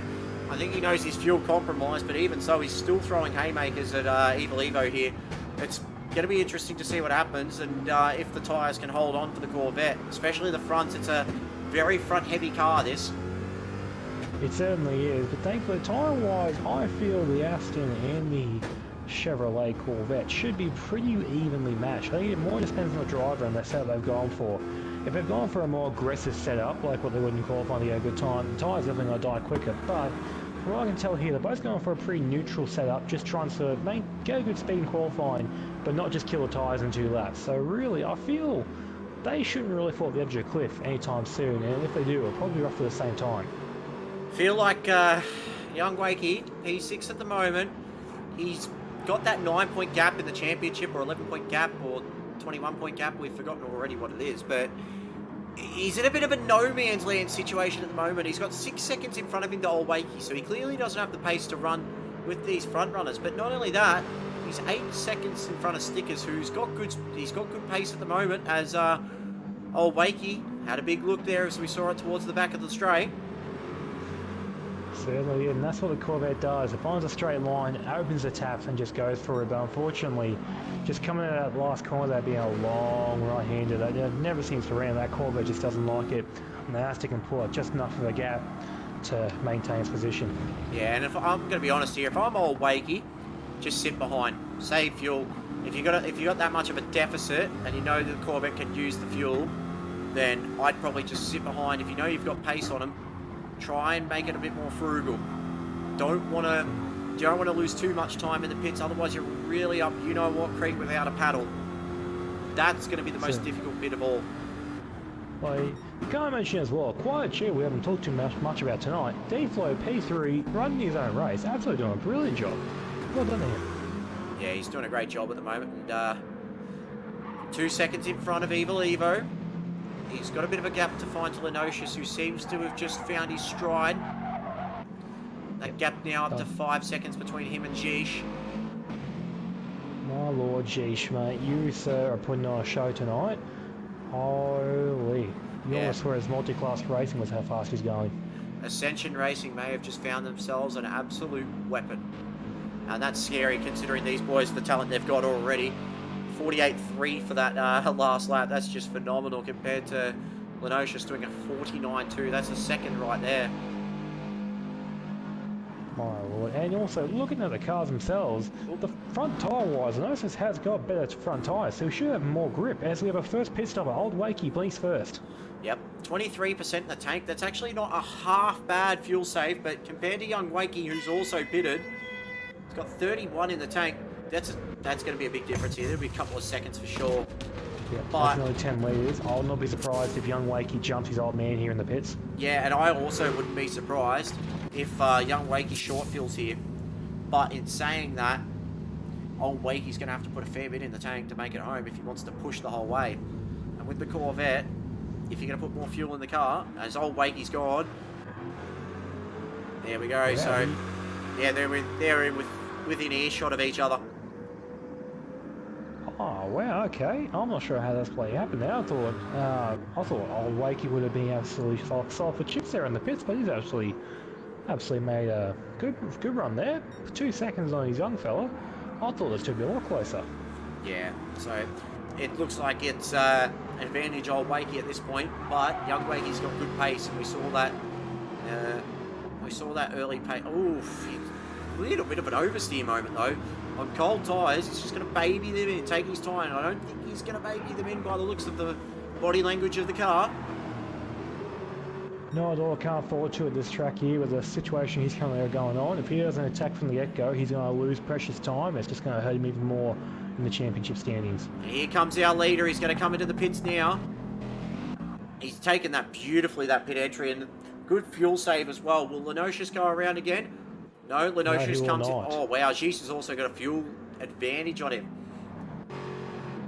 I think he knows his fuel compromised, but even so, he's still throwing haymakers at Evo here. It's going to be interesting to see what happens and if the tyres can hold on for the Corvette, especially the fronts. It's a very front-heavy car, this. It certainly is, but thankfully, tyre-wise, I feel the Aston and the Chevrolet Corvette should be pretty evenly matched. I think it more depends on the driver and the setup they've gone for. If they've gone for a more aggressive setup, like what they would in qualifying to get a good time, the tyres definitely going to die quicker, but from what I can tell here, they're both going for a pretty neutral setup, just trying to get a good speed in qualifying, but not just kill the tyres in 2 laps. So really, I feel they shouldn't really fall at the edge of a cliff anytime soon, and if they do, it'll probably be roughly the same time. Feel like young Wakey, P6 at the moment. He's got that 9-point gap in the championship, or 11-point gap, or 21-point gap. We've forgotten already what it is, but he's in a bit of a no-man's land situation at the moment. He's got 6 seconds in front of him to Old Wakey, so he clearly doesn't have the pace to run with these front runners. But not only that, he's 8 seconds in front of Stickers, who's got good pace at the moment. As Old Wakey had a big look there as we saw it towards the back of the straight. Certainly, and that's what the Corvette does. It finds a straight line, opens the taps, and just goes for it. But unfortunately, just coming out of that last corner, that being a long right-hander, that never seems to ram. That Corvette just doesn't like it, and the Aston can pull out just enough of a gap to maintain its position. Yeah, and if I'm going to be honest here, if I'm Old Wakey, just sit behind, save fuel. If you got that much of a deficit, and you know that the Corvette can use the fuel, then I'd probably just sit behind. If you know you've got pace on them, try and make it a bit more frugal. Don't want to lose too much time in the pits, otherwise you're really up you know what creek without a paddle. That's going to be the most difficult bit of all. Well, you can't mention as well, Quiet Chill we haven't talked too much about tonight. D-Flow P3 running his own race, absolutely doing a brilliant job. Well done to him. Yeah, he's doing a great job at the moment, and 2 seconds in front of Evo. He's got a bit of a gap to find to Lenocious, who seems to have just found his stride. That gap now up to 5 seconds between him and Jish. My lord, Jish, mate, you, sir, are putting on a show tonight. Holy. You almost swear his multi-class racing was how fast he's going. Ascension Racing may have just found themselves an absolute weapon. And that's scary considering these boys, the talent they've got already. 48.3 for that last lap. That's just phenomenal compared to Lenocious doing a 49.2. That's a second right there. My lord. And also, looking at the cars themselves, the front tyre-wise, Lenocious has got better front tyres, so we should have more grip, as we have a first pit stopper. Old Wakey blinks first. Yep, 23% in the tank. That's actually not a half bad fuel save, but compared to young Wakey, who's also pitted, he's got 31 in the tank. That's going to be a big difference here. There'll be a couple of seconds for sure. Yeah, but that's nearly 10 litres. I'll not be surprised if young Wakey jumps his old man here in the pits. Yeah, and I also wouldn't be surprised if young Wakey short fuels here. But in saying that, old Wakey's going to have to put a fair bit in the tank to make it home if he wants to push the whole way. And with the Corvette, if you're going to put more fuel in the car, as old Wakey's gone, there we go. Yeah. So, yeah, they're within earshot of each other. Oh wow, okay. I'm not sure how that's playing happened now. I thought old Wakey would have been absolutely solid for chips there in the pits, but he's absolutely made a good run there. 2 seconds on his young fella. I thought this would be a lot closer. Yeah, so it looks like it's advantage old Wakey at this point, but young Wakey's got good pace, and we saw that. Early pace. Oof, a little bit of an oversteer moment though. On cold tyres, he's just going to baby them in, take his time. I don't think he's going to baby them in by the looks of the body language of the car. No, at all. Can't afford to at this track here with the situation he's currently going on. If he doesn't attack from the get-go, he's going to lose precious time. It's just going to hurt him even more in the championship standings. And here comes our leader. He's going to come into the pits now. He's taken that beautifully, that pit entry, and good fuel save as well. Will Lenosius go around again? No, Lenosius comes in. Oh, wow. Jeez has also got a fuel advantage on him.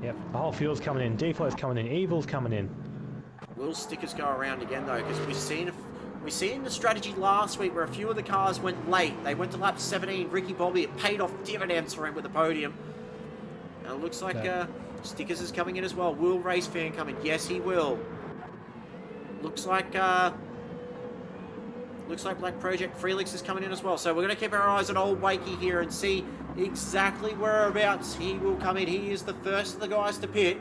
Yep, the whole field's coming in. D-Flow's coming in. Evil's coming in. Will Stickers go around again, though? Because we've seen the strategy last week where a few of the cars went late. They went to lap 17. Ricky Bobby, it paid off dividends for him with the podium. And it looks like Stickers is coming in as well. Will Race Fan come in? Yes, he will. Looks like Black Project Felix is coming in as well. So we're going to keep our eyes on old Wakey here and see exactly whereabouts he will come in. He is the first of the guys to pit.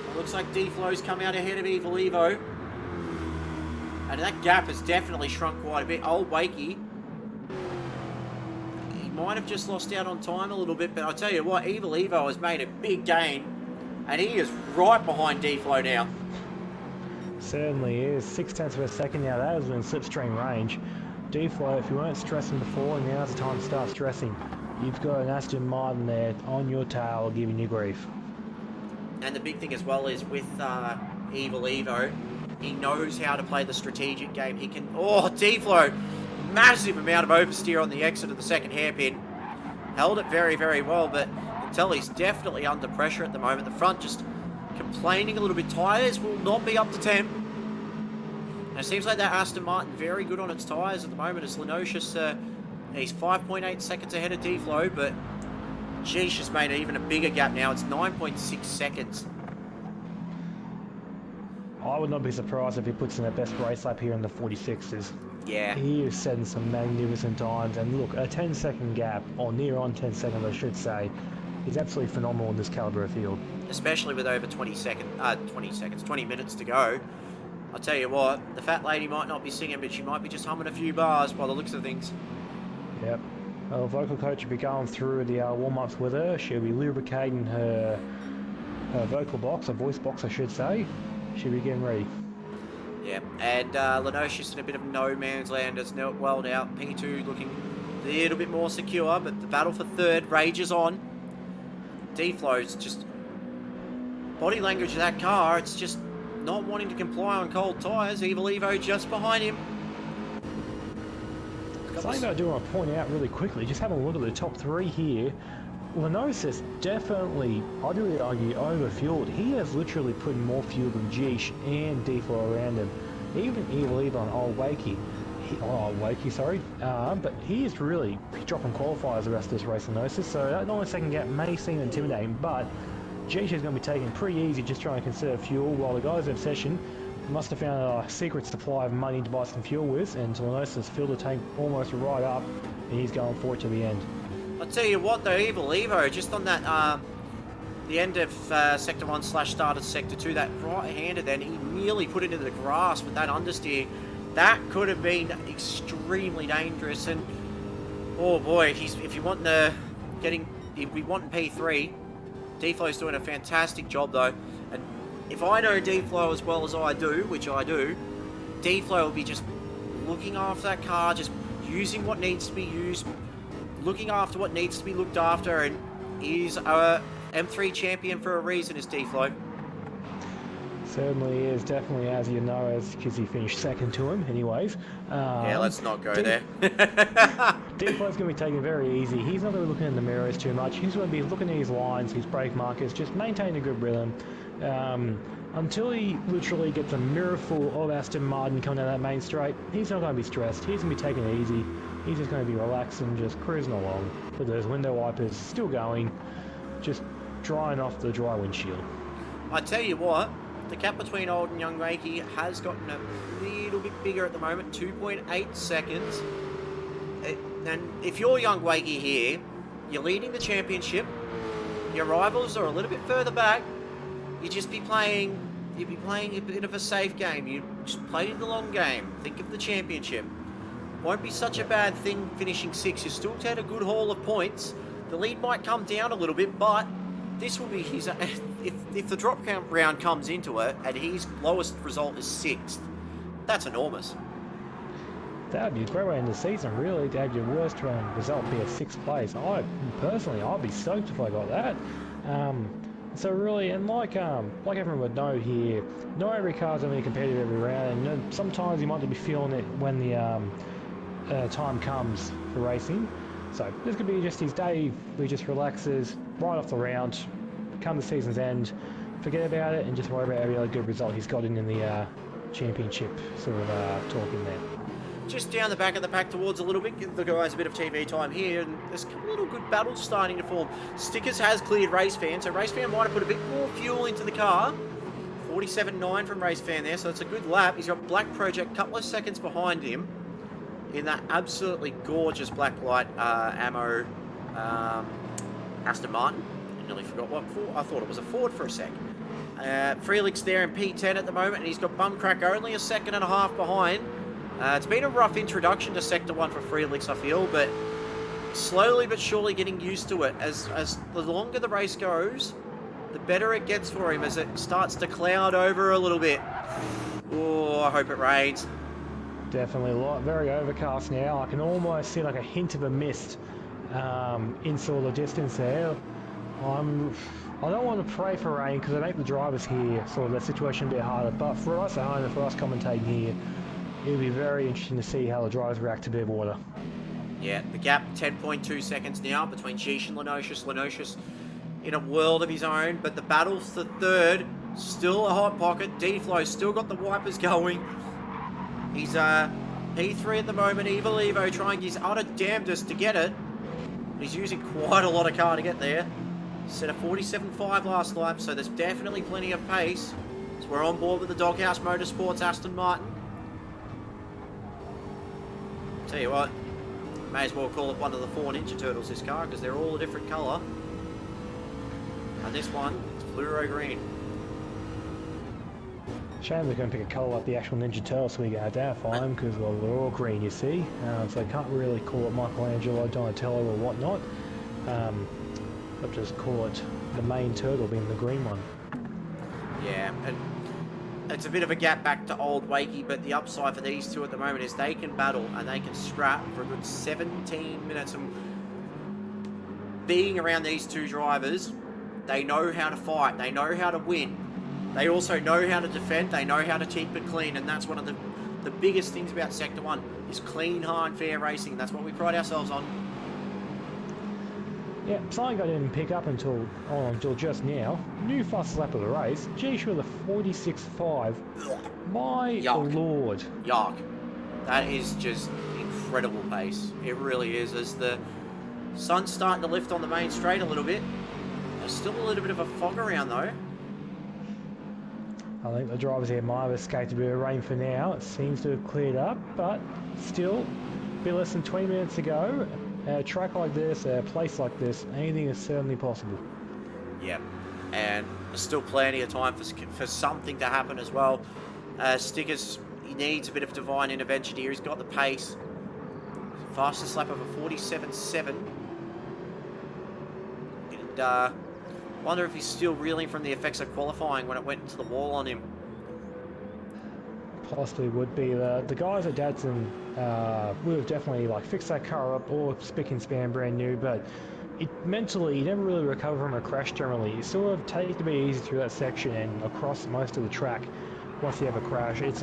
It looks like D-Flow's come out ahead of Evil Evo. And that gap has definitely shrunk quite a bit. Old Wakey, he might have just lost out on time a little bit, but I'll tell you what, Evil Evo has made a big gain. And he is right behind D-Flow now. Certainly is. 0.6 of a second now. That is within slipstream range. D-Flow, if you weren't stressing before, now's the time to start stressing. You've got an Aston Martin there on your tail giving you grief. And the big thing as well is with Evil Evo, he knows how to play the strategic game. He can... Oh, D-Flow! Massive amount of oversteer on the exit of the second hairpin. Held it very, very well, but you can tell he's definitely under pressure at the moment. The front just complaining a little bit. Tyres will not be up to temp. And it seems like that Aston Martin very good on its tyres at the moment. As Lenosius, he's 5.8 seconds ahead of D-Flow, but Jeesh has made even a bigger gap now. It's 9.6 seconds. I would not be surprised if he puts in a best race lap here in the 46s. Yeah. He is setting some magnificent times. And look, a 10-second gap, or near on 10 seconds I should say, is absolutely phenomenal in this calibre of field. Especially with over 20 minutes to go. I'll tell you what, the fat lady might not be singing, but she might be just humming a few bars by the looks of things. Yep. Well, vocal coach will be going through the warm-ups with her. She'll be lubricating her vocal box, or voice box I should say. She'll be getting ready. Yeah, and Lenosius in a bit of no man's land as well now. P2 looking a little bit more secure, but the battle for third rages on. D-Flow's just... body language of that car, it's just not wanting to comply on cold tyres. Evil Evo just behind him. Something I do want to point out really quickly, just having a look at the top three here. Lenosius definitely, I'd really argue, overfueled. He has literally put more fuel than Jeesh and D-Flow around him. Even Evil Evo and Old Wakey, but he is really dropping qualifiers the rest of this race, Lenosius. So that 9 second gap may seem intimidating, but Jeesh is going to be taking pretty easy just trying to conserve fuel, while the guys in Obsession must have found a secret supply of money to buy some fuel with, and Lenosius filled the tank almost right up, and he's going for it to the end. I'll tell you what though, Evil Evo, just on that, the end of Sector 1 / start of Sector 2, that right-hander then, he nearly put it into the grass with that understeer. That could have been extremely dangerous, and oh boy, if you want if we want P3, D-Flow's doing a fantastic job though, and if I know D-Flow as well as I do, which I do, D-Flow will be just looking after that car, just using what needs to be used, looking after what needs to be looked after, and he's a M3 champion for a reason, is D-Flow. Certainly is, definitely, as you know, because he finished second to him anyways. Yeah, let's not go there. D-Flow's going to be taking it very easy. He's not going to be looking in the mirrors too much. He's going to be looking at his lines, his brake markers, just maintaining a good rhythm. Until he literally gets a mirrorful of Aston Martin coming down that main straight, he's not going to be stressed. He's going to be taking it easy. He's just going to be relaxed and just cruising along with those window wipers still going, just drying off the dry windshield. I tell you what, the gap between old and young Wakey has gotten a little bit bigger at the moment, 2.8 seconds. And if you're young Wakey here, you're leading the championship, your rivals are a little bit further back, you'd be playing a bit of a safe game. You just play the long game. Think of the championship. Won't be such a bad thing finishing 6th. You still had a good haul of points. The lead might come down a little bit, but this will be his... If the drop count round comes into it and his lowest result is 6th, that's enormous. That would be a great way in the season, really, to have your worst result be a 6th place. I'd be stoked if I got that. So really, and like everyone would know here, not every car's going to be competitive every round, and sometimes you might be feeling it when the time comes for racing. So this could be just his day where he just relaxes right off the round, come the season's end, forget about it, and just worry about every other good result he's got in the championship sort of talking there. Just down the back of the pack towards a little bit, give the guys a bit of TV time here, and there's a little good battles starting to form. Stickers has cleared Race Fan, so Race Fan might have put a bit more fuel into the car. 47.9 from Race Fan there, so it's a good lap. He's got Black Project a couple of seconds behind him in that absolutely gorgeous black light ammo Aston Martin. I nearly forgot what for. I thought it was a Ford for a sec. Freelix there in P10 at the moment, and he's got Bumcrack only a second and a half behind. It's been a rough introduction to Sector 1 for Freelix, I feel, but slowly but surely getting used to it. As the longer the race goes, the better it gets for him as it starts to cloud over a little bit. Oh, I hope it rains. Definitely very overcast now. I can almost see like a hint of a mist in sort of the distance there. I don't want to pray for rain because I make the drivers here sort of the situation a bit harder, but for us at home and for us commentating here, it'll be very interesting to see how the drivers react to a bit of water. Yeah, the gap 10.2 seconds now between Sheesh and Lenocious. Lenocious in a world of his own, but the battle for third, still a hot pocket. D-Flow still got the wipers going. He's P3 at the moment. Evil Evo trying his utter damnedest to get it. He's using quite a lot of car to get there. Set a 47.5 last lap, so there's definitely plenty of pace. So we're on board with the Doghouse Motorsports Aston Martin. Tell you what, may as well call it one of the 4 Ninja Turtles, this car, because they're all a different colour. And this one, it's fluoro green. Shame they're going to pick a colour like the actual Ninja Turtle so we can identify them, because well, they're all green, you see. So they can't really call it Michelangelo, Donatello or whatnot. But just call it the main turtle being the green one. Yeah, and it's a bit of a gap back to old Wakey, but the upside for these two at the moment is they can battle and they can scrap for a good 17 minutes. And being around these two drivers, they know how to fight, they know how to win. They also know how to defend, they know how to keep it clean, and that's one of the biggest things about Sector 1 is clean, hard, fair racing. That's what we pride ourselves on. Yeah, something I didn't pick up until just now. New fastest lap of the race. Geesh with a 46.5. My lord. Yuck. That is just incredible pace. It really is. As the sun's starting to lift on the main straight a little bit. There's still a little bit of a fog around though. I think the drivers here might have escaped a bit of rain for now. It seems to have cleared up, but still, a bit less than 20 minutes to go. A track like this, a place like this, anything is certainly possible. Yep, and there's still plenty of time for something to happen as well. Stickers, he needs a bit of divine intervention here. He's got the pace. Fastest lap of a 47.7. And wonder if he's still reeling from the effects of qualifying when it went into the wall on him. Possibly would be. The guys at Dadson would have definitely fixed that car up or spick and span brand new, but mentally you never really recover from a crash generally. You sort of take it to be easy through that section and across most of the track once you have a crash. It's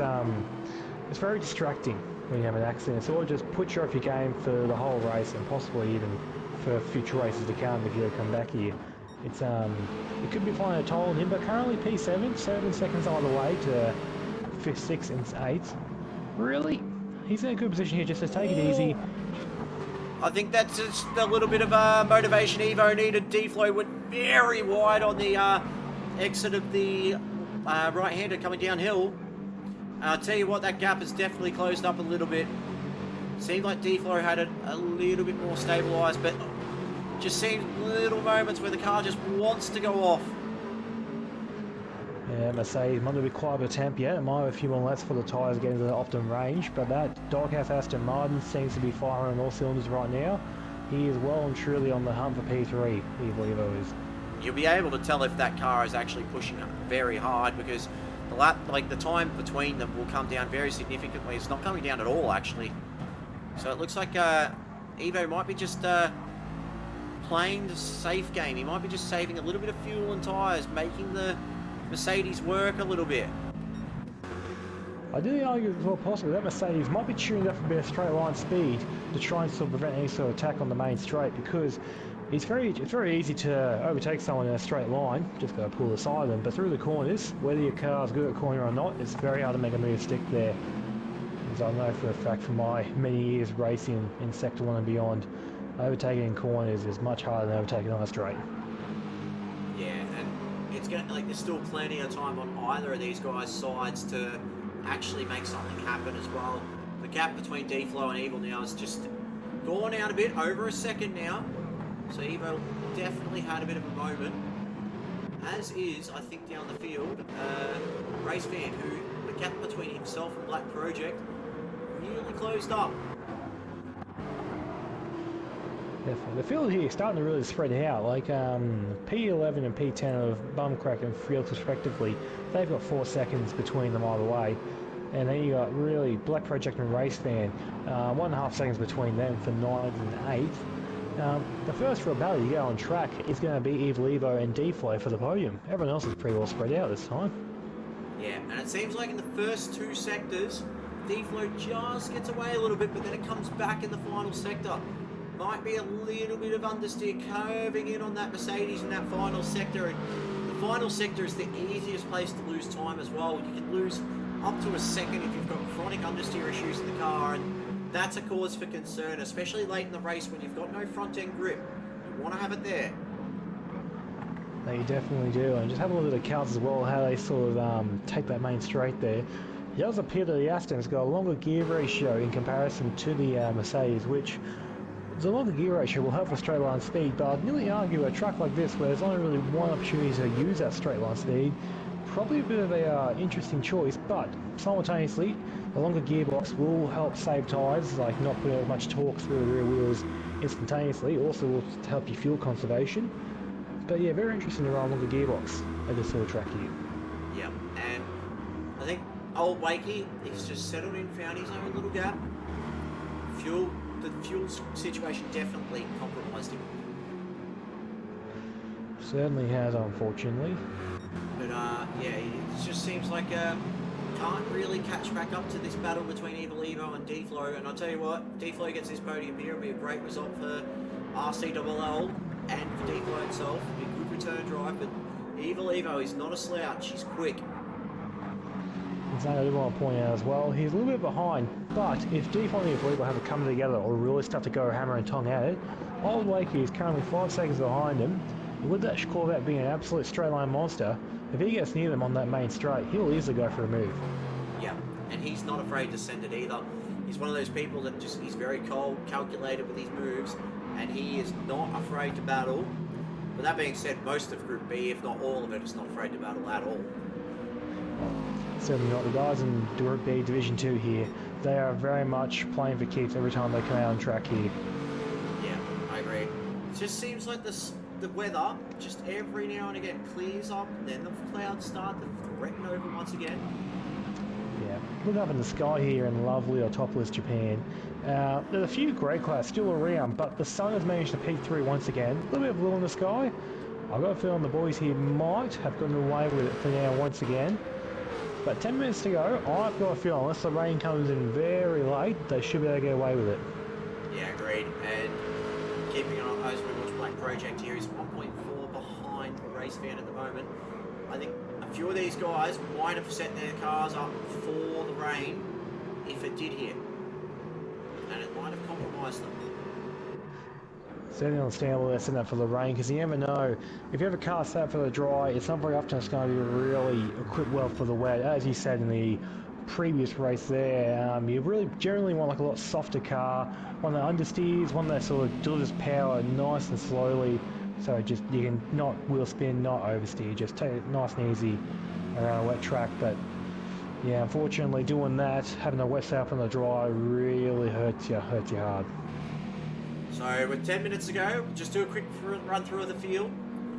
very distracting when you have an accident. So it just puts you off your game for the whole race and possibly even for future races to come if you come back here. It could be flying a toll on him, but currently P7, 7 seconds on the way to 5th, 6th and 8th. Really? He's in a good position here just to take it easy. I think that's just a little bit of motivation Evo needed. D-Flow went very wide on the exit of the right-hander coming downhill. I'll tell you what, that gap has definitely closed up a little bit. Seemed like D-Flow had it a little bit more stabilised, but just seems little moments where the car just wants to go off. Yeah, Mercedes might not be quite a temp yet. It might have a few more laps for the tyres to get into the optimum range, but that Doghouse Aston Martin seems to be firing on all cylinders right now. He is well and truly on the hunt for P3, Evo is. You'll be able to tell if that car is actually pushing up very hard, because the time between them will come down very significantly. It's not coming down at all, actually. So it looks like Evo might be just playing the safe game. He might be just saving a little bit of fuel and tyres, making the Mercedes work a little bit. I do argue it's well possible that Mercedes might be tuned up for a bit of straight line speed to try and sort of prevent any sort of attack on the main straight, because it's very easy to overtake someone in a straight line, just go pull the side of them, but through the corners, whether your car's good at corner or not, it's very hard to make a move stick there. As I know for a fact from my many years racing in Sector 1 and beyond, overtaking in corners is much harder than overtaking on a straight. Yeah, and it's going like there's still plenty of time on either of these guys' sides to actually make something happen as well. The gap between D-Flow and Evil now has just gone out a bit, over a second now. So Evo definitely had a bit of a moment. As is, I think, down the field, Race Fan, who the gap between himself and Black Project nearly closed up. Definitely. The field here is starting to really spread out. Like P11 and P10 of Bumcrack and Fields respectively, they've got 4 seconds between them either way. And then you got really Black Project and Race Fan, 1.5 seconds between them for 9th and 8th. The first real battle you get on track is going to be Evil Evo and D-Flow for the podium. Everyone else is pretty well spread out this time. Yeah, and it seems like in the first 2 sectors, D-Flow just gets away a little bit, but then it comes back in the final sector. Might be a little bit of understeer curving in on that Mercedes in that final sector. And the final sector is the easiest place to lose time as well. You can lose up to a second if you've got chronic understeer issues in the car, and that's a cause for concern, especially late in the race when you've got no front-end grip. You want to have it there. They definitely do, and just have a look at the counts as well, how they sort of take that main straight there. It does appear that the Aston's got a longer gear ratio in comparison to the Mercedes, which the longer gear ratio will help for straight line speed, but I'd nearly argue a track like this where there's only really one opportunity to use that straight line speed, probably a bit of a interesting choice, but simultaneously the longer gearbox will help save tyres, like not putting as much torque through the rear wheels instantaneously. Also will help your fuel conservation. But yeah, very interesting to run a longer gearbox at this sort of track here. Yeah, and I think old Wakey, he's just settled in, found his own little gap. The fuel situation definitely compromised him. Certainly has, unfortunately. But yeah, it just seems like can't really catch back up to this battle between Evil Evo and D-Flow. And I'll tell you what, D-Flow gets this podium here. It'll be a great result for RCLL and for D-Flow himself. It'll be a good return drive, but Evil Evo is not a slouch. He's quick. Something I do want to point out as well, he's a little bit behind, but if D-Flow and Evil Evo have it come together or really start to go hammer and tong at it, old Wakey is currently 5 seconds behind him. With that Corvette being an absolute straight line monster, if he gets near them on that main straight, he'll easily go for a move. Yeah, and he's not afraid to send it either. He's one of those people that just, he's very cold, calculated with his moves, and he is not afraid to battle. But that being said, most of Group B, if not all of it, is not afraid to battle at all. Certainly not. The guys in Group B Division 2 here, they are very much playing for keeps every time they come out on track here. Yeah, I agree. It just seems like the weather, just every now and again, clears up, and then the clouds start to threaten over once again. Yeah, look up in the sky here in lovely Autopolis, Japan. There's a few grey clouds still around, but the sun has managed to peek through once again. A little bit of blue in the sky. I've got a feeling the boys here might have gotten away with it for now once again. But 10 minutes to go, I've got a feeling unless the rain comes in very late, they should be able to get away with it. Yeah, agreed. And keeping an eye as we watch Black Project here, he's 1.4 behind race fan at the moment. I think a few of these guys might have set their cars up for the rain if it did hit, and it might have compromised them. Certainly understandable they're setting up for the rain, because you never know. If you have a car set up for the dry, it's not very often it's going to be really equipped well for the wet. As you said in the previous race there, you really generally want like a lot softer car, one that understeers, one that sort of delivers power nice and slowly, so just you can not wheel spin, not oversteer, just take it nice and easy around a wet track. But yeah, unfortunately doing that, having a wet setup on the dry really hurts you hard. So with 10 minutes to go, just do a quick run through of the field.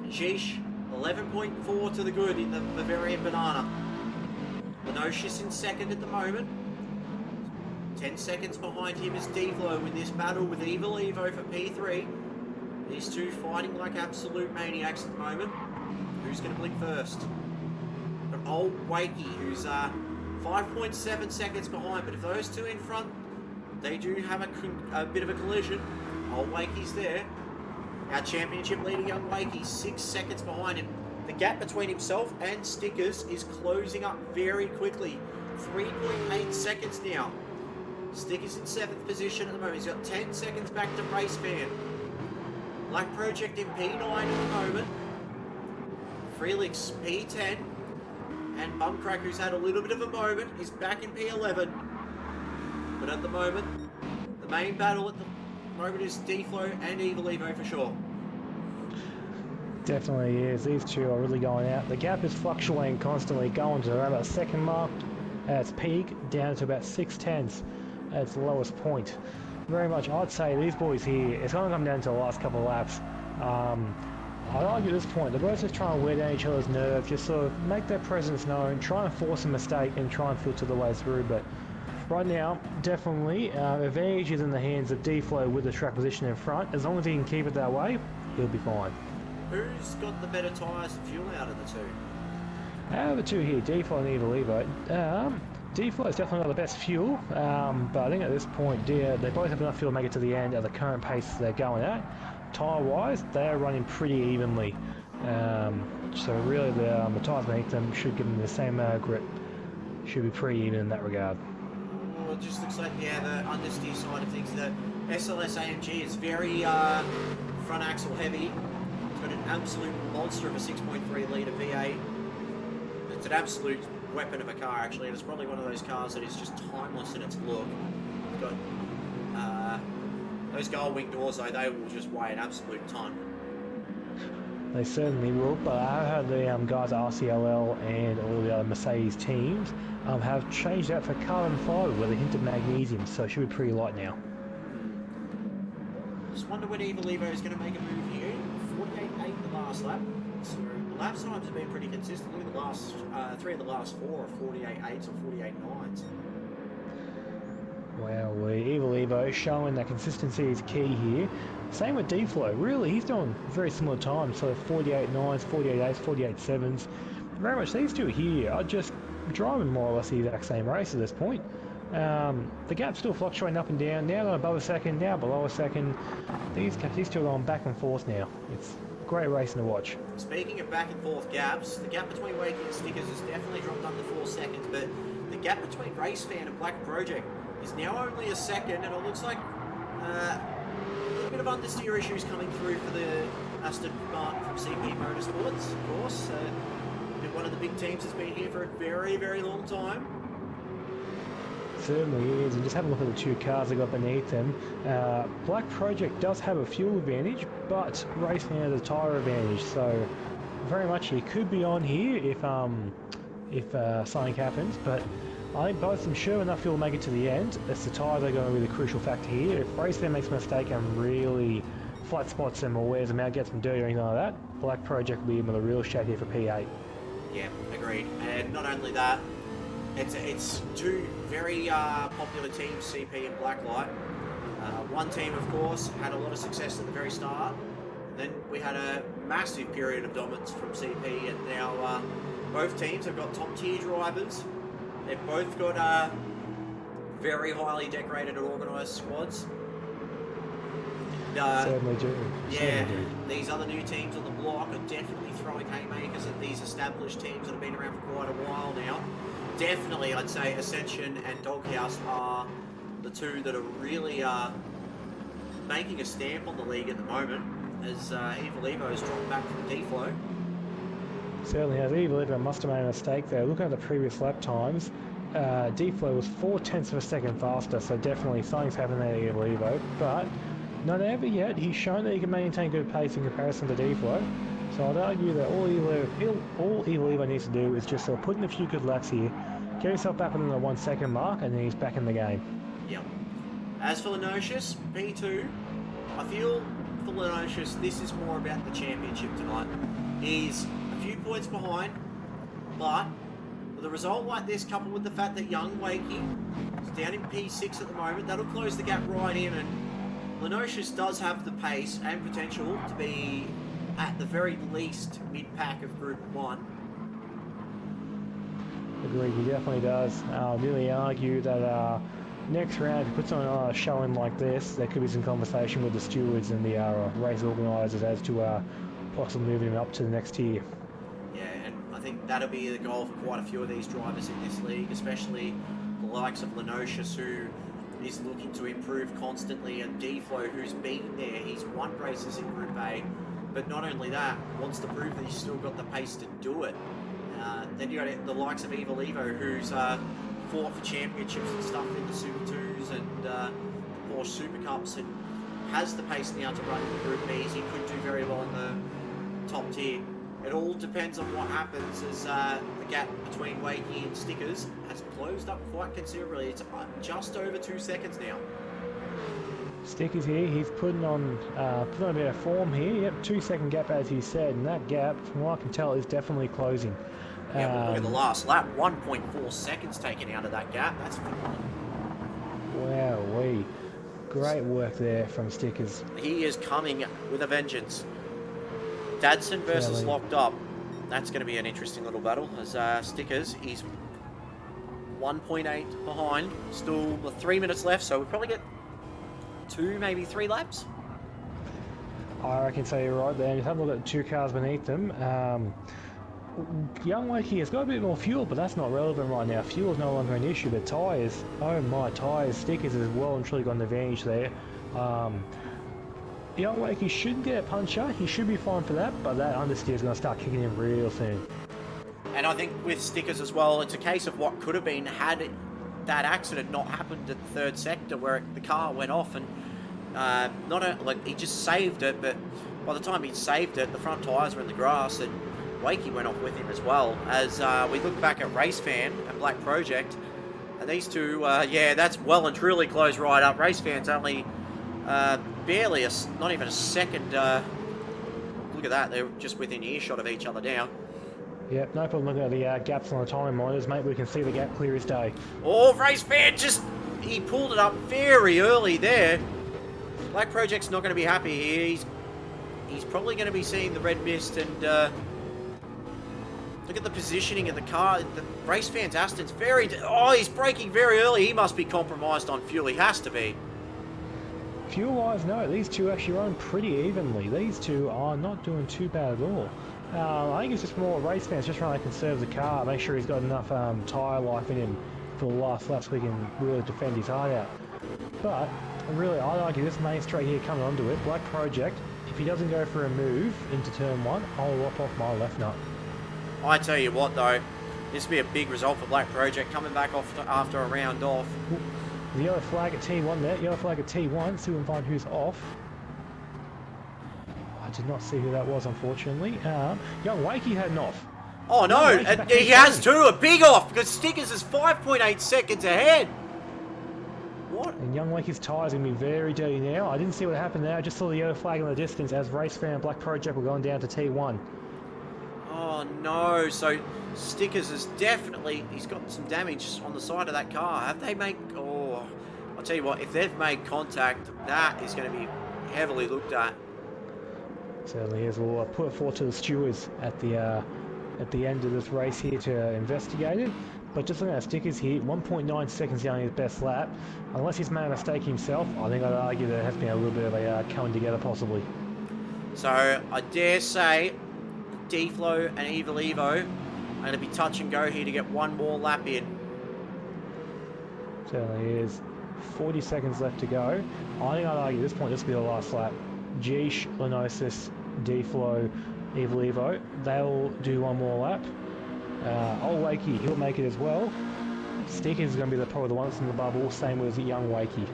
Sheesh, 11.4 to the good in the Bavarian Banana. Lenosius in second at the moment. 10 seconds behind him is Deflo in this battle with Evil Evo for P3. These two fighting like absolute maniacs at the moment. Who's going to blink first? Got old Wakey, who's 5.7 seconds behind, but if those two in front, they do have a bit of a collision. Old Wakey's there. Our championship leader, young Wakey, 6 seconds behind him. The gap between himself and Stickers is closing up very quickly. 3.8 seconds now. Stickers in 7th position at the moment. He's got 10 seconds back to Race Fan. Black Project in P9 at the moment. Freelix P10. And Bumcrack, who's had a little bit of a moment, is back in P11. But at the moment, the main battle at the moment is Deflo and Evil Evo for sure. Definitely is. These two are really going out. The gap is fluctuating constantly, going to around about the second mark at its peak, down to about 6/10 at its lowest point. Very much, I'd say these boys here, it's going to come down to the last couple of laps. I'd argue at this point, they're both just trying to wear down each other's nerves, just sort of make their presence known, try and force a mistake and try and filter the way through. But right now, definitely, advantage is in the hands of Deflo with the track position in front. As long as he can keep it that way, he'll be fine. Who's got the better tyres and fuel out of the two? Out of the two here, Deflo and Evil Evo. Deflo's definitely got the best fuel, but I think at this point, they both have enough fuel to make it to the end at the current pace they're going at. Tyre-wise, they are running pretty evenly, so really the tyres beneath them should give them the same amount of grip. Should be pretty even in that regard. Well, it just looks like, yeah, the understeer side of things, the SLS AMG is very front axle heavy. It's got an absolute monster of a 6.3 litre V8. It's an absolute weapon of a car, actually, and it's probably one of those cars that is just timeless in its look. It's got those gull wing doors, though, they will just weigh an absolute ton. They certainly will, but I heard the guys at RCLL and all the other Mercedes teams have changed out for carbon fibre with a hint of magnesium, so it should be pretty light now. Just wonder when Evil Evo is going to make a move here. 48.8 the last lap. So the lap times have been pretty consistent. Look at the last 3 of the last 4 are 48.8s or 48.9s. Wow, Evil Evo showing that consistency is key here. Same with Deflo, really, he's doing very similar times, so 48.9s, 48.8s, 48.7s. Very much these two here are just driving more or less the exact same race at this point. The gap's still fluctuating up and down, now above a second, now below a second. These two are going back and forth now. It's great racing to watch. Speaking of back and forth gaps, the gap between Wakey and Stickers has definitely dropped under 4 seconds, but the gap between Race Fan and Black Project is now only a second, and it looks like a little bit of understeer issues coming through for the Aston Martin from CP Motorsports, of course. One of the big teams has been here for a very, very long time. Certainly is, and just have a look at the two cars they got beneath them. Black Project does have a fuel advantage, but Race Fan has a tyre advantage, so very much he could be on here if something happens, but I think both of them should have enough fuel to make it to the end. It's the tyres that are going to be the crucial factor here. If Race Fan makes a mistake and really flat spots them or wears them out, gets them dirty or anything like that, Black Project will be in with a real shake here for P8. Yeah, agreed. And not only that, it's two very popular teams, CP and Blacklight. One team, of course, had a lot of success at the very start. Then we had a massive period of dominance from CP, and now both teams have got top tier drivers. They've both got very highly decorated and organised squads. Certainly do. Yeah, Certainly do. these other new teams on the block are definitely throwing haymakers at these established teams that have been around for quite a while now. Definitely, I'd say Ascension and Doghouse are the two that are really making a stamp on the league at the moment, as Evil Evo has dropped back from D-Flow. Certainly has. Evil Evo must have made a mistake there. Looking at the previous lap times, D-Flow was 0.4 of a second faster, so definitely something's happened there at Evil Evo, but not ever yet. He's shown that he can maintain good pace in comparison to D-Flow, so I'd argue that all Evil Evo needs to do is just put in a few good laps here, get himself back within the 1 second mark, and then he's back in the game. Yep. As for Lenocious, P2, I feel for Lenocious this is more about the championship tonight. He's a few points behind, but with a result like this, coupled with the fact that Young Wakey is down in P6 at the moment, that'll close the gap right in, and Lenocious does have the pace and potential to be at the very least mid-pack of Group 1. Agreed, he definitely does. I'll really argue that next round, if he puts on a showing like this, there could be some conversation with the stewards and the race organisers as to possibly moving him up to the next tier. Yeah, and I think that'll be the goal for quite a few of these drivers in this league, especially the likes of Lenocious, who is looking to improve constantly, and D-Flow, who's been there. He's won races in Group A, but not only that, wants to prove that he's still got the pace to do it. Then you got the likes of Evil Evo, who's fought for championships and stuff in the Super 2s and the Porsche Super Cups, and has the pace now to run in the Group Bs. He could do very well in the top tier. It all depends on what happens, as the gap between Wakey and Stickers has closed up quite considerably. It's just over 2 seconds now. Stickers here, he's putting on a bit of form here. Yep, 2 second gap as he said, and that gap, from what I can tell, is definitely closing. Yeah, but look at the last lap, 1.4 seconds taken out of that gap. That's phenomenal. Wowee. Great work there from Stickers. He is coming with a vengeance. Dadson versus Locked Up. That's going to be an interesting little battle, as Stickers, he's 1.8 behind. Still 3 minutes left, so we'll probably get 2, maybe 3 laps. I reckon so, you're right there. Just have a look at the 2 cars beneath them. Young Wakey has got a bit more fuel, but that's not relevant right now. Fuel is no longer an issue, but tyres, oh my, tyres, Stickers has well and truly got an advantage there. Young Wakey shouldn't get a puncher, he should be fine for that, but that understeer is going to start kicking in real soon. And I think with Stickers as well, it's a case of what could have been had that accident not happened at the third sector, where the car went off, and he just saved it, but by the time he'd saved it, the front tyres were in the grass, and Wakey went off with him as well. As we look back at Race Fan and Black Project, and these two, yeah, that's well and truly close right up. Race Fan's only barely, not even a second. Look at that, they're just within earshot of each other now. Yep, no problem looking at the gaps on the time monitors, mate. We can see the gap clear as day. Oh, Race Fan he pulled it up very early there. Black Project's not going to be happy here. He's probably going to be seeing the red mist, and look at the positioning of the car. The Race Fan's Aston's he's braking very early. He must be compromised on fuel. He has to be. Fuel-wise, no. These two actually run pretty evenly. These two are not doing too bad at all. I think it's just more Race Fans just trying to conserve the car, make sure he's got enough tyre life in him for the last lap so he can really defend his heart out. But really, I'd argue this main straight here coming onto it, Black Project, if he doesn't go for a move into turn 1, I'll lop off my left nut. I tell you what though, this will be a big result for Black Project, coming back off after a round off. The yellow flag at T1 there, yellow flag at T1, see if we can find who's off. I did not see who that was, unfortunately. Young Wakey had an off. Oh no, and he has too, a big off, because Stickers is 5.8 seconds ahead. What? And Young Wakey's tyres are going to be very dirty now. I didn't see what happened there, I just saw the yellow flag in the distance as Race Fan and Black Project were going down to T1. Oh no, so Stickers is definitely, he's got some damage on the side of that car. Have they made, I'll tell you what, if they've made contact, that is going to be heavily looked at. Certainly is. We'll put it forward to the stewards at the end of this race here to investigate it. But just looking at stickers here, 1.9 seconds down his best lap. Unless he's made a mistake himself, I think I'd argue there has been a little bit of a coming together possibly. So I dare say D-Flow and Evil Evo are going to be touch and go here to get one more lap in. Certainly is. 40 seconds left to go. I think I'd argue at this point this will be the last lap. Geesh, Lenosis, D-Flow, Evil Evo, they'll do one more lap. Old Wakey, he'll make it as well. Stickers is going to be probably the ones in the bubble, same with young Wakey.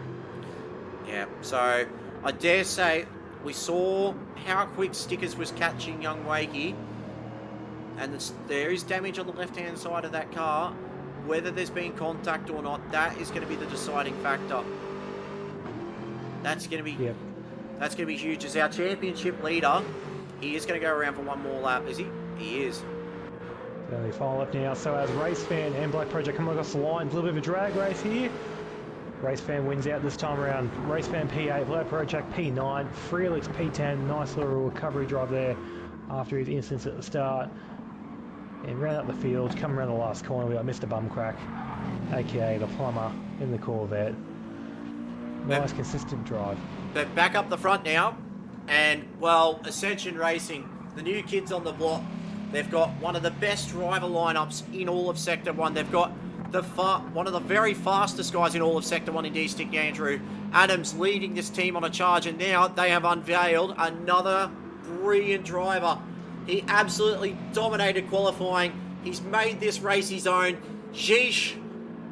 Yeah, so I dare say we saw how quick Stickers was catching young Wakey, and there is damage on the left-hand side of that car. Whether there's been contact or not, that is going to be the deciding factor. That's going to be that's going to be huge. As our championship leader, he is going to go around for one more lap, is he? He is. The final lap now. So as Race Fan and Black Project come across the line, a little bit of a drag race here. Race Fan wins out this time around. Race Fan P8, Black Project P9, Freelix P10. Nice little recovery drive there after his instance at the start. And round up the field, coming around the last corner, we got Mr. Bumcrack, aka the plumber in the Corvette. Nice, consistent drive. But back up the front now, and well, Ascension Racing, the new kids on the block, they've got one of the best driver lineups in all of Sector 1. They've got one of the very fastest guys in all of Sector 1 in D-Stick Andrew Adams leading this team on a charge, and now they have unveiled another brilliant driver. He absolutely dominated qualifying. He's made this race his own. Sheesh.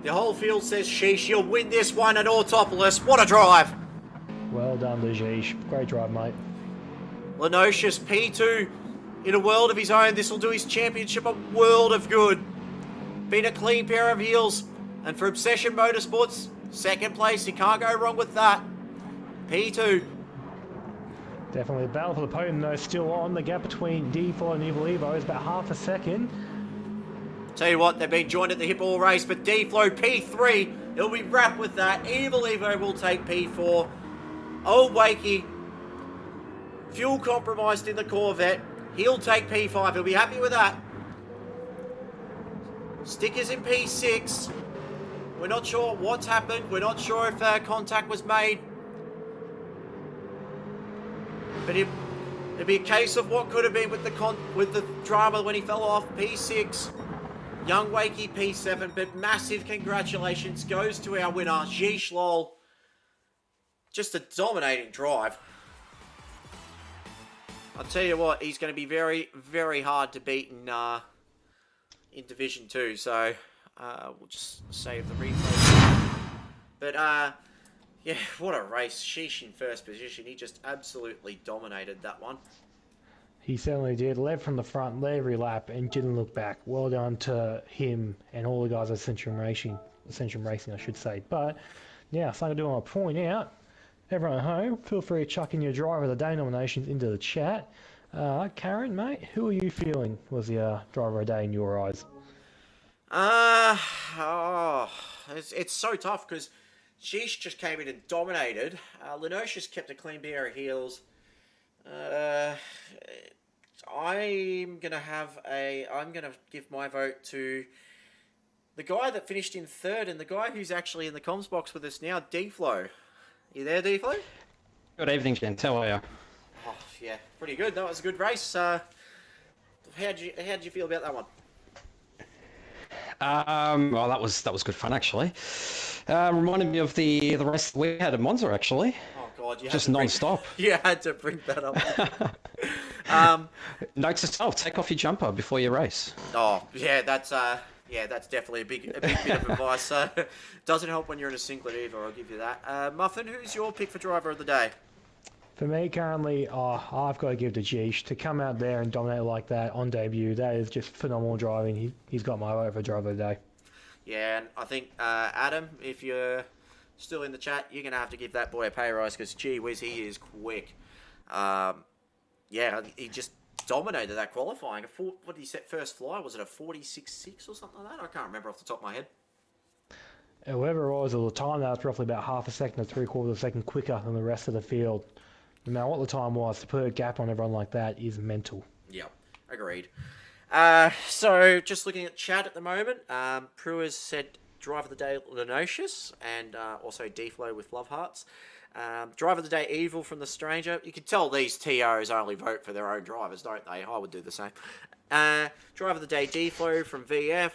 The whole field says sheesh. You'll win this one at Autopolis. What a drive. Well done, Sheesh. Great drive, mate. Lenocious P2 in a world of his own. This will do his championship a world of good. Been a clean pair of heels. And for Obsession Motorsports, second place. You can't go wrong with that. P2. Definitely a battle for the podium though, still on. The gap between D4 and Evil Evo is about half a second. Tell you what, they've been joined at the hip all race, but D-Flow P3, it'll be wrapped with that. Evil Evo will take P4. Old Wakey, fuel compromised in the Corvette. He'll take P5, he'll be happy with that. Stickers in P6. We're not sure what's happened. We're not sure if contact was made. But it'd be a case of what could have been with the drama when he fell off. P6, young Wakey P7, but massive congratulations goes to our winner, Jeesh Lol. Just a dominating drive. I'll tell you what, he's going to be very, very hard to beat in Division 2, so we'll just save the replay. But yeah, what a race. Sheesh in first position. He just absolutely dominated that one. He certainly did. Led from the front, led every lap, and didn't look back. Well done to him and all the guys at Ascension Racing, I should say. But now, something I do want to point out. Everyone at home, feel free to chuck in your driver of the day nominations into the chat. Karen, mate, who are you feeling was the driver of the day in your eyes? It's so tough because Sheesh just came in and dominated. Lenocious kept a clean pair of heels. I'm gonna give my vote to the guy that finished in third and the guy who's actually in the comms box with us now, D-Flow. You there, D-Flow? Good evening, gents. How are you? Oh, yeah, pretty good. That was a good race. How'd you feel about that one? Well, that was good fun actually. Reminded me of the race that we had at Monza actually. Oh God, just non-stop. You had to bring that up. Note to self: take off your jumper before you race. Oh yeah, that's definitely a big bit of advice. Doesn't help when you're in a singlet either. I'll give you that. Muffin, who's your pick for driver of the day? For me, currently, I've got to give to Geesh. To come out there and dominate like that on debut, that is just phenomenal driving. He's got my vote for driver of the day. Yeah, and I think, Adam, if you're still in the chat, you're going to have to give that boy a pay rise because, gee whiz, he is quick. Yeah, he just dominated that qualifying. What did he set first fly? Was it a 46.6 or something like that? I can't remember off the top of my head. Whoever it was, at the time, that was roughly about half a second to 3/4 of a second quicker than the rest of the field. No matter what the time was, to put a gap on everyone like that is mental. Yeah, agreed. So just looking at chat at the moment, Prue has said driver of the day Lenocious and also D-Flow with Love Hearts. Driver of the day Evil from the Stranger. You can tell these TOs only vote for their own drivers, don't they? I would do the same. Driver of the day D-Flow from VF.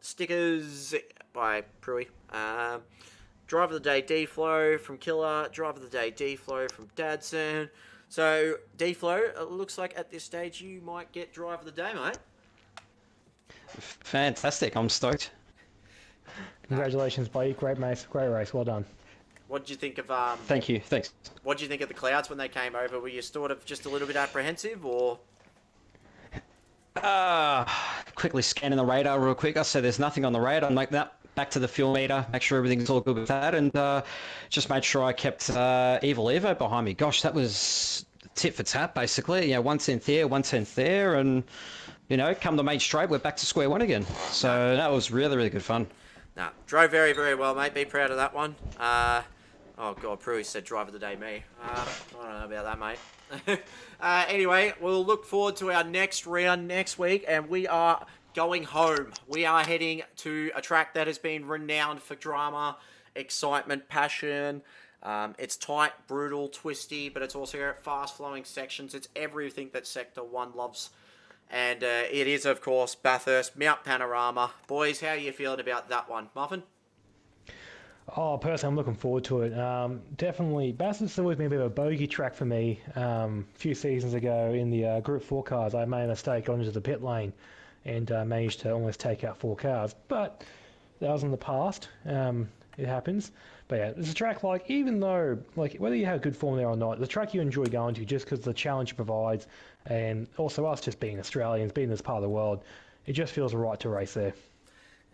Stickers by Prue. Driver of the day D-Flow from Killer. Driver of the day D-Flow from Dadson. So, D-Flow, it looks like at this stage you might get driver of the day, mate. Fantastic. I'm stoked. Congratulations, buddy. Great race. Great race. Well done. What did you think of Thank you. Thanks. what did you think of the clouds when they came over? Were you sort of just a little bit apprehensive, or? Quickly scanning the radar real quick. I said there's nothing on the radar. I'm like, that. Back to the fuel meter, make sure everything's all good with that, and just made sure I kept Evil Evo behind me. Gosh, that was tit for tat, basically. You know, 1/10 there, 1/10 there, and, you know, come the main straight, we're back to square one again. So that was really, really good fun. Nah, drove very, very well, mate. Be proud of that one. Oh, God, Prue said driver of the day, me. I don't know about that, mate. Anyway, we'll look forward to our next round next week, and we are going home. We are heading to a track that has been renowned for drama, excitement, passion. It's tight, brutal, twisty, but it's also got fast-flowing sections. It's everything that Sector 1 loves. And it is, of course, Bathurst, Mount Panorama. Boys, how are you feeling about that one? Muffin? Oh, personally, I'm looking forward to it. Definitely, Bathurst has always been a bit of a bogey track for me. A few seasons ago in the Group 4 cars, I made a mistake going into the pit lane and managed to almost take out 4 cars. But that was in the past. It happens. But yeah, it's a track like, even though, like, whether you have good form there or not, the track you enjoy going to just because the challenge it provides, and also us just being Australians, being this part of the world, it just feels right to race there.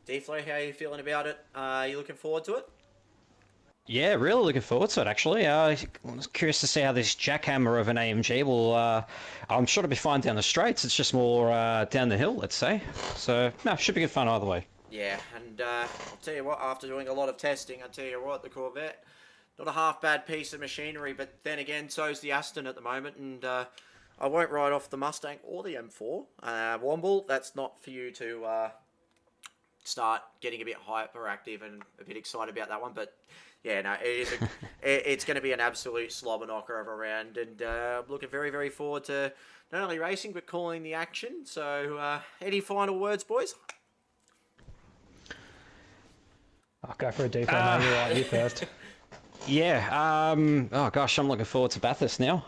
D-Flow, how are you feeling about it? Are you looking forward to it? Yeah, really looking forward to it, actually. I was curious to see how this jackhammer of an AMG will... I'm sure it'll be fine down the straights. It's just more down the hill, let's say. So, no, should be good fun either way. Yeah, and I'll tell you what, after doing a lot of testing, I'll tell you what, the Corvette, not a half-bad piece of machinery, but then again, so's the Aston at the moment, and I won't ride off the Mustang or the M4. Womble, that's not for you to start getting a bit hyperactive and a bit excited about that one, but... Yeah, no, it is. It's going to be an absolute slobber knocker of a round, and I'm looking very, very forward to not only racing but calling the action. So, any final words, boys? I'll go for a deep one, mate. You're right, you first. Yeah, oh gosh, I'm looking forward to Bathurst now.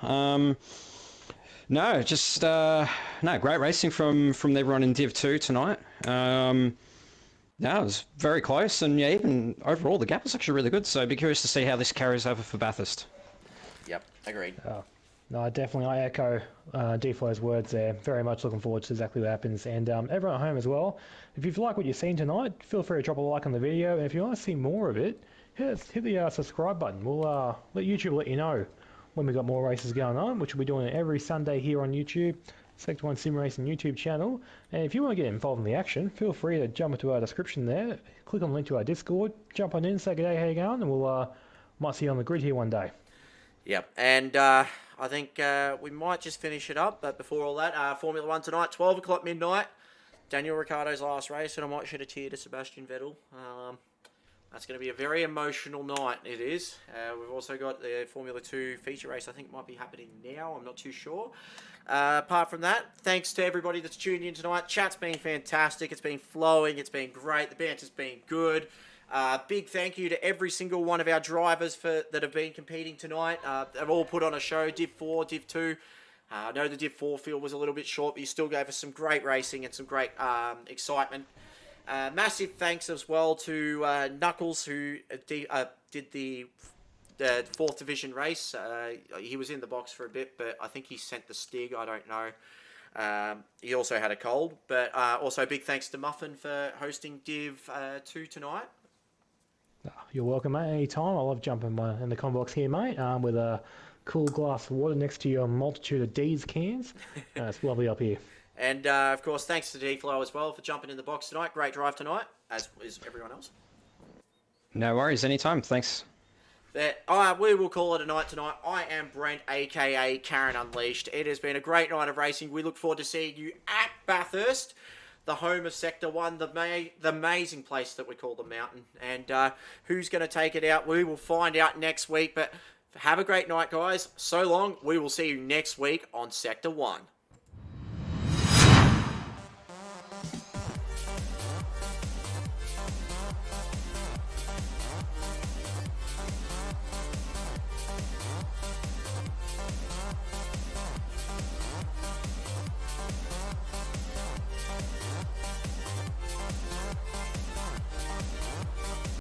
No, just, no, great racing from everyone in Div 2 tonight. No, it was very close, and yeah, even overall, the gap was actually really good, so I'd be curious to see how this carries over for Bathurst. Yep, agreed. No, I echo D-Flow's words there. Very much looking forward to exactly what happens. And everyone at home as well, if you've liked what you've seen tonight, feel free to drop a like on the video, and if you want to see more of it, hit the subscribe button. We'll let YouTube let you know when we've got more races going on, which we'll be doing every Sunday here on YouTube. Sector One Sim Racing YouTube channel, and if you want to get involved in the action, feel free to jump into our description there, click on the link to our Discord, jump on in, say good day, how you going, and we'll might see you on the grid here one day. Yep, and I think we might just finish it up, but before all that, Formula 1 tonight, 12 o'clock midnight, Daniel Ricciardo's last race, and I might shed a tear to Sebastian Vettel. That's going to be a very emotional night, it is. We've also got the Formula 2 feature race, I think might be happening now, I'm not too sure. Apart from that, thanks to everybody that's tuned in tonight. Chat's been fantastic. It's been flowing. It's been great. The banter's been good. Big thank you to every single one of our drivers that have been competing tonight. They've all put on a show, Div 4, Div 2. I know the Div 4 field was a little bit short, but you still gave us some great racing and some great excitement. Massive thanks as well to Knuckles, who did the 4th division race. He was in the box for a bit, but I think he sent the Stig, I don't know. He also had a cold, but also big thanks to Muffin for hosting Div 2 tonight. You're welcome, mate, anytime. I love jumping in the com box here, mate, with a cool glass of water next to your multitude of D's cans. It's lovely up here. And of course, thanks to D-Flow as well for jumping in the box tonight. Great drive tonight, as is everyone else. No worries, anytime, thanks. we will call it a night tonight. I am Brent, aka Karen Unleashed. It has been a great night of racing. We look forward to seeing you at Bathurst, the home of Sector One, the amazing place that we call the Mountain. And who's going to take it out? We will find out next week. But have a great night, guys. So long. We will see you next week on Sector One.